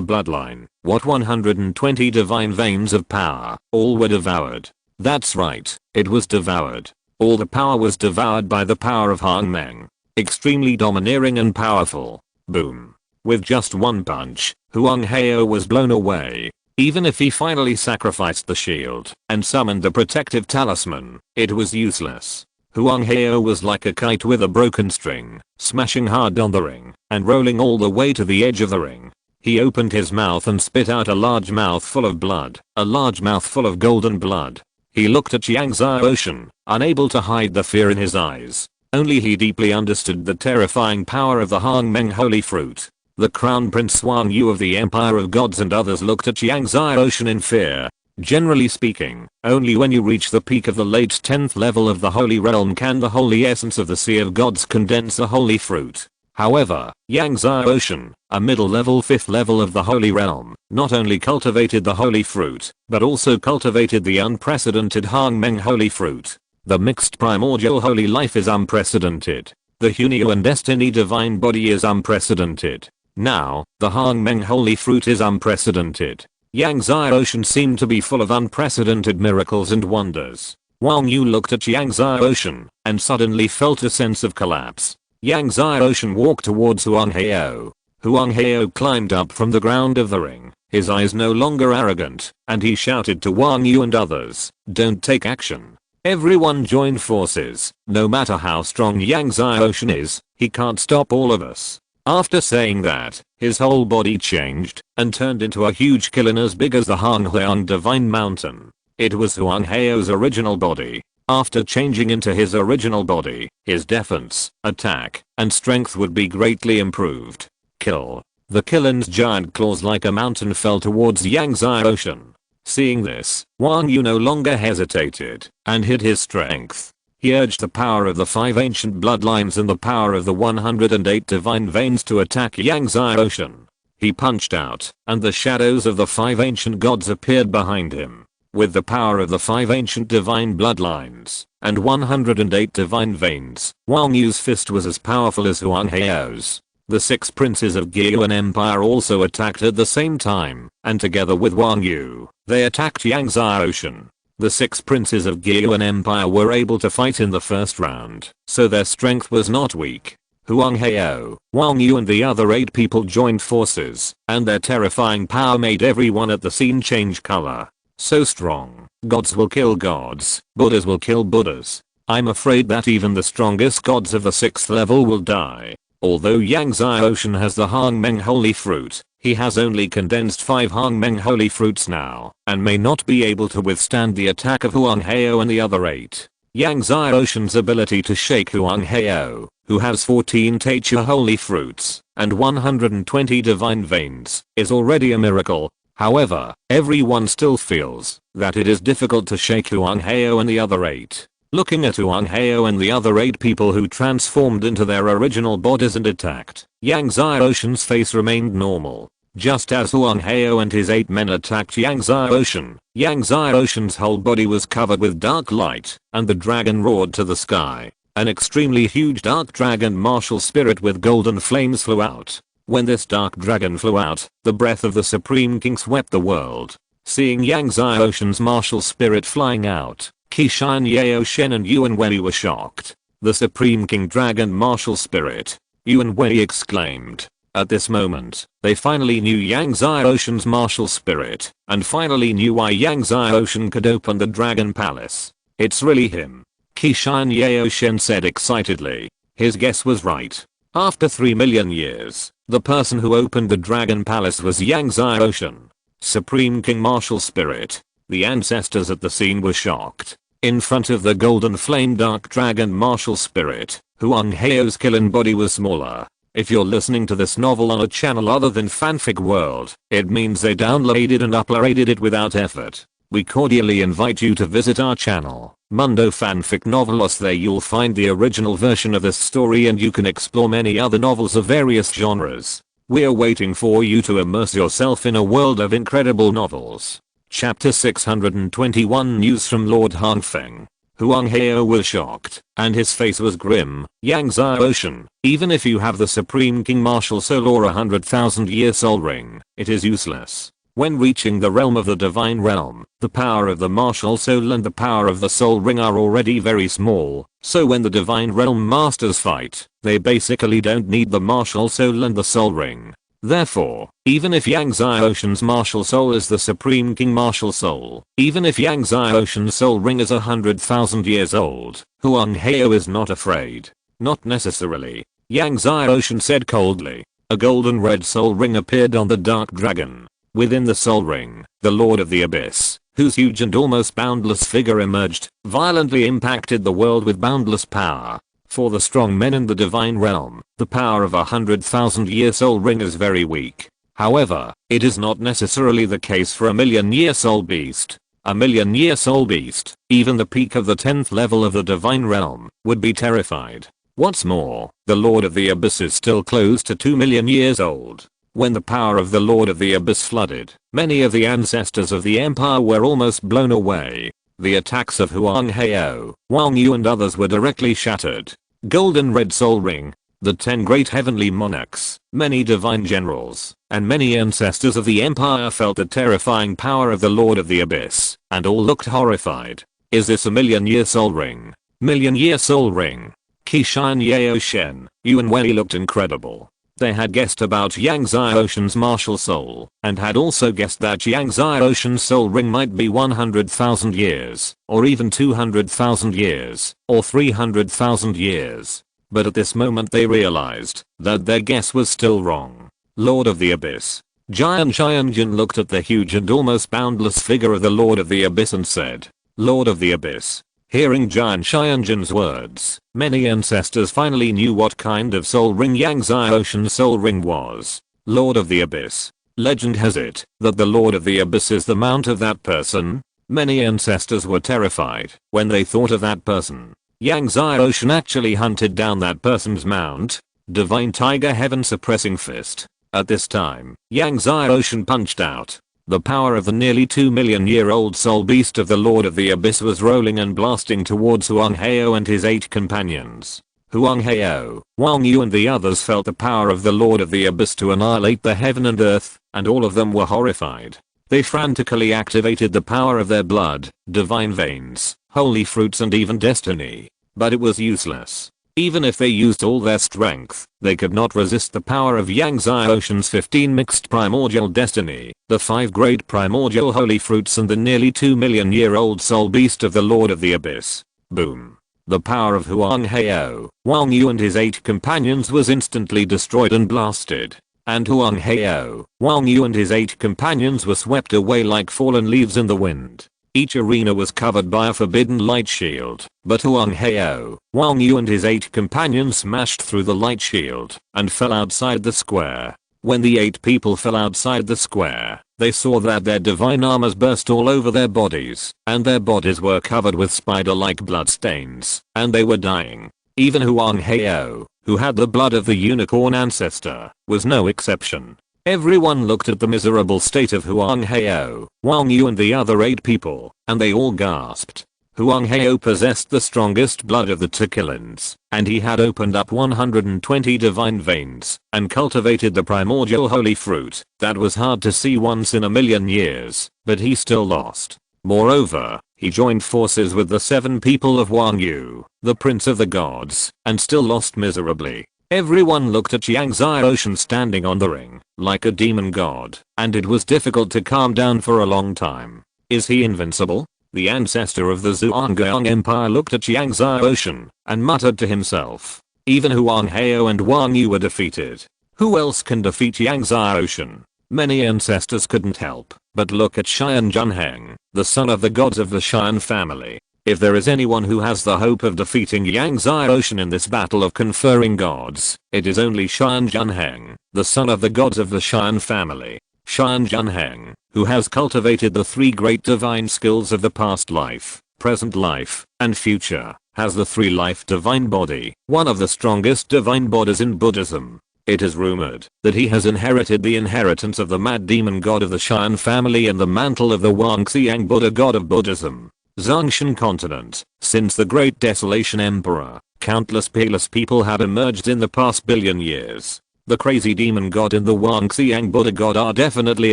bloodline, what 120 divine veins of power, all were devoured. That's right, it was devoured. All the power was devoured by the power of Hongmeng. Extremely domineering and powerful. Boom. With just one punch, Huang Heo was blown away. Even if he finally sacrificed the shield and summoned the protective talisman, it was useless. Huang Heo was like a kite with a broken string, smashing hard on the ring, and rolling all the way to the edge of the ring. He opened his mouth and spit out a large mouthful of blood, a large mouthful of golden blood. He looked at Yang Zai Ocean, unable to hide the fear in his eyes. Only he deeply understood the terrifying power of the Hongmeng holy fruit. The Crown Prince Wang Yu of the Empire of Gods and others looked at Yang Zai Ocean in fear. Generally speaking, only when you reach the peak of the late 10th level of the Holy Realm can the holy essence of the Sea of Gods condense the holy fruit. However, Yang Zai Ocean, a middle level 5th level of the Holy Realm, not only cultivated the holy fruit, but also cultivated the unprecedented Hongmeng holy fruit. The mixed primordial holy life is unprecedented. The Hunyuan destiny divine body is unprecedented. Now, the Hongmeng holy fruit is unprecedented. Yang Zai Ocean seemed to be full of unprecedented miracles and wonders. Wang Yu looked at Yang Zai Ocean and suddenly felt a sense of collapse. Yang Zai Ocean walked towards Huang Heo. Huang Heo climbed up from the ground of the ring, his eyes no longer arrogant, and he shouted to Wang Yu and others, "Don't take action. Everyone join forces. No matter how strong Yang Zai Ocean is, he can't stop all of us." After saying that, his whole body changed and turned into a huge Qilin as big as the Honghuang Divine Mountain. It was Huang Heo's original body. After changing into his original body, his defense, attack, and strength would be greatly improved. Kill. The Qilin's giant claws like a mountain fell towards Yang Zai Ocean. Seeing this, Wang Yu no longer hesitated and hid his strength. He urged the power of the 5 ancient bloodlines and the power of the 108 divine veins to attack Yang Zai Ocean. He punched out, and the shadows of the 5 ancient gods appeared behind him. With the power of the 5 ancient divine bloodlines and 108 divine veins, Wang Yu's fist was as powerful as Huang Heo's. The 6 princes of Gyuan Empire also attacked at the same time, and together with Wang Yu, they attacked Yang Zai Ocean. The 6 princes of Gyuan Empire were able to fight in the first round, so their strength was not weak. Huang Heo, Wang Yu and the other 8 people joined forces, and their terrifying power made everyone at the scene change color. So strong, gods will kill gods, Buddhas will kill Buddhas. I'm afraid that even the strongest gods of the 6th level will die. Although Yang Zai Ocean has the Hongmeng holy fruit, he has only condensed 5 Hongmeng holy fruits now, and may not be able to withstand the attack of Huang Heo and the other 8. Yang Zai Ocean's ability to shake Huang Heo, who has 14 Teacher holy fruits, and 120 divine veins, is already a miracle. However, everyone still feels that it is difficult to shake Huang Heo and the other 8. Looking at Huang Heo and the other 8 people who transformed into their original bodies and attacked, Yang Zai Ocean's face remained normal. Just as Huang Heo and his 8 men attacked Yang Zai Ocean, Yang Zai Ocean's whole body was covered with dark light, and the dragon roared to the sky. An extremely huge dark dragon martial spirit with golden flames flew out. When this dark dragon flew out, the breath of the Supreme King swept the world. Seeing Yang Zai Ocean's martial spirit flying out, Qishan Yao Shen and Yuan Wei were shocked. The Supreme King Dragon Martial Spirit, Yuan Wei exclaimed. At this moment, they finally knew Yang Zai Ocean's martial spirit, and finally knew why Yang Zai Ocean could open the Dragon Palace. It's really him. Qishan Yao Shen said excitedly. His guess was right. After 3 million years, the person who opened the Dragon Palace was Yang Zai Ocean. Supreme King Martial Spirit. The ancestors at the scene were shocked. In front of the golden flame dark dragon martial spirit, Huang Heo's Qilin body was smaller. If you're listening to this novel on a channel other than Fanfic World, it means they downloaded and uploaded it without effort. We cordially invite you to visit our channel, Mundo Fanfic Novelos. There you'll find the original version of this story and you can explore many other novels of various genres. We're waiting for you to immerse yourself in a world of incredible novels. Chapter 621. News from Lord Hangfeng. Huang Heo was shocked, and his face was grim. Yang Zai Ocean, even if you have the Supreme King Martial Soul or 100,000-year soul ring, it is useless. When reaching the realm of the Divine Realm, the power of the Martial Soul and the power of the Soul Ring are already very small, so when the Divine Realm Masters fight, they basically don't need the Martial Soul and the Soul Ring. Therefore, even if Yang Zai Ocean's Martial Soul is the Supreme King Martial Soul, even if Yang Zai Ocean's Soul Ring is 100,000 years old, Huang Heo is not afraid. Not necessarily. Yang Zai Ocean said coldly. A golden red soul ring appeared on the Dark Dragon. Within the soul ring, the Lord of the Abyss, whose huge and almost boundless figure emerged, violently impacted the world with boundless power. For the strong men in the Divine Realm, the power of 100,000-year soul ring is very weak. However, it is not necessarily the case for a million-year soul beast. A million-year soul beast, even the peak of the 10th level of the Divine Realm, would be terrified. What's more, the Lord of the Abyss is still close to 2 million years old. When the power of the Lord of the Abyss flooded, many of the ancestors of the Empire were almost blown away. The attacks of Huang Heo, Wang Yu and others were directly shattered. Golden Red Soul Ring, the 10 great heavenly monarchs, many divine generals, and many ancestors of the Empire felt the terrifying power of the Lord of the Abyss, and all looked horrified. Is this a million-year soul ring? Million-year soul ring? Qishan Yao Shen, Yuan Wei looked incredible. They had guessed about Yang Zai Ocean's martial soul, and had also guessed that Yang Zai Ocean's soul ring might be 100,000 years, or even 200,000 years, or 300,000 years. But at this moment they realized that their guess was still wrong. Lord of the Abyss. Jian Xianjun looked at the huge and almost boundless figure of the Lord of the Abyss and said, Lord of the Abyss. Hearing Jian Xianjun's words, many ancestors finally knew what kind of soul ring Yang Zai Ocean's soul ring was. Lord of the Abyss. Legend has it that the Lord of the Abyss is the mount of that person. Many ancestors were terrified when they thought of that person. Yang Zai Ocean actually hunted down that person's mount. Divine Tiger Heaven Suppressing Fist. At this time, Yang Zai Ocean punched out. The power of the nearly 2 million year old soul beast of the Lord of the Abyss was rolling and blasting towards Huang Heo and his 8 companions. Huang Heo, Wang Yu and the others felt the power of the Lord of the Abyss to annihilate the heaven and earth, and all of them were horrified. They frantically activated the power of their blood, divine veins, holy fruits and even destiny. But it was useless. Even if they used all their strength, they could not resist the power of Yang Zai Ocean's 15 mixed primordial destiny, the 5 great primordial holy fruits and the nearly 2 million year old soul beast of the Lord of the Abyss. Boom. The power of Huang Heo, Wang Yu and his 8 companions was instantly destroyed and blasted. And Huang Heo, Wang Yu and his 8 companions were swept away like fallen leaves in the wind. Each arena was covered by a forbidden light shield, but Huang Heo, Wang Yu and his 8 companions smashed through the light shield and fell outside the square. When the 8 people fell outside the square, they saw that their divine armors burst all over their bodies, and their bodies were covered with spider-like bloodstains, and they were dying. Even Huang Heo, who had the blood of the unicorn ancestor, was no exception. Everyone looked at the miserable state of Huang Heo, Wang Yu and the other 8 people, and they all gasped. Huang Heo possessed the strongest blood of the Tekillans, and he had opened up 120 divine veins, and cultivated the primordial holy fruit, that was hard to see once in a million years, but he still lost. Moreover, he joined forces with the 7 people of Wang Yu, the prince of the gods, and still lost miserably. Everyone looked at Yang Zai Ocean standing on the ring, like a demon god, and it was difficult to calm down for a long time. Is he invincible? The ancestor of the Zhuanggang Empire looked at Yang Zai Ocean, and muttered to himself. Even Huang Heo and Wang Yu were defeated. Who else can defeat Yang Zai Ocean? Many ancestors couldn't help but look at Xian Junheng, the son of the gods of the Xian family. If there is anyone who has the hope of defeating Yang Xiaoshan in this battle of conferring gods, it is only Shan Junheng, the son of the gods of the Shan family. Shan Junheng, who has cultivated the three great divine skills of the past life, present life, and future, has the three-life divine body, one of the strongest divine bodies in Buddhism. It is rumored that he has inherited the inheritance of the mad demon god of the Shan family and the mantle of the Wangxiang Buddha god of Buddhism. Zhongshan continent. Since the Great Desolation Emperor, countless peerless people have emerged in the past billion years. The crazy demon god and the Wangxiang Buddha god are definitely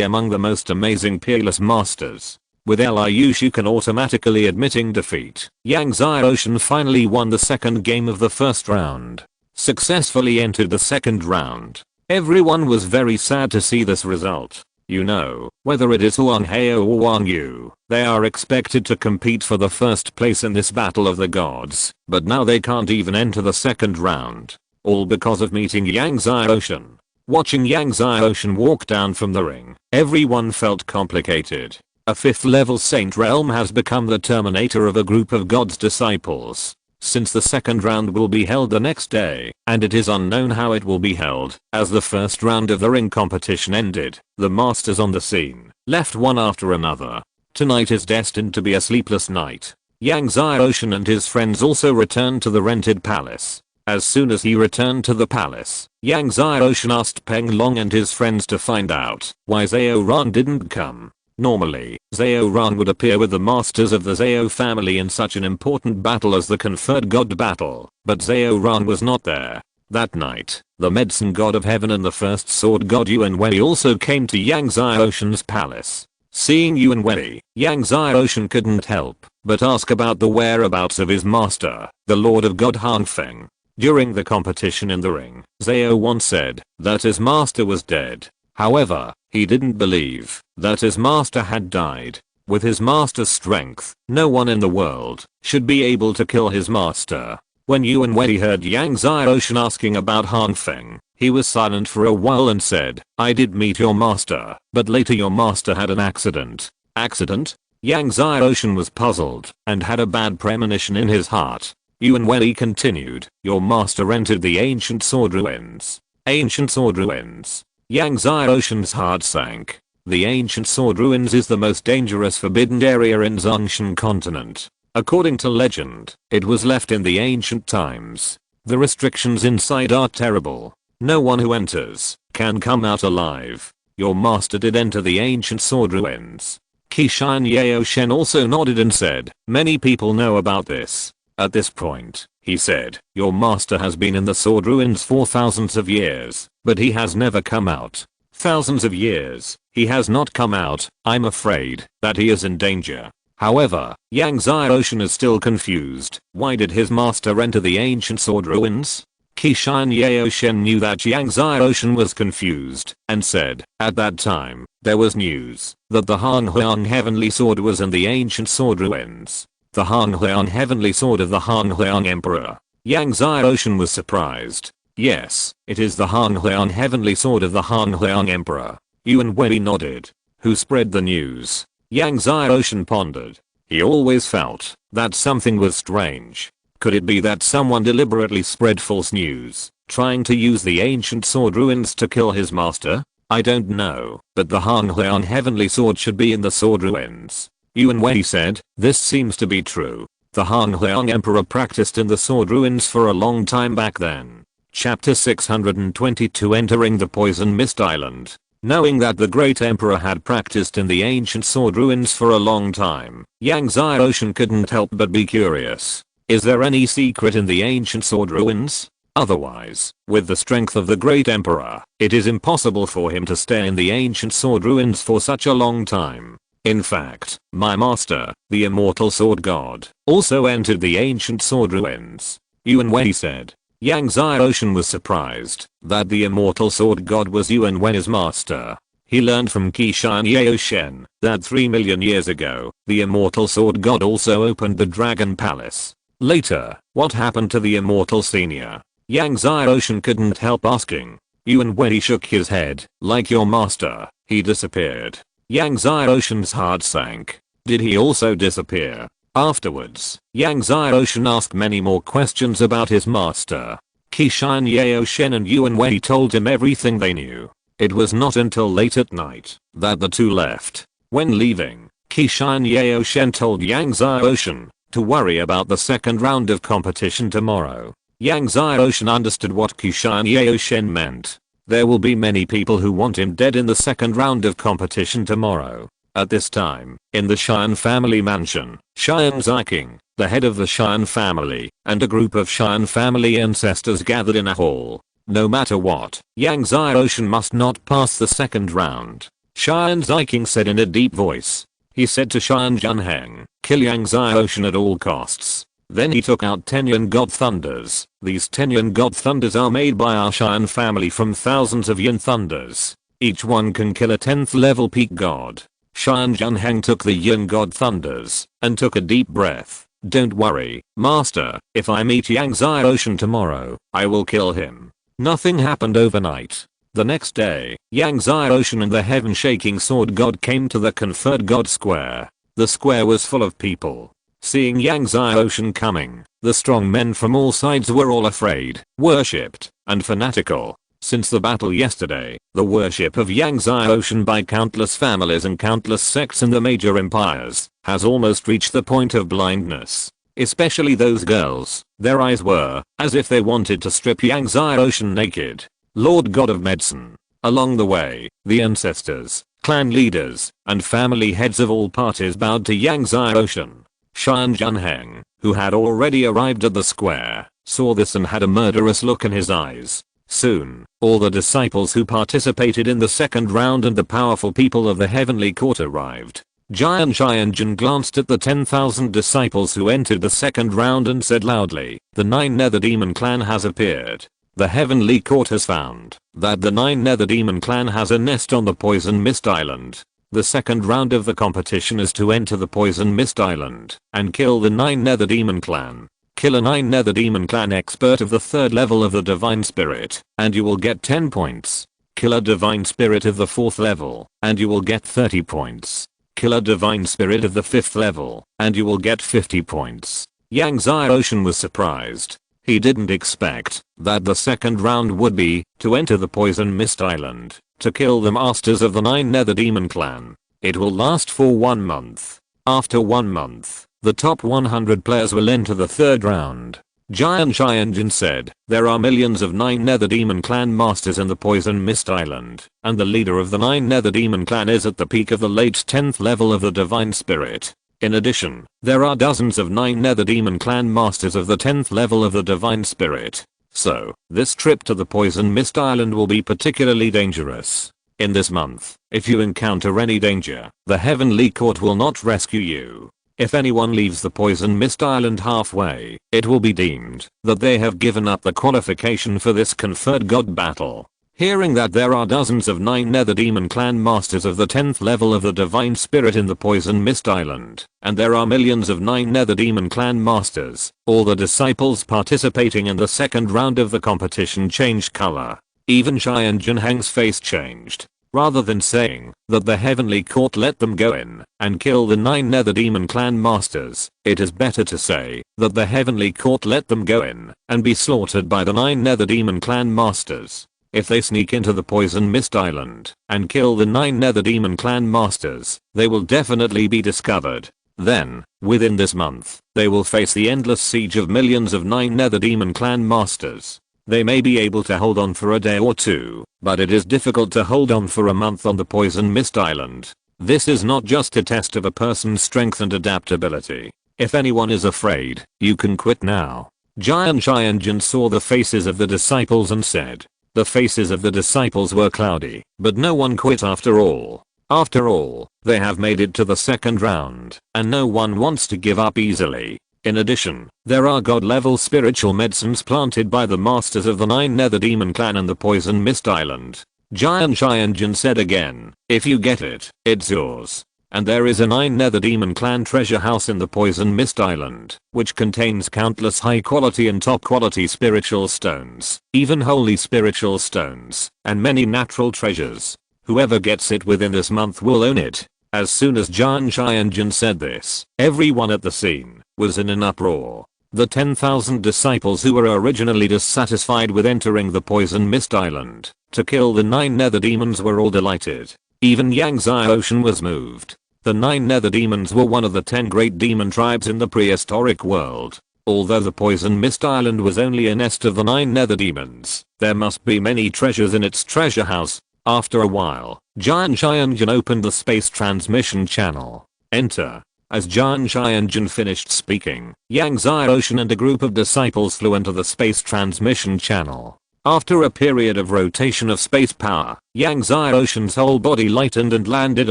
among the most amazing peerless masters. With Liu Shukan automatically admitting defeat, Yang Xiaoshan finally won the second game of the first round. Successfully entered the second round. Everyone was very sad to see this result. You know, whether it is Huang Heo or Wang Yu, they are expected to compete for the first place in this battle of the gods, but now they can't even enter the second round. All because of meeting Yang Xiaoshan. Watching Yang Xiaoshan walk down from the ring, everyone felt complicated. A 5th level Saint Realm has become the terminator of a group of gods' disciples. Since the second round will be held the next day, and it is unknown how it will be held, as the first round of the ring competition ended, the masters on the scene left one after another. Tonight is destined to be a sleepless night. Yang Xiaoshan and his friends also returned to the rented palace. As soon as he returned to the palace, Yang Xiaoshan asked Peng Long and his friends to find out why Zhao Ran didn't come. Normally, Zhao Ran would appear with the masters of the Zhao family in such an important battle as the conferred god battle, but Zhao Ran was not there. That night, the medicine god of heaven and the first sword god Yuan Wei also came to Yang Xiaoshan's palace. Seeing Yuan Wei, Yang Xiaoshan couldn't help but ask about the whereabouts of his master, the Lord of God Hanfeng. During the competition in the ring, Zhao once said that his master was dead. However, he didn't believe that his master had died. With his master's strength, no one in the world should be able to kill his master. When Yuan Wei heard Yang Xiaoshan asking about Hanfeng, he was silent for a while and said, "I did meet your master, but later your master had an accident." Accident? Yang Xiaoshan was puzzled and had a bad premonition in his heart. Yuan Wei continued, "Your master entered the ancient sword ruins." Ancient sword ruins. Yang Xiaoshan's heart sank. The ancient sword ruins is the most dangerous forbidden area in Zhongshan continent. According to legend, it was left in the ancient times. The restrictions inside are terrible. No one who enters can come out alive. Your master did enter the ancient sword ruins. Qishan Yao Shen also nodded and said, "Many people know about this." At this point, he said, "Your master has been in the sword ruins for thousands of years, but he has never come out." Thousands of years, he has not come out. I'm afraid that he is in danger. However, Yang Xiaoshan is still confused. Why did his master enter the ancient sword ruins? Qishan Yao Shen knew that Yang Xiaoshan was confused and said, "At that time, there was news that the Han Huang heavenly sword was in the ancient sword ruins. The Han Huang heavenly sword of the Han Huang emperor." Yang Xiaoshan was surprised. "Yes, it is the Han Huang heavenly sword of the Han Huang emperor." Yuan Wei nodded. "Who spread the news?" Yang Xiaoshan pondered. He always felt that something was strange. Could it be that someone deliberately spread false news, trying to use the ancient sword ruins to kill his master? I don't know, but the Han Huang heavenly sword should be in the sword ruins. Yuan Wei said, "This seems to be true. The Han Huang emperor practiced in the sword ruins for a long time back then." Chapter 622 Entering the Poison Mist Island. Knowing that the great emperor had practiced in the ancient sword ruins for a long time, Yang Xiaoshan couldn't help but be curious. Is there any secret in the ancient sword ruins? Otherwise, with the strength of the great emperor, it is impossible for him to stay in the ancient sword ruins for such a long time. In fact, my master, the immortal sword god, also entered the ancient sword ruins. Yuan Wei said. Yang Xiaoshan was surprised that the immortal sword god was Yuan Wei's master. He learned from Qishan Yao Shen that 3 million years ago, the immortal sword god also opened the dragon palace. Later, what happened to the immortal senior? Yang Xiaoshan couldn't help asking. Yuan Wei shook his head, "Like your master, he disappeared." Yang Xiaoshan's heart sank. Did he also disappear? Afterwards, Yang Xiaoshen asked many more questions about his master. Qishan Yaoshen and Yuan Wei told him everything they knew. It was not until late at night that the two left. When leaving, Qishan Yaoshen told Yang Xiaoshen to worry about the second round of competition tomorrow. Yang Xiaoshen understood what Qishan Yaoshen meant. There will be many people who want him dead in the second round of competition tomorrow. At this time, in the Xian family mansion, Xian Ziking, the head of the Xian family, and a group of Xian family ancestors gathered in a hall. No matter what, Yang Xiaoshen must not pass the second round. Xian Ziking said in a deep voice. He said to Xian Junheng, kill Yang Xiaoshen at all costs. Then he took out 10 Yin God Thunders. These 10 Yin God Thunders are made by our Xian family from thousands of Yin Thunders. Each one can kill a 10th level peak god. Xian Junheng took the Yin God Thunders and took a deep breath. Don't worry, master, if I meet Yang Xiaoshen tomorrow, I will kill him. Nothing happened overnight. The next day, Yang Xiaoshen and the heaven-shaking sword god came to the conferred god square. The square was full of people. Seeing Yang Xiaoshen coming, the strong men from all sides were all afraid, worshipped, and fanatical. Since the battle yesterday, the worship of Yang Xiaoshen by countless families and countless sects in the major empires has almost reached the point of blindness. Especially those girls, their eyes were as if they wanted to strip Yang Xiaoshen naked. Lord God of Medicine. Along the way, the ancestors, clan leaders, and family heads of all parties bowed to Yang Xiaoshen. Xian Junheng, who had already arrived at the square, saw this and had a murderous look in his eyes. Soon, all the disciples who participated in the second round and the powerful people of the heavenly court arrived. Giant Xianjun glanced at the 10,000 disciples who entered the second round and said loudly, the 9 Nether Demon clan has appeared. The heavenly court has found that the 9 Nether Demon clan has a nest on the Poison Mist Island. The second round of the competition is to enter the Poison Mist Island and kill the 9 Nether Demon clan. Kill a 9 Nether Demon clan expert of the 3rd level of the Divine Spirit, and you will get 10 points. Kill a Divine Spirit of the 4th level, and you will get 30 points. Kill a Divine Spirit of the 5th level, and you will get 50 points. Yang Xiaoshen was surprised. He didn't expect that the second round would be to enter the Poison Mist Island, to kill the masters of the 9 Nether Demon clan. It will last for 1 month. After 1 month, the top 100 players will enter the 3rd round. Giant Xianjin said, there are millions of 9 Nether Demon clan masters in the Poison Mist Island, and the leader of the 9 Nether Demon clan is at the peak of the late 10th level of the Divine Spirit. In addition, there are dozens of 9 Nether Demon clan masters of the 10th level of the Divine Spirit. So, this trip to the Poison Mist Island will be particularly dangerous. In this month, if you encounter any danger, the Heavenly Court will not rescue you. If anyone leaves the Poison Mist Island halfway, it will be deemed that they have given up the qualification for this conferred god battle. Hearing that there are dozens of 9 Nether Demon clan masters of the 10th level of the Divine Spirit in the Poison Mist Island, and there are millions of 9 Nether Demon clan masters, all the disciples participating in the second round of the competition changed color. Even Xian Junheng's face changed. Rather than saying that the Heavenly Court let them go in and kill the 9 Nether Demon clan masters, it is better to say that the Heavenly Court let them go in and be slaughtered by the 9 Nether Demon clan masters. If they sneak into the Poison Mist Island and kill the 9 Nether Demon clan masters, they will definitely be discovered. Then, within this month, they will face the endless siege of millions of 9 Nether Demon clan masters. They may be able to hold on for a day or two, but it is difficult to hold on for a month on the Poison Mist Island. This is not just a test of a person's strength and adaptability. If anyone is afraid, you can quit now. Giant Xianjin saw the faces of the disciples and said. The faces of the disciples were cloudy, but no one quit after all. After all, they have made it to the second round, and no one wants to give up easily. In addition, there are god-level spiritual medicines planted by the masters of the 9 Nether Demon clan and the Poison Mist Island. Giant Xianjin said again, if you get it, it's yours. And there is a 9 Nether Demon clan treasure house in the Poison Mist Island, which contains countless high quality and top quality spiritual stones, even holy spiritual stones, and many natural treasures. Whoever gets it within this month will own it. As soon as Jian Xianjun said this, everyone at the scene was in an uproar. The 10,000 disciples who were originally dissatisfied with entering the Poison Mist Island to kill the 9 nether demons were all delighted. Even Yang Xiaoshan was moved. The 9 nether demons were one of the 10 great demon tribes in the prehistoric world. Although the Poison Mist Island was only a nest of the 9 nether demons, there must be many treasures in its treasure house. After a while, Jian Xianjun opened the space transmission channel. Enter. As Jian Xianjun finished speaking, Yang Xiaoshan and a group of disciples flew into the space transmission channel. After a period of rotation of space power, Yang Xiaoshan's whole body lightened and landed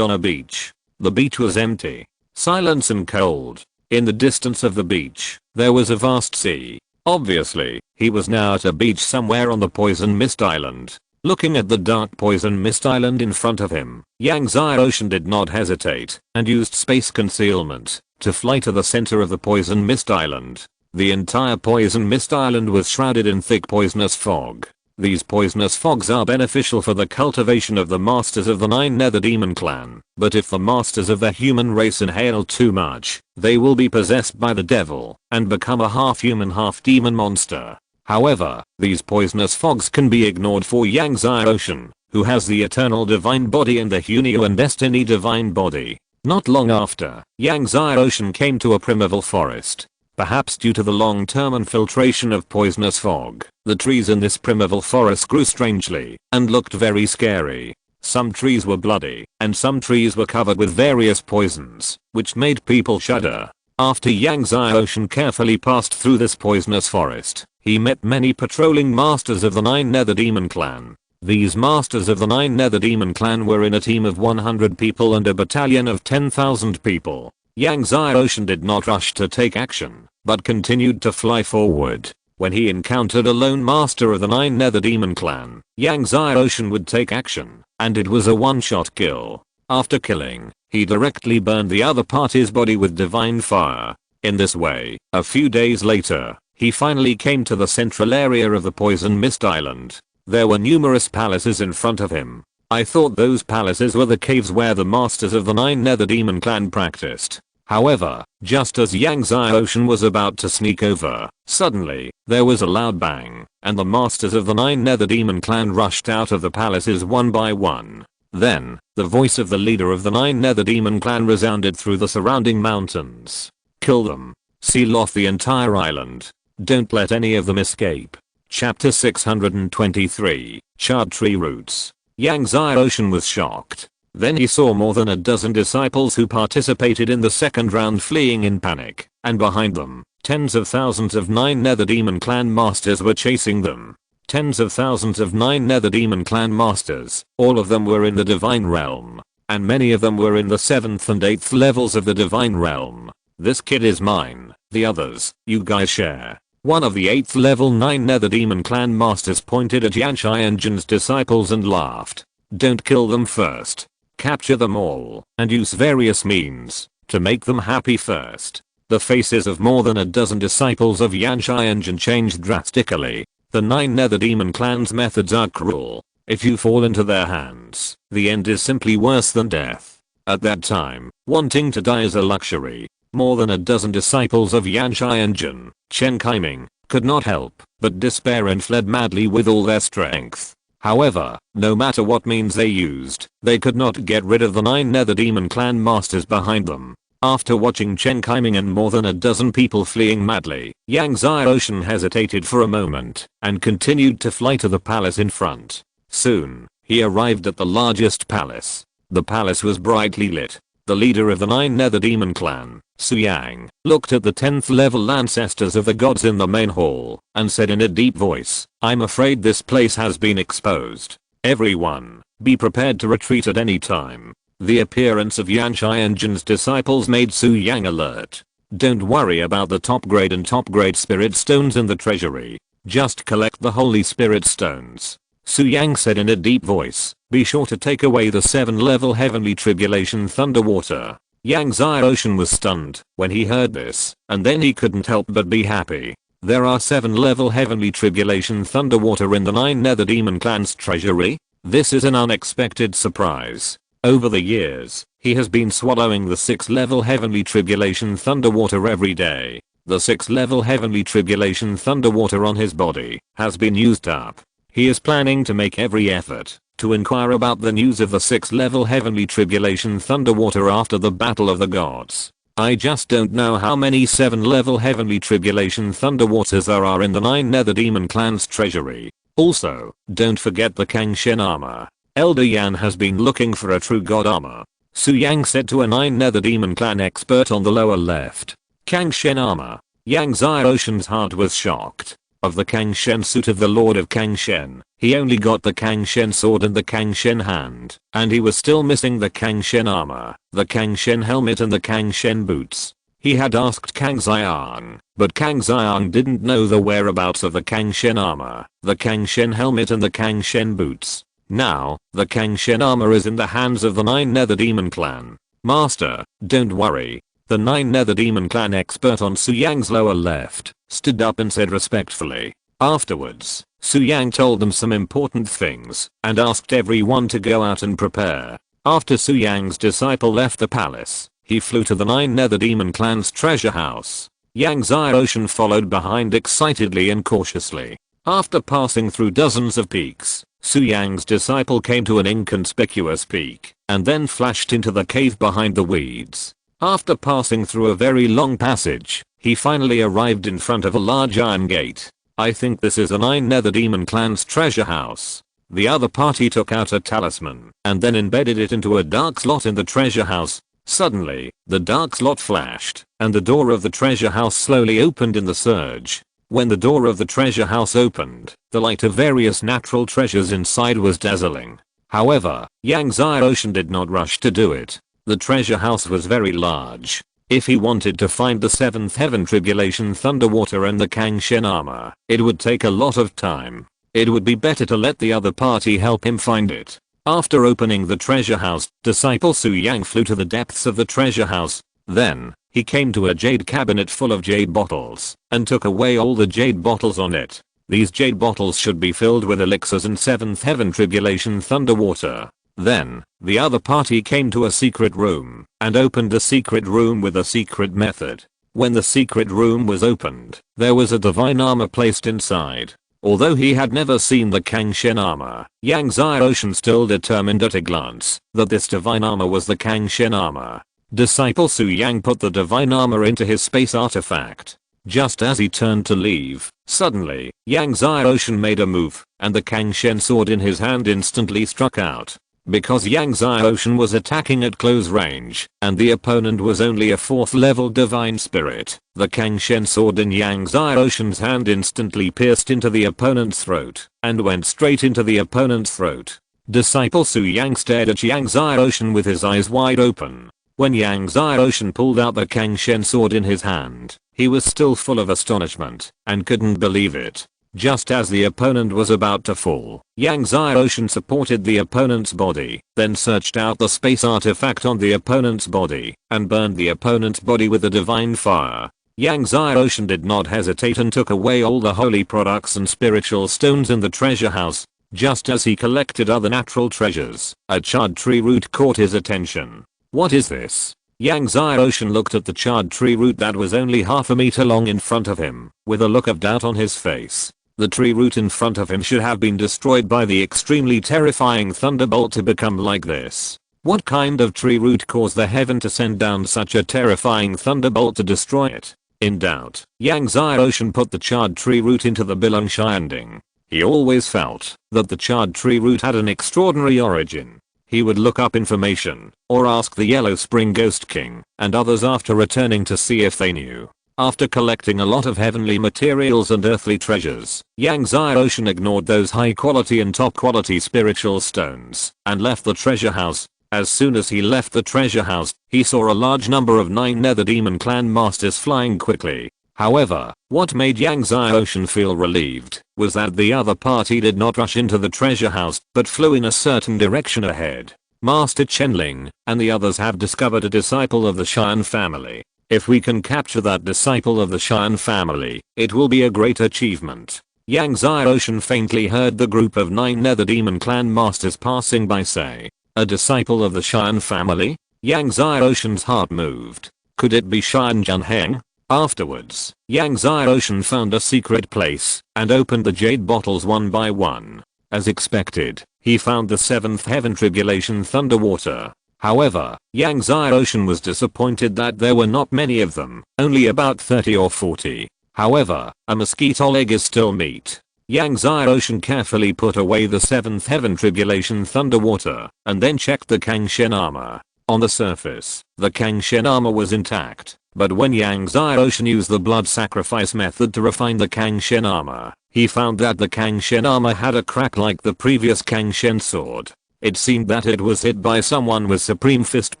on a beach. The beach was empty, silence and cold. In the distance of the beach, there was a vast sea. Obviously, he was now at a beach somewhere on the Poison Mist Island. Looking at the dark Poison Mist Island in front of him, Yang Xiaoshan did not hesitate and used space concealment to fly to the center of the Poison Mist Island. The entire Poison Mist Island was shrouded in thick poisonous fog. These poisonous fogs are beneficial for the cultivation of the masters of the 9 nether demon clan, but if the masters of the human race inhale too much, they will be possessed by the devil and become a half human half demon monster. However, these poisonous fogs can be ignored for Yang Xiaoshan, who has the eternal divine body and the Hunio and destiny divine body. Not long after, Yang Xiaoshan came to a primeval forest. Perhaps due to the long-term infiltration of poisonous fog, the trees in this primeval forest grew strangely and looked very scary. Some trees were bloody, and some trees were covered with various poisons, which made people shudder. After Yang Xiaoshan carefully passed through this poisonous forest, he met many patrolling masters of the 9 nether demon clan. These masters of the 9 nether demon clan were in a team of 100 people and a battalion of 10,000 people. Yang Xiaoshan did not rush to take action, but continued to fly forward. When he encountered a lone master of the 9 nether demon clan, Yang Xiaoshan would take action, and it was a one-shot kill. After killing, he directly burned the other party's body with divine fire. In this way, a few days later, he finally came to the central area of the Poison Mist Island. There were numerous palaces in front of him. I thought those palaces were the caves where the masters of the 9 nether demon clan practiced. However, just as Yang Xiaoshan was about to sneak over, suddenly, there was a loud bang, and the masters of the 9 nether demon clan rushed out of the palaces one by one. Then, the voice of the leader of the 9 nether demon clan resounded through the surrounding mountains. Kill them. Seal off the entire island. Don't let any of them escape. Chapter 623, Charred Tree Roots. Yang Xiaoshan was shocked. Then he saw more than a dozen disciples who participated in the second round fleeing in panic, and behind them, tens of thousands of 9 nether demon clan masters were chasing them. Tens of thousands of 9 nether demon clan masters, all of them were in the divine realm, and many of them were in the 7th and 8th levels of the divine realm. This kid is mine, the others, you guys share. One of the 8th level 9 nether demon clan masters pointed at Yan Xianjun's disciples and laughed. Don't kill them first. Capture them all, and use various means to make them happy first. The faces of more than a dozen disciples of Yan Xianjun changed drastically. The 9 nether demon clan's methods are cruel. If you fall into their hands, the end is simply worse than death. At that time, wanting to die is a luxury. More than a dozen disciples of Yan Xianjun, Chen Kaiming, could not help but despair and fled madly with all their strength. However, no matter what means they used, they could not get rid of the 9 nether demon clan masters behind them. After watching Chen Kaiming and more than a dozen people fleeing madly, Yang Xiaoshan hesitated for a moment and continued to fly to the palace in front. Soon, he arrived at the largest palace. The palace was brightly lit. The leader of the 9 nether demon clan, Su Yang, looked at the 10th level ancestors of the gods in the main hall and said in a deep voice, I'm afraid this place has been exposed. Everyone, be prepared to retreat at any time. The appearance of Yan Xianjun's disciples made Su Yang alert. Don't worry about the top grade and top grade spirit stones in the treasury. Just collect the holy spirit stones. Su Yang said in a deep voice, be sure to take away the 7 level heavenly tribulation thunder water. Yang Xiaoshan was stunned when he heard this, and then he couldn't help but be happy. There are 7 level heavenly tribulation thunder water in the 9 nether demon clan's treasury? This is an unexpected surprise. Over the years, he has been swallowing the 6th level heavenly tribulation thunder water every day. The 6th level heavenly tribulation thunder water on his body has been used up. He is planning to make every effort to inquire about the news of the 6th level heavenly tribulation thunder water after the battle of the gods. I just don't know how many 7 level heavenly tribulation thunder waters there are in the 9 nether demon clan's treasury. Also, don't forget the Kangshen armor. Elder Yan has been looking for a true god armor. Su Yang said to a 9 nether demon clan expert on the lower left. Kangshen armor. Yang Ziroshan's heart was shocked. Of the Kangshen suit of the Lord of Kangshen, he only got the Kangshen sword and the Kangshen hand, and he was still missing the Kangshen armor, the Kangshen helmet and the Kangshen boots. He had asked Kang Xiang, but Kang Xiang didn't know the whereabouts of the Kangshen armor, the Kangshen helmet and the Kangshen boots. Now, the Kangshen armor is in the hands of the 9 nether demon clan. Master, don't worry. The 9 nether demon clan expert on Su Yang's lower left stood up and said respectfully. Afterwards, Su Yang told them some important things and asked everyone to go out and prepare. After Su Yang's disciple left the palace, he flew to the 9 nether demon clan's treasure house. Yang Ziroshan followed behind excitedly and cautiously. After passing through dozens of peaks, Su Yang's disciple came to an inconspicuous peak and then flashed into the cave behind the weeds. After passing through a very long passage, he finally arrived in front of a large iron gate. I think this is the 9 nether demon clan's treasure house. The other party took out a talisman and then embedded it into a dark slot in the treasure house. Suddenly, the dark slot flashed and the door of the treasure house slowly opened in the surge. When the door of the treasure house opened, the light of various natural treasures inside was dazzling. However, Yang Ziroshan did not rush to do it. The treasure house was very large. If he wanted to find the 7th heaven tribulation thunder water and the Kangshen armor, it would take a lot of time. It would be better to let the other party help him find it. After opening the treasure house, disciple Su Yang flew to the depths of the treasure house. Then, he came to a jade cabinet full of jade bottles and took away all the jade bottles on it. These jade bottles should be filled with elixirs and 7th heaven tribulation thunder water. Then, the other party came to a secret room and opened the secret room with a secret method. When the secret room was opened, there was a divine armor placed inside. Although he had never seen the Kangshen armor, Yang Ziroshan still determined at a glance that this divine armor was the Kangshen armor. Disciple Su Yang put the divine armor into his space artifact. Just as he turned to leave, suddenly, Yang Ziroshan made a move, and the Kangshen sword in his hand instantly struck out. Because Yang Ziroshan was attacking at close range, and the opponent was only a 4th level divine spirit, the Kangshen sword in Yang Ziroshan's hand instantly pierced into the opponent's throat, and went straight into the opponent's throat. Disciple Su Yang stared at Yang Ziroshan with his eyes wide open. When Yang Ziroshan pulled out the Kangshen sword in his hand, he was still full of astonishment, and couldn't believe it. Just as the opponent was about to fall, Yang Ziroshan supported the opponent's body, then searched out the space artifact on the opponent's body, and burned the opponent's body with a divine fire. Yang Ziroshan did not hesitate and took away all the holy products and spiritual stones in the treasure house. Just as he collected other natural treasures, a charred tree root caught his attention. What is this? Yang Ziroshan looked at the charred tree root that was only half a meter long in front of him, with a look of doubt on his face. The tree root in front of him should have been destroyed by the extremely terrifying thunderbolt to become like this. What kind of tree root caused the heaven to send down such a terrifying thunderbolt to destroy it? In doubt, Yang Ziroshan put the charred tree root into the Bilong Shianding. He always felt that the charred tree root had an extraordinary origin. He would look up information, or ask the Yellow Spring Ghost King and others after returning to see if they knew. After collecting a lot of heavenly materials and earthly treasures, Yang Ziroshan ignored those high quality and top quality spiritual stones and left the treasure house. As soon as he left the treasure house, he saw a large number of 9 nether demon clan masters flying quickly. However, what made Yang Ziroshan feel relieved was that the other party did not rush into the treasure house but flew in a certain direction ahead. Master Chenling and the others have discovered a disciple of the Shan family. If we can capture that disciple of the Shan family, it will be a great achievement. Yang Ziroshan faintly heard the group of 9 nether demon clan masters passing by say. A disciple of the Xian family? Yang Xiaoshen's heart moved. Could it be Xian Junheng? Afterwards, Yang Xiaoshen found a secret place and opened the jade bottles one by one. As expected, he found the 7th heaven tribulation thunder water. However, Yang Xiaoshen was disappointed that there were not many of them, only about 30 or 40. However, a mosquito leg is still meat. Yang Xiaoshen carefully put away the 7th heaven tribulation thunder water and then checked the Kangshen armor. On the surface, the Kangshen armor was intact, but when Yang Xiaoshen used the blood sacrifice method to refine the Kangshen armor, he found that the Kangshen armor had a crack like the previous Kangshen sword. It seemed that it was hit by someone with supreme fist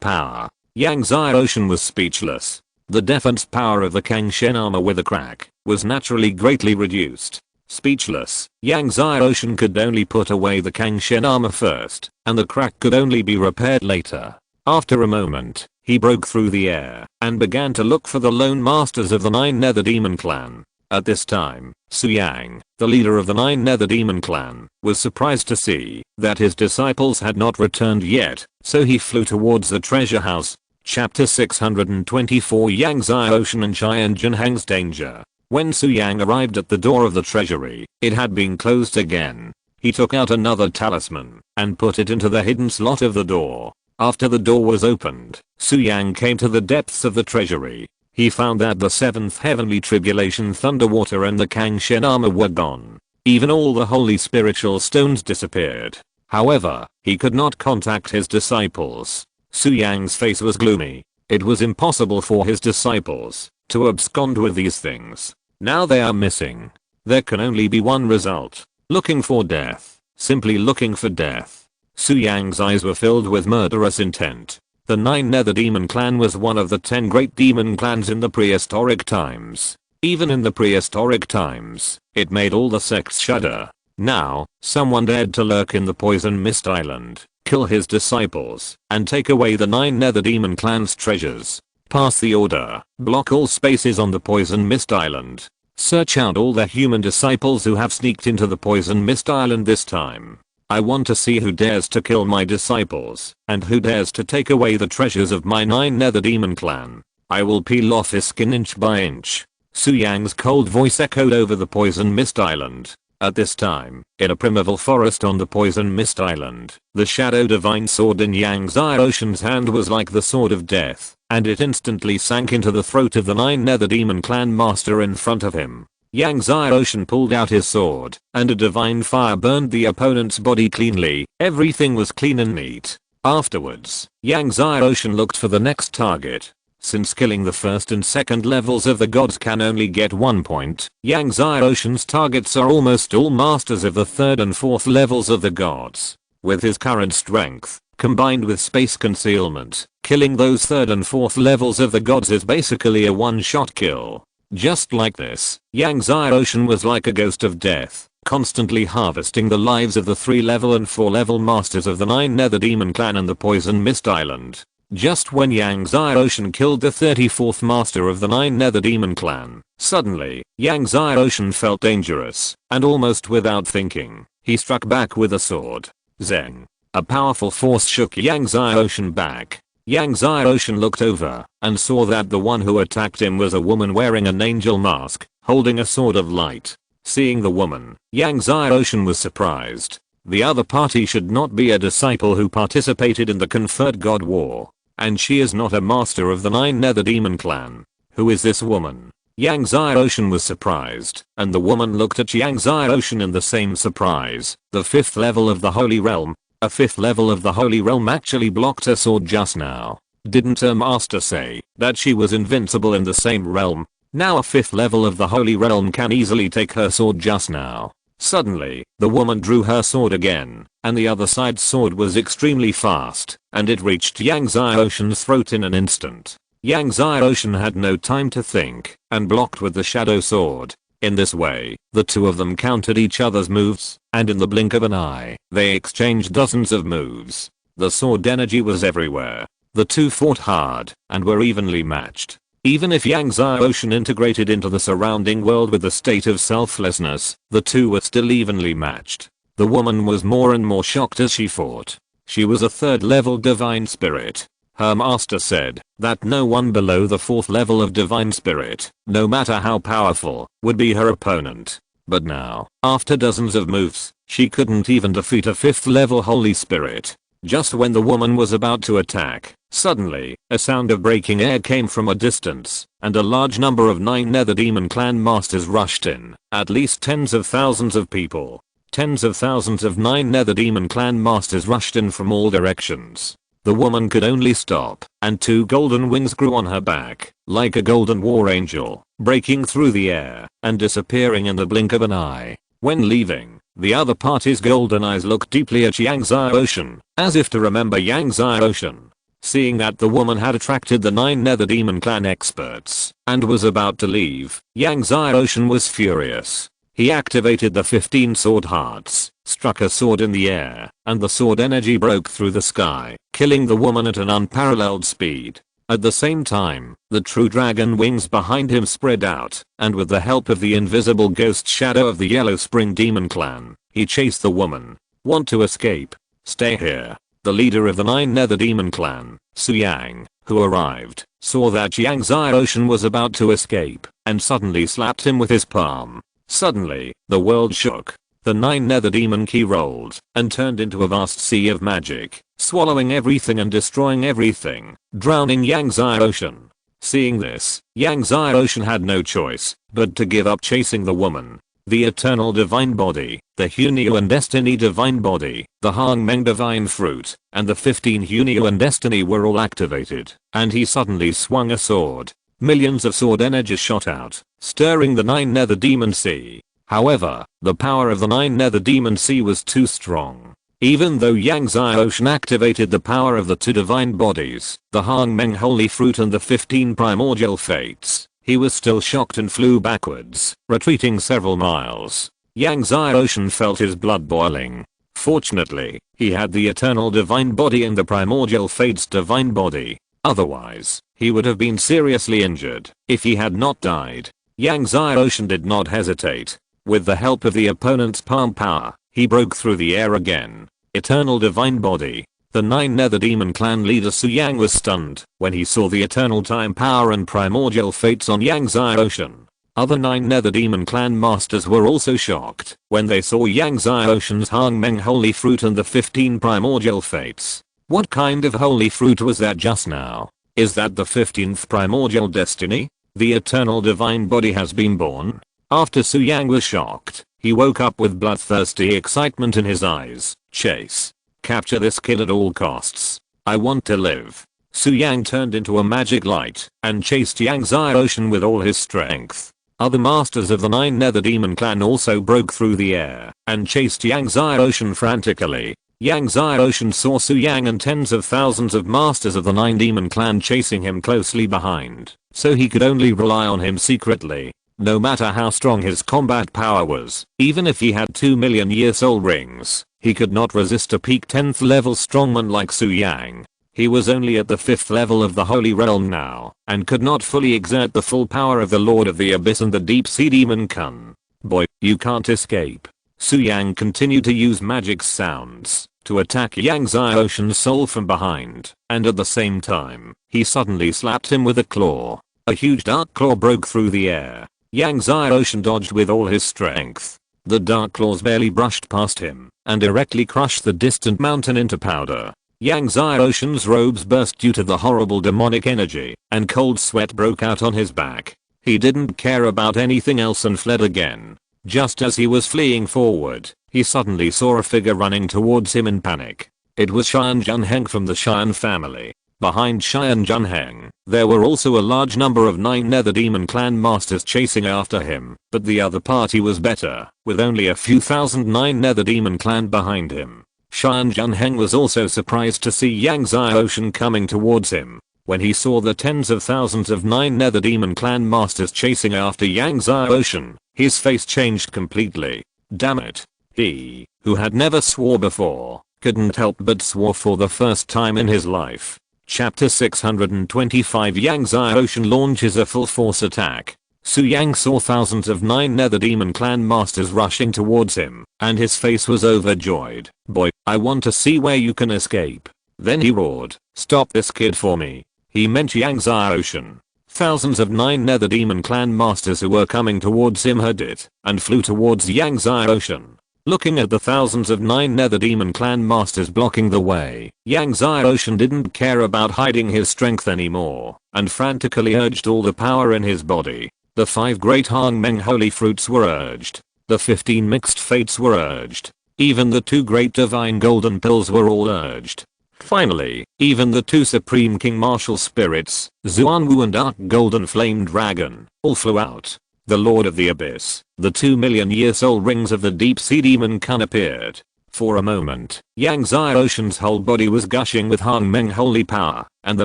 power. Yang Xiaoshen was speechless. The defense power of the Kangshen armor with a crack was naturally greatly reduced. Speechless, Yang Xiaoshen could only put away the Kangshen armor first, and the crack could only be repaired later. After a moment, he broke through the air and began to look for the lone masters of the 9 Nether Demon clan. At this time, Su Yang, the leader of the 9 Nether Demon clan, was surprised to see that his disciples had not returned yet, so he flew towards the treasure house. Chapter 624 Yang Xiaoshen and Xian Junheng's danger. When Su Yang arrived at the door of the treasury, it had been closed again. He took out another talisman and put it into the hidden slot of the door. After the door was opened, Su Yang came to the depths of the treasury. He found that the 7th heavenly tribulation thunder water and the Kangshen armor were gone. Even all the holy spiritual stones disappeared. However, he could not contact his disciples. Su Yang's face was gloomy. It was impossible for his disciples to abscond with these things. Now they are missing. There can only be one result. Looking for death. Simply looking for death. Su Yang's eyes were filled with murderous intent. The 9 Nether Demon clan was one of the 10 great demon clans in the prehistoric times. Even in the prehistoric times, it made all the sects shudder. Now, someone dared to lurk in the Poison Mist Island, kill his disciples, and take away the 9 Nether Demon clan's treasures. Pass the order. Block all spaces on the Poison Mist Island. Search out all the human disciples who have sneaked into the Poison Mist Island this time. I want to see who dares to kill my disciples, and who dares to take away the treasures of my 9 Nether Demon clan. I will peel off his skin inch by inch. Su Yang's cold voice echoed over the Poison Mist Island. At this time, in a primeval forest on the Poison Mist Island, the Shadow Divine sword in Yang Xiaoshen's hand was like the sword of death, and it instantly sank into the throat of the 9 Nether Demon clan master in front of him. Yang Xiaoshen pulled out his sword, and a divine fire burned the opponent's body cleanly. Everything was clean and neat. Afterwards, Yang Xiaoshen looked for the next target. Since killing the first and second levels of the gods can only get 1 point, Yang Xiaoshen's targets are almost all masters of the third and fourth levels of the gods. With his current strength, combined with space concealment, killing those third and fourth levels of the gods is basically a one-shot kill. Just like this, Yang Xiaoshen was like a ghost of death, constantly harvesting the lives of the 3-level and 4-level masters of the 9 Nether Demon clan and the Poison Mist Island. Just when Yang Xiaoshen killed the 34th master of the 9 Nether Demon clan, suddenly, Yang Xiaoshen felt dangerous, and almost without thinking, he struck back with a sword. Zeng. A powerful force shook Yang Xiaoshen back. Yang Xiaoshen looked over and saw that the one who attacked him was a woman wearing an angel mask, holding a sword of light. Seeing the woman, Yang Xiaoshen was surprised. The other party should not be a disciple who participated in the conferred god war. And she is not a master of the 9 Nether Demon clan. Who is this woman? Yang Xiaoshen was surprised, and the woman looked at Yang Xiaoshen in the same surprise. The 5th level of the Holy Realm. A 5th level of the Holy Realm actually blocked her sword just now. Didn't her master say that she was invincible in the same realm? Now a 5th level of the Holy Realm can easily take her sword just now. Suddenly, the woman drew her sword again, and the other side's sword was extremely fast, and it reached Yang Xiaoshen's throat in an instant. Yang Xiaoshen had no time to think, and blocked with the shadow sword. In this way, the two of them countered each other's moves, and in the blink of an eye, they exchanged dozens of moves. The sword energy was everywhere. The two fought hard, and were evenly matched. Even if Yang Xiaoshen integrated into the surrounding world with a state of selflessness, the two were still evenly matched. The woman was more and more shocked as she fought. She was a 3rd level divine spirit. Her master said that no one below the 4th level of divine spirit, no matter how powerful, would be her opponent. But now, after dozens of moves, she couldn't even defeat a 5th level holy spirit. Just when the woman was about to attack, suddenly, a sound of breaking air came from a distance, and a large number of 9 Nether Demon clan masters rushed in. At least tens of thousands of people. Tens of thousands of 9 Nether Demon clan masters rushed in from all directions. The woman could only stop, and 2 golden wings grew on her back, like a golden war angel, breaking through the air, and disappearing in the blink of an eye. When leaving, the other party's golden eyes looked deeply at Yang Ocean, as if to remember Yang Ocean. Seeing that the woman had attracted the 9 Nether Demon clan experts, and was about to leave, Yang Ocean was furious. He activated the 15 sword hearts, struck a sword in the air, and the sword energy broke through the sky, killing the woman at an unparalleled speed. At the same time, the true dragon wings behind him spread out, and with the help of the invisible ghost shadow of the Yellow Spring Demon clan, he chased the woman. Want to escape? Stay here. The leader of the 9 Nether Demon clan, Suyang, who arrived, saw that Yang Ocean was about to escape, and suddenly slapped him with his palm. Suddenly, the world shook. The 9 Nether Demon key rolled, and turned into a vast sea of magic, swallowing everything and destroying everything, drowning Yang Ocean. Seeing this, Yang Ocean had no choice, but to give up chasing the woman. The Eternal Divine Body, the Hunio and Destiny Divine Body, the Hangmeng Divine Fruit, and the 15 Hunio and Destiny were all activated, and he suddenly swung a sword. Millions of sword energies shot out, stirring the 9 Nether Demon Sea. However, the power of the 9 Nether Demon Sea was too strong. Even though Yang Ocean activated the power of the 2 divine bodies, the Hangmeng Holy Fruit and the 15 Primordial Fates, he was still shocked and flew backwards, retreating several miles. Yang Ocean felt his blood boiling. Fortunately, he had the Eternal Divine Body and the Primordial Fates Divine Body. Otherwise, he would have been seriously injured if he had not died. Yang Ocean did not hesitate. With the help of the opponent's palm power, he broke through the air again. Eternal Divine Body. The 9 Nether Demon clan leader Suyang was stunned when he saw the Eternal Time Power and Primordial Fates on Yang Ocean. Other 9 Nether Demon clan masters were also shocked when they saw Yang Ocean's Hangmeng Holy Fruit and the 15 Primordial Fates. What kind of holy fruit was that just now? Is that the 15th Primordial Destiny? The Eternal Divine Body has been born? After Suyang was shocked, he woke up with bloodthirsty excitement in his eyes. Chase. Capture this kid at all costs. I want to live. Suyang turned into a magic light and chased Yang Ocean with all his strength. Other masters of the 9 Nether Demon clan also broke through the air and chased Yang Ocean frantically. Yang Ocean saw Suyang and tens of thousands of masters of the 9 Demon clan chasing him closely behind, so he could only rely on him secretly. No matter how strong his combat power was, even if he had 2 million year soul rings, he could not resist a peak 10th level strongman like Suyang. He was only at the 5th level of the Holy Realm now, and could not fully exert the full power of the Lord of the Abyss and the Deep Sea Demon Kun. Boy, you can't escape. Suyang continued to use magic sounds to attack Yang Ocean's soul from behind, and at the same time, he suddenly slapped him with a claw. A huge dark claw broke through the air. Yang Ocean dodged with all his strength. The dark claws barely brushed past him, and directly crushed the distant mountain into powder. Yang Ocean's robes burst due to the horrible demonic energy, and cold sweat broke out on his back. He didn't care about anything else and fled again. Just as he was fleeing forward, he suddenly saw a figure running towards him in panic. It was Xian Junheng from the Xian family. Behind Xian Junheng, there were also a large number of 9 Nether Demon clan masters chasing after him, but the other party was better, with only a few thousand 9 Nether Demon clan behind him. Xian Junheng was also surprised to see Yang Ocean coming towards him. When he saw the tens of thousands of 9 Nether Demon clan masters chasing after Yang Ocean, his face changed completely. Damn it. He, who had never swore before, couldn't help but swore for the first time in his life. Chapter 625 Yang Ocean launches a full force attack. Su Yang saw thousands of 9 Nether Demon clan masters rushing towards him, and his face was overjoyed. "Boy, I want to see where you can escape." Then he roared, "Stop this kid for me." He meant Yang Ocean. Thousands of 9 Nether Demon clan masters who were coming towards him heard it, and flew towards Yang Ocean. Looking at the thousands of 9 Nether Demon clan masters blocking the way, Yang Ocean didn't care about hiding his strength anymore, and frantically urged all the power in his body. The 5 great Hong Meng holy fruits were urged. The 15 mixed fates were urged. Even the 2 great divine golden pills were all urged. Finally, even the 2 supreme king martial spirits, Zuanwu and Dark Golden Flame Dragon, all flew out. The Lord of the Abyss, the 2,000,000-year soul rings of the deep sea demon Kun appeared. For a moment, Yang Ocean's whole body was gushing with Hong Meng holy power, and the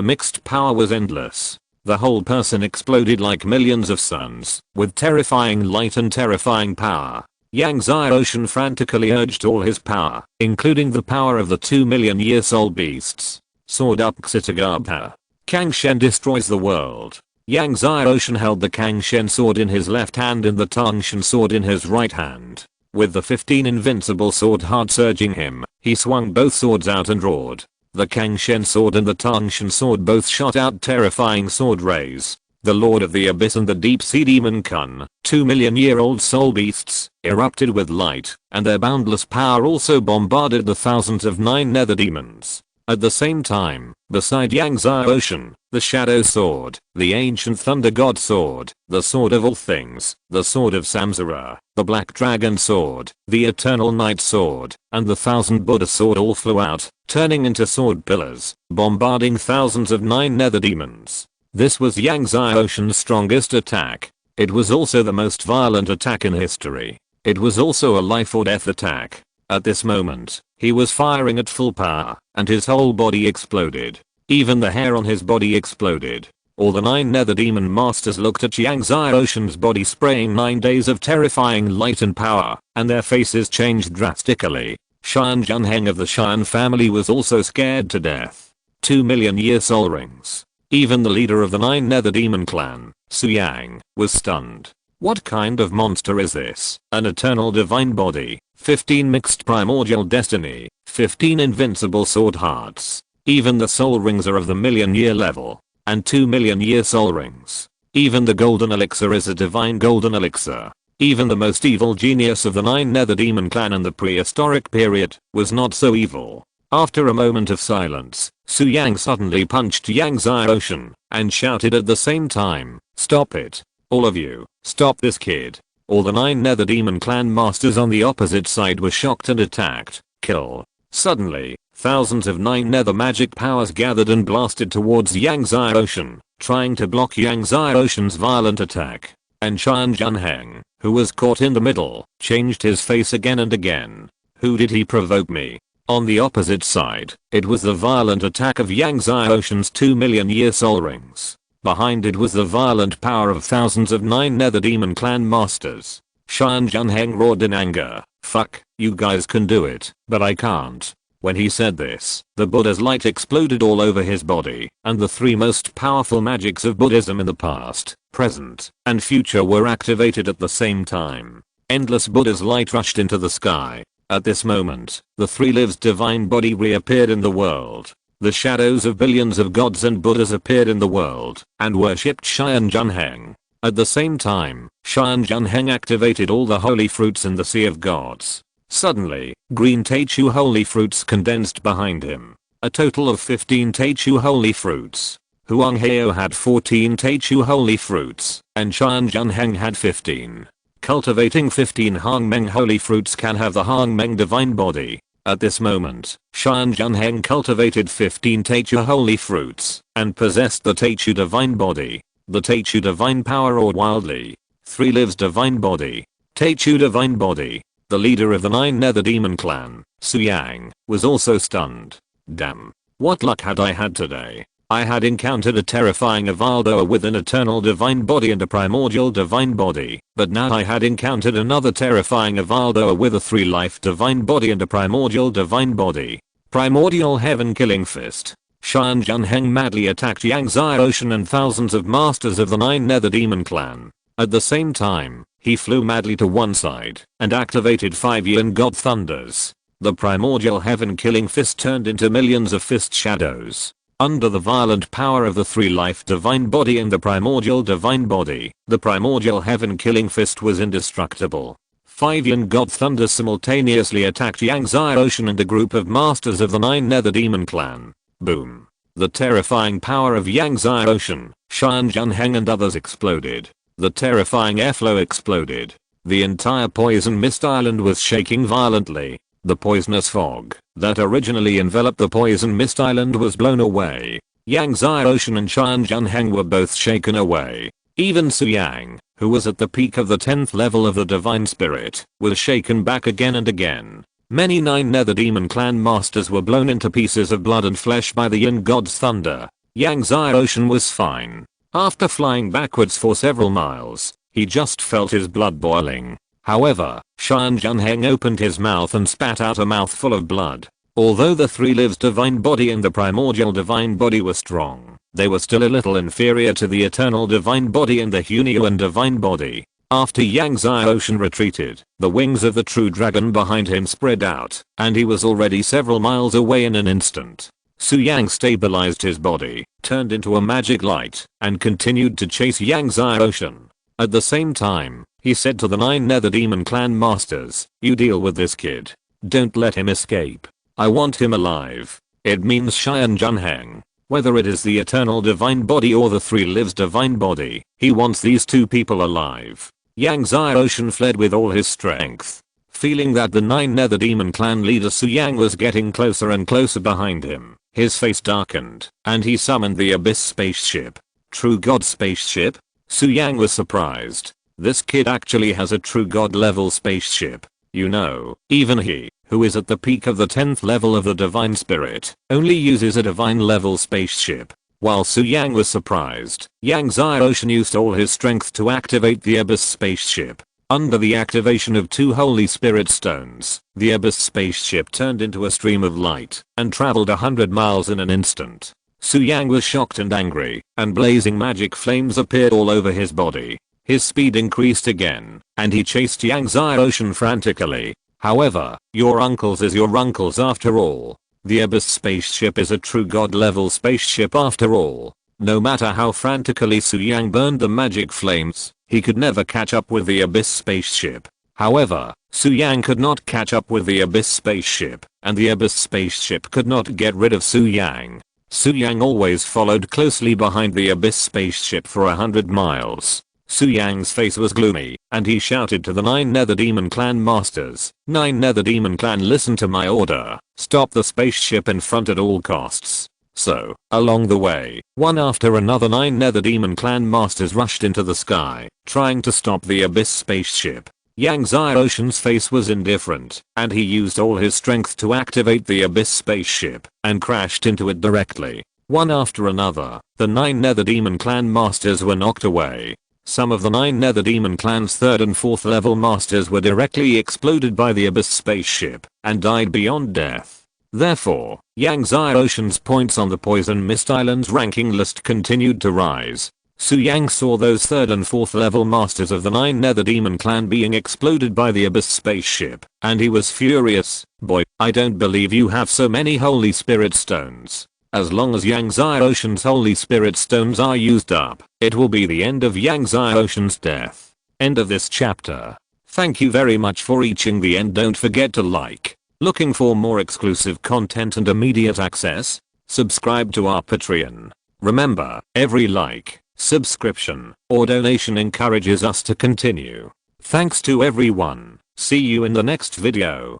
mixed power was endless. The whole person exploded like millions of suns, with terrifying light and terrifying power. Yang Ocean frantically urged all his power, including the power of the 2,000,000-year soul beasts. Sword up Xitagabha. Kang Shen destroys the world. Yang Ocean held the Kang Shen sword in his left hand and the Tangshan sword in his right hand. With the 15 invincible sword hearts urging him, he swung both swords out and roared. The Kang Shen sword and the Tangshan sword both shot out terrifying sword rays. The Lord of the Abyss and the Deep Sea Demon Kun, 2,000,000-year-old soul beasts, erupted with light, and their boundless power also bombarded the thousands of 9 Nether Demons. At the same time, beside Yang Ocean, the Shadow Sword, the Ancient Thunder God Sword, the Sword of All Things, the Sword of Samsara, the Black Dragon Sword, the Eternal Night Sword, and the Thousand Buddha Sword all flew out, turning into sword pillars, bombarding thousands of 9 Nether Demons. This was Yang Ocean's strongest attack. It was also the most violent attack in history. It was also a life or death attack. At this moment, he was firing at full power, and his whole body exploded. Even the hair on his body exploded. All the 9 Nether Demon Masters looked at Yang Ocean's body spraying 9 days of terrifying light and power, and their faces changed drastically. Xian Junheng of the Xian family was also scared to death. 2,000,000-year soul rings. Even the leader of the 9 Nether Demon clan, Su Yang, was stunned. What kind of monster is this? An eternal divine body, 15 mixed primordial destiny, 15 invincible sword hearts. Even the soul rings are of the 1,000,000-year level, and 2,000,000-year soul rings. Even the golden elixir is a divine golden elixir. Even the most evil genius of the 9 Nether Demon clan in the prehistoric period was not so evil. After a moment of silence, Su Yang suddenly punched Yang Ocean and shouted at the same time, "Stop it. All of you, stop this kid." All the 9 Nether Demon clan masters on the opposite side were shocked and attacked. Kill. Suddenly, thousands of 9 Nether magic powers gathered and blasted towards Yang Ocean, trying to block Yang Ocean's violent attack. And Xian Junheng, who was caught in the middle, changed his face again and again. Who did he provoke me? On the opposite side, it was the violent attack of Yang Ocean's 2,000,000-year soul rings. Behind it was the violent power of thousands of 9 Nether Demon clan masters. Xian Junheng roared in anger, "Fuck, you guys can do it, but I can't." When he said this, the Buddha's light exploded all over his body, and the 3 most powerful magics of Buddhism in the past, present, and future were activated at the same time. Endless Buddha's light rushed into the sky. At this moment, the 3 lives divine body reappeared in the world. The shadows of billions of gods and Buddhas appeared in the world, and worshipped Xian Junheng. At the same time, Xian Junheng activated all the holy fruits in the Sea of Gods. Suddenly, green Teichu holy fruits condensed behind him. A total of 15 Teichu holy fruits. Huang Heo had 14 Teichu holy fruits, and Xian Junheng had 15. Cultivating 15 Hong Meng holy fruits can have the Hong Meng divine body. At this moment, Xian Junheng cultivated 15 Teichu holy fruits, and possessed the Teichu divine body. The Teichu divine power or wildly. 3 lives divine body. Teichu divine body. The leader of the 9 Nether Demon clan, Su Yang, was also stunned. Damn. What luck had I had today? I had encountered a terrifying Avaldoa with an eternal divine body and a primordial divine body, but now I had encountered another terrifying Avaldoa with a 3-life divine body and a primordial divine body. Primordial heaven killing fist. Xian Junheng madly attacked Yang Ocean and thousands of masters of the 9 Nether Demon clan. At the same time, he flew madly to one side and activated 5 Yin God Thunders. The primordial heaven-killing fist turned into millions of fist shadows. Under the violent power of the 3-life divine body and the primordial divine body, the primordial heaven-killing fist was indestructible. 5 Yin God Thunder simultaneously attacked Yang Ocean and a group of masters of the 9 Nether Demon clan. Boom. The terrifying power of Yang Ocean, Xian Junheng and others exploded. The terrifying airflow exploded. The entire Poison Mist Island was shaking violently. The poisonous fog that originally enveloped the Poison Mist Island was blown away. Yang Ocean and Xian Junheng were both shaken away. Even Su Yang, who was at the peak of the 10th level of the Divine Spirit, was shaken back again and again. Many 9 Nether Demon clan masters were blown into pieces of blood and flesh by the Yin God's thunder. Yang Ocean was fine. After flying backwards for several miles, he just felt his blood boiling. However, Xian Junheng opened his mouth and spat out a mouthful of blood. Although the 3 lives divine body and the primordial divine body were strong, they were still a little inferior to the eternal divine body and the Hunyuan divine body. After Yang Ocean retreated, the wings of the true dragon behind him spread out, and he was already several miles away in an instant. Su Yang stabilized his body, turned into a magic light, and continued to chase Yang Ocean. At the same time, he said to the 9 Nether Demon clan masters, "You deal with this kid. Don't let him escape. I want him alive." It means Xian Junheng. Whether it is the eternal divine body or the 3 lives divine body, he wants these 2 people alive. Yang Ocean fled with all his strength. Feeling that the 9 Nether Demon clan leader Su Yang was getting closer and closer behind him, his face darkened, and he summoned the Abyss spaceship. True God spaceship? Su Yang was surprised. This kid actually has a true God level spaceship. You know, even he, who is at the peak of the 10th level of the Divine Spirit, only uses a divine level spaceship. While Su Yang was surprised, Yang Ocean used all his strength to activate the Abyss spaceship. Under the activation of 2 Holy Spirit stones, the Abyss spaceship turned into a stream of light and traveled 100 miles in an instant. Su Yang was shocked and angry, and blazing magic flames appeared all over his body. His speed increased again, and he chased Yang Ocean frantically. However, your uncle's is your uncle's after all. The Abyss spaceship is a true God level spaceship after all. No matter how frantically Su Yang burned the magic flames, he could never catch up with the Abyss spaceship. However, Su Yang could not catch up with the Abyss spaceship, and the Abyss spaceship could not get rid of Su Yang. Su Yang always followed closely behind the Abyss spaceship for 100 miles. Su Yang's face was gloomy, and he shouted to the 9 Nether Demon clan masters, "9 Nether Demon clan, listen to my order. Stop the spaceship in front at all costs." So, along the way, one after another 9 Nether Demon clan masters rushed into the sky, trying to stop the Abyss spaceship. Yang Ocean's face was indifferent, and he used all his strength to activate the Abyss spaceship, and crashed into it directly. One after another, the 9 Nether Demon clan masters were knocked away. Some of the 9 Nether Demon clan's 3rd and 4th level masters were directly exploded by the Abyss spaceship, and died beyond death. Therefore, Yang Ocean's points on the Poison Mist Island's ranking list continued to rise. Su Yang saw those 3rd and 4th level masters of the 9 Nether Demon clan being exploded by the Abyss spaceship, and he was furious. "Boy, I don't believe you have so many Holy Spirit stones. As long as Yang Ocean's Holy Spirit stones are used up, it will be the end of Yang Ocean's death." End of this chapter. Thank you very much for reaching the end. Don't forget to like. Looking for more exclusive content and immediate access? Subscribe to our Patreon. Remember, every like, subscription, or donation encourages us to continue. Thanks to everyone. See you in the next video.